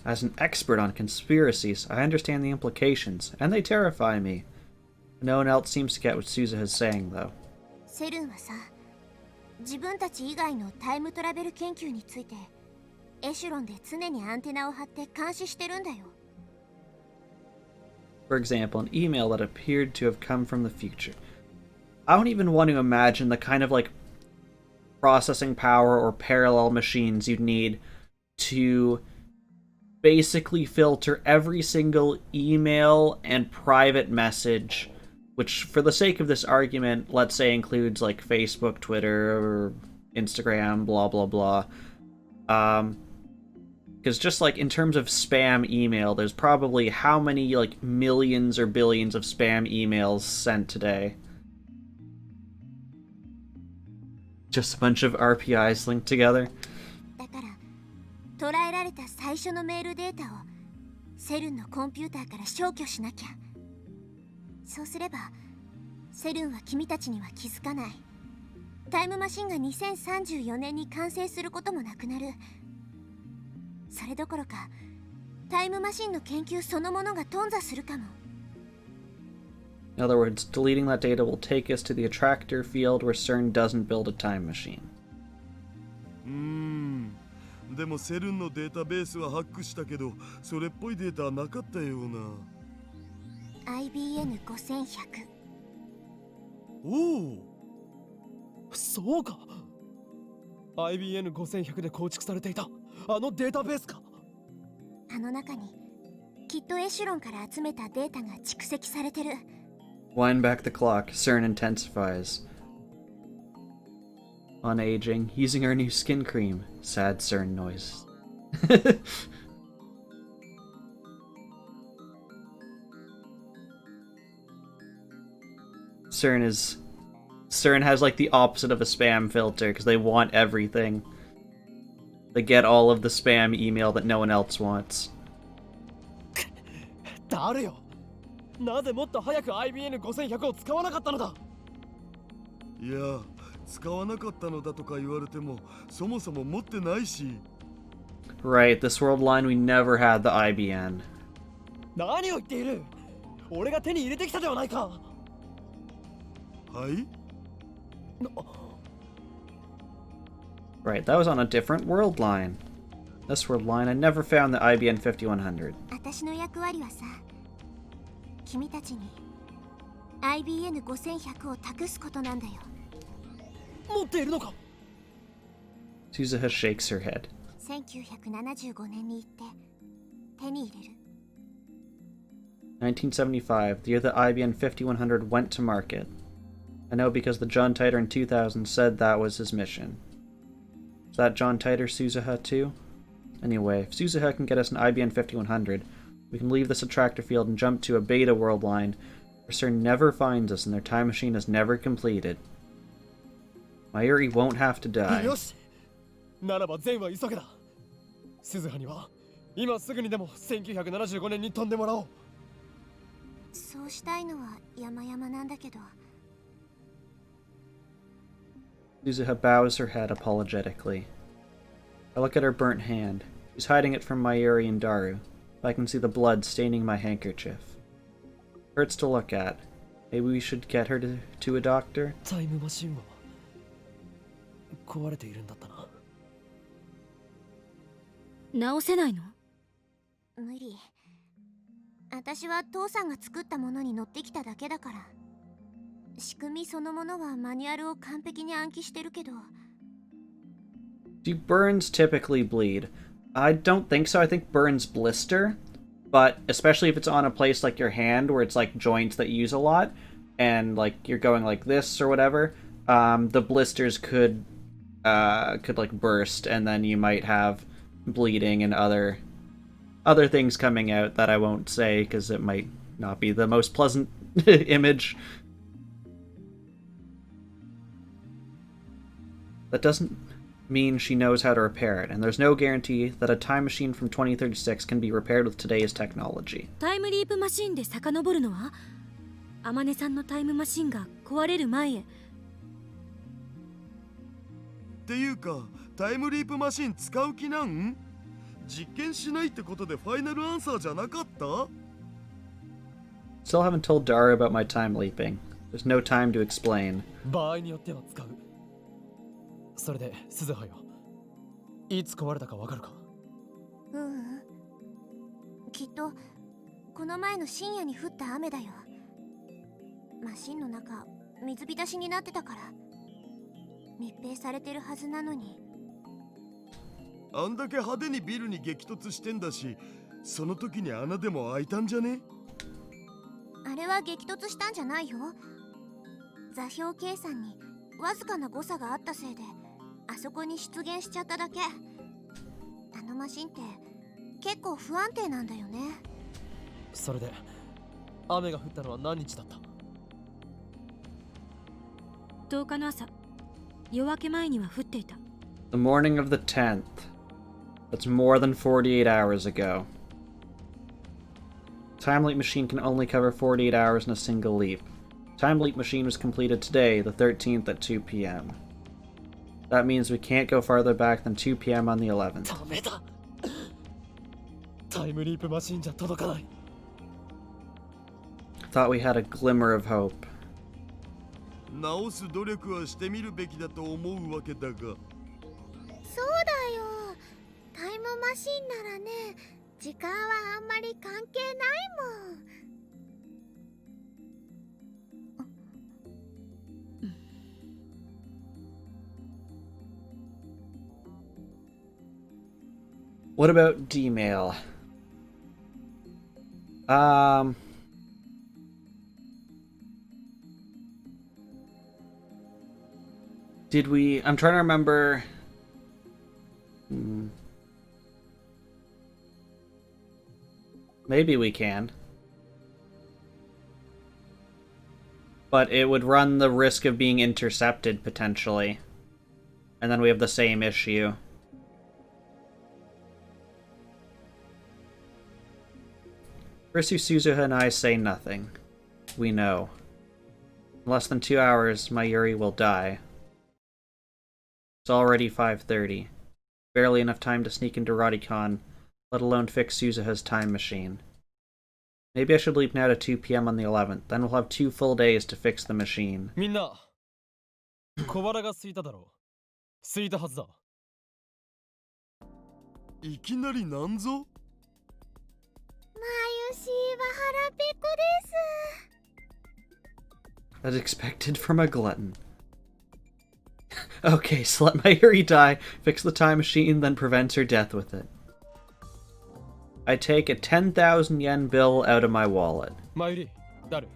As an expert on conspiracies, I understand the implications, and they terrify me. No one else seems to get what Suzuha is saying, though. セルンはさ、自分たち以外のタイムトラベル研究についてエシュロンで常にアンテナを張って監視してるんだよ。 For example, an email that appeared to have come from the future. I don't even want to imagine the kind of, like, processing power or parallel machines you'd need to basically filter every single email and private message, which, for the sake of this argument, let's say includes, like, Facebook, Twitter, or Instagram, blah, blah, blah. Because just, like, in terms of spam email, there's probably how many, like, millions or billions of spam emails sent today? Just a bunch of RPIs linked together. だから捉えられた最初のメールデータをセルンのコンピューターから消去しなきゃ。そうすればセルンは君たちには気づかない。タイムマシンが2034年に完成することもなくなる。それどころかタイムマシンの研究そのものが頓挫するかも。 In other words, deleting that data will take us to the attractor field where CERN doesn't build a time machine. でもセルンのデータベースはハックしたけど、それっぽいデータはなかったような。 IBN5100。 おお、そうか。 IBN5100 で構築されていたあのデータベースか。あの中にきっとエシュロンから集めたデータが蓄積されてる。 Wind back the clock, CERN intensifies. On aging, using our new skin cream. Sad CERN noise. CERN has like the opposite of a spam filter because they want everything. They get all of the spam email that no one else wants. 誰よ、なぜもっと早く IBN5100 を使わなかったのだ。いや、使わなかったのだとか言われても、そもそも持ってないし。 Right, this world line we never had the IBN. 何を言っている。俺が手に入れてきたではないか。はい。 Right, that was on a different world line. This world line, I never found the IBN 5100. 私の役割はさ、君たちに IBN5100 を託すことなんだよ。持っているのか。 Suzuha shakes her head. 1975年に行って手に入れる。 1975, the year the IBN 5100 went to market. I know because the John Titor in 2000 said that was his mission. Is that John Titor Suzuha too? Anyway, if Suzuha can get us an IBN 5100, we can leave this attractor field and jump to a beta world line where CERN never finds us and their time machine is never completed. Mayrui won't have to die. よし、ならば全は急げだ。鈴葉には今すぐにでも1975年に飛んでもらおう。そうしたいのは山々なんだけど。 Suzuha bows her head apologetically. I look at her burnt hand. She's hiding it from Mayrui and Daru. I can see the blood staining my handkerchief. Hurts to look at. Maybe we should get her to a doctor? タイムマシンは壊れているんだったな。直せないの？無理。私は父さんが作ったものに乗ってきただけだから。仕組みそのものはマニュアルを完璧に暗記してるけど。 Do burns typically bleed? I don't think so. I think burns blister. But especially if it's on a place like your hand where it's like joints that you use a lot and like you're going like this or whatever, the blisters could like burst and then you might have bleeding and other things coming out that I won't say because it might not be the most pleasant image. That doesn't mean she knows how to repair it, and there's no guarantee that a time machine from 2036 can be repaired with today's technology. タイムリープマシンで遡るのは？天音さんのタイムマシンが壊れる前へ。っていうか、タイムリープマシン使う気なん？実験しないってことでファイナルアンサーじゃなかった？ Still haven't told Daru about my time leaping. There's no time to explain. 場合によっては使う。それで鈴葉よ、いつ壊れたかわかるか？きっとこの前の深夜に降った雨だよ。マシンの中水浸しになってたから密閉されてるはずなのに。あんだけ派手にビルに激突してんだし、その時に穴でも開いたんじゃね？あれは激突したんじゃないよ。座標計算にわずかな誤差があったせいであそこに出現しちゃっただけ。あのマシンって結構不安定なんだよね。それで雨が降ったのは何日だった？ 10日の朝、夜明け前には降っていた。 The morning of the 10th. That's more than 48 hours ago. Time Leap Machine can only cover 48 hours in a single leap. Time Leap Machine was completed today, the 13th at 2 p.m. That means we can't go farther back than 2 p.m. on the 11th. ダメだ。タイムリープマシンじゃ届かない。 Thought we had a glimmer of hope. 直す努力はしてみるべきだと思うわけだが。そうだよ。タイムマシンならね、時間はあんまり関係ないもん。What about D-Mail? Did we... I'm trying to remember... Maybe we can. But it would run the risk of being intercepted, potentially. And then we have the same issue. Risu, Suzuha, and I say nothing. We know. In less than 2 hours, Mayrui will die. It's already 5:30. Barely enough time to sneak into Radicon, let alone fix Suzuha's time machine. Maybe I should leap now to 2 p.m. on the 11th, then we'll have 2 full days to fix the machine. みんな、小腹が空いただろう。空いたはずだ。いきなりなんぞ？マユシは腹ペコです。 As expected from a glutton. Okay, so let Mayrui die, fix the time machine, then prevent her death with it. I take a 10,000 yen bill out of my wallet. マユリ、ダル。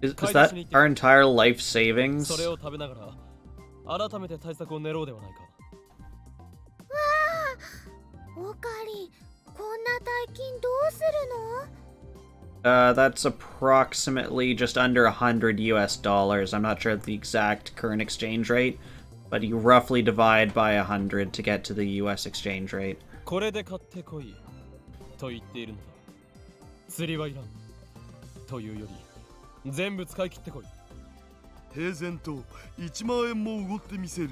Is that our entire life savings? それを食べながら、改めて対策を練ろうではないか。わあ、オカリ、こんな大金どうするの？That's approximately just under $100 US. I'm not sure the exact current exchange rate, but you roughly divide by 100 to get to the US exchange rate. これで買ってこいと言っているのだ。釣りはいらんというより、全部使い切ってこい。平然と1万円もおごってみせる。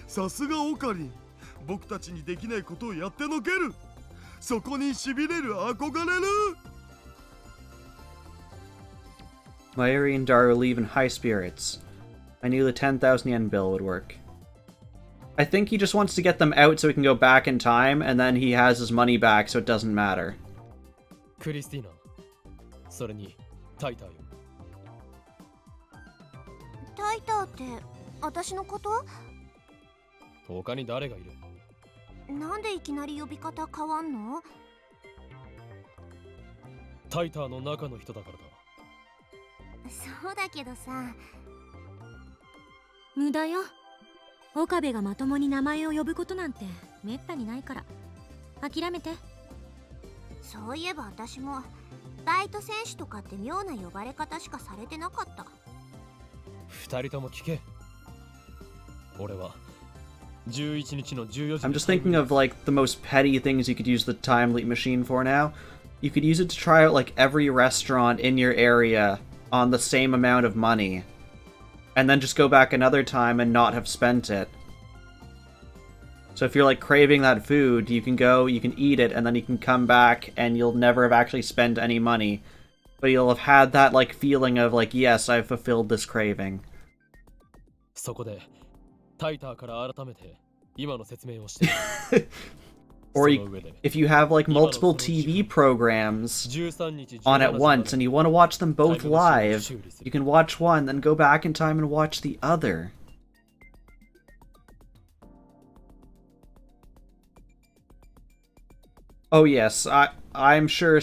さすがオカリン、僕たちにできないことをやってのける。そこに痺れる、憧れる。Mayrui and Daru leave in high spirits. I knew the 10,000 yen bill would work. I think he just wants to get them out so he can go back in time, and then he has his money back so it doesn't matter. クリスティーナ、それにタイターよ。タイターって私のこと？他に誰がいる？なんでいきなり呼び方変わんの？タイターの中の人だからだ。そうだけどさ。無駄よ。岡部がまともに名前を呼ぶことなんてめったにないから諦めて。そういえば私もバイト選手とかって妙な呼ばれ方しかされてなかった。二人とも聞け。俺は11日の14時。 I'm just thinking of like the most petty things you could use the time leap machine for now. You could use it to try out like every restaurant in your area on the same amount of money, and then just go back another time and not have spent it. So if you're like craving that food, you can go, you can eat it, and then you can come back and you'll never have actually spent any money. But you'll have had that like feeling of like, yes, I've fulfilled this craving. そこでタイターから改めて今の説明をして。 Or if you have like multiple TV programs on at once and you want to watch them both live, you can watch one, then go back in time and watch the other. Oh yes, I'm sure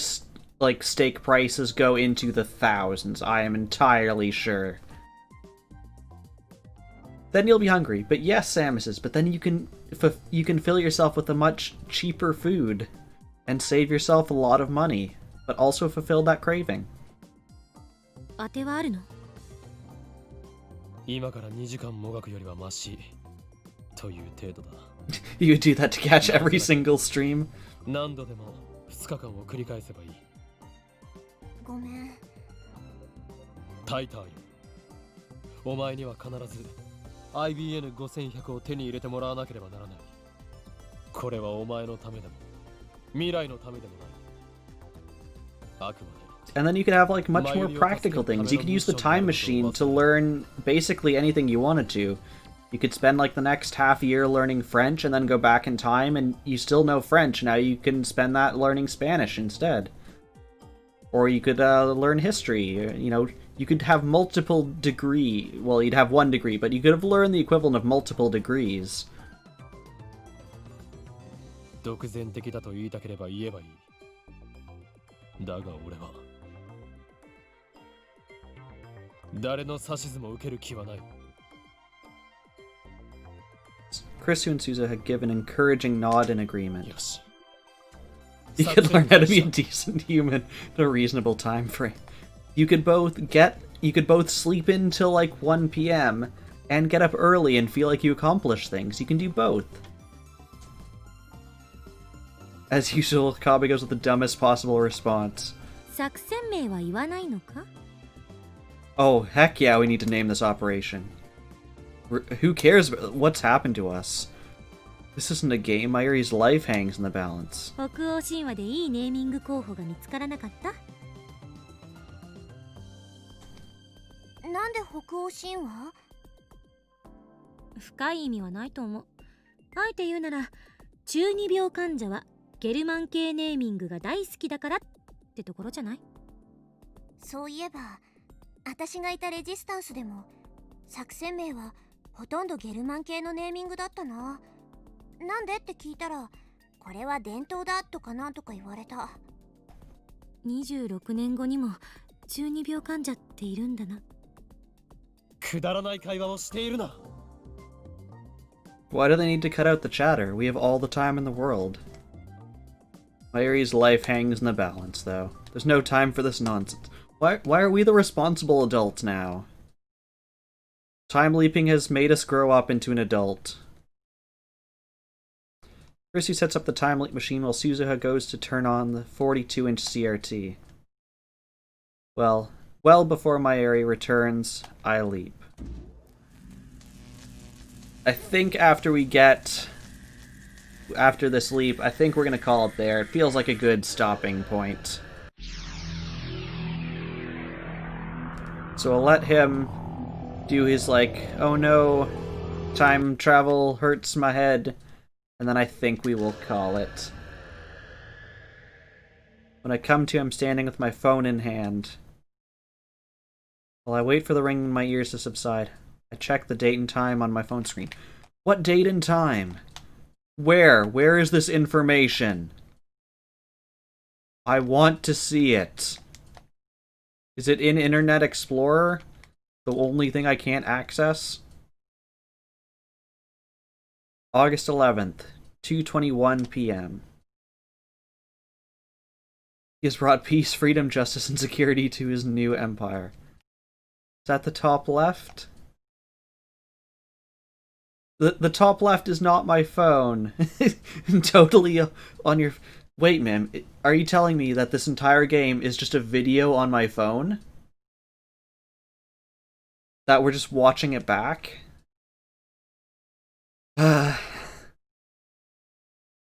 like steak prices go into the thousands. I am entirely sure. Then you'll be hungry. But yes, Samuses, but then you can fill yourself with a much cheaper food and save yourself a lot of money, but also fulfill that craving. 当てはあるの？今から2時間もがくよりはマシという程度だ。 You would do that to catch every single stream? 何度でも2日間を繰り返せばいい。ごめん。タイターよ。お前には必ず IBN5100 を手に入れてもらわなければならない。これはお前のためでも未来のためでもない。あくまで。 And then you could have like much more practical things. You could use the time machine to learn basically anything you wanted to. You could spend like the next half year learning French and then go back in time and you still know French. Now you can spend that learning Spanish instead. Or you could learn history. You know, you could have multiple degree. Well, you'd have one degree, but you could have learned the equivalent of multiple degrees. 独善的だと言いたければ言えばいい。だが俺は誰の指図も受ける気はない。 Chris and Souza had given encouraging nod in agreement. よし。 You could learn how to be a decent human in a reasonable time frame. You could both sleep in till like 1 p.m. and get up early and feel like you accomplished things. You can do both. As usual, Kabe goes with the dumbest possible response. 作戦名は言わないのか？ Oh, heck yeah, we need to name this operation. Who cares about what's happened to us? This isn't a game. Mayruri's life hangs in the balance. 北欧神話でいいネーミング候補が見つからなかった？なんで北欧神話？深い意味はないと思う。あえて言うなら、中二病患者はゲルマン系ネーミングが大好きだからってところじゃない？そういえば、私がいたレジスタンスでも作戦名はほとんどゲルマン系のネーミングだったな。なんでって聞いたら、これは伝統だとかなんとか言われた。26年後にも中二病患者っているんだな。くだらない会話をしているな。 Why do they need to cut out the chatter? We have all the time in the world. Mayruri's life hangs in the balance, though. There's no time for this nonsense. Why are we the responsible adults now? Time leaping has made us grow up into an adult. Chrissy sets up the time leap machine while Suzuha goes to turn on the 42-inch CRT. Well before Mayrui returns, I leap. I think after this leap, I think we're gonna call it there. It feels like a good stopping point. So I'll let him do his like, oh no, time travel hurts my head, and then I think we will call it. When I come to, I'm standing with my phone in hand. While I wait for the ringing in my ears to subside, I check the date and time on my phone screen. What date and time? Where? Where is this information? I want to see it. Is it in Internet Explorer? The only thing I can't access? August 11th, 2:21 p.m. He has brought peace, freedom, justice, and security to his new empire. Is that the top left? The top left is not my phone. Totally on your... Wait, ma'am. Are you telling me that this entire game is just a video on my phone? that we're just watching it back.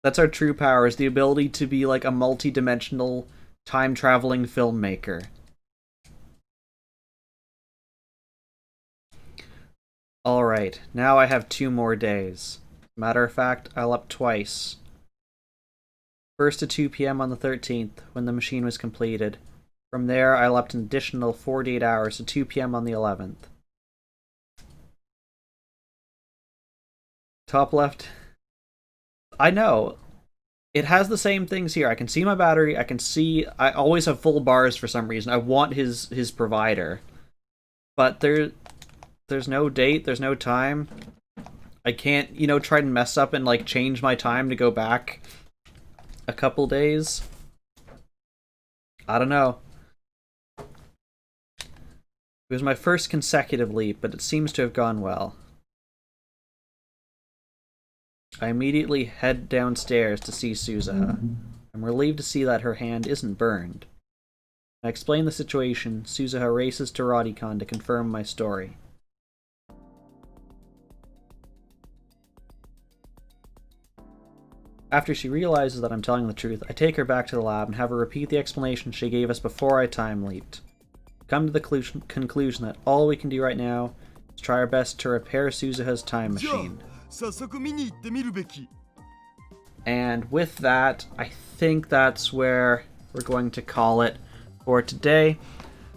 That's our true power, is the ability to be like a multi-dimensional time-traveling filmmaker. Alright, now I have 2 more days. Matter of fact, I'll up twice. First at 2 p.m. on the 13th, when the machine was completed. From there, I leapt an additional 48 hours to 2 p.m. on the 11th. Top left. I know. It has the same things here. I can see my battery. I can see... I always have full bars for some reason. I want his provider. But there's no date. There's no time. I can't, you know, try and mess up and, like, change my time to go back a couple days. I don't know. It was my first consecutive leap, but it seems to have gone well. I immediately head downstairs to see Suzuha. I'm relieved to see that her hand isn't burned. I explain the situation. Suzuha races to Rodicon to confirm my story. After she realizes that I'm telling the truth, I take her back to the lab and have her repeat the explanation she gave us before I time leaped. Come to the conclusion that all we can do right now is try our best to repair Suzuha's time machine. And with that, I think that's where we're going to call it for today.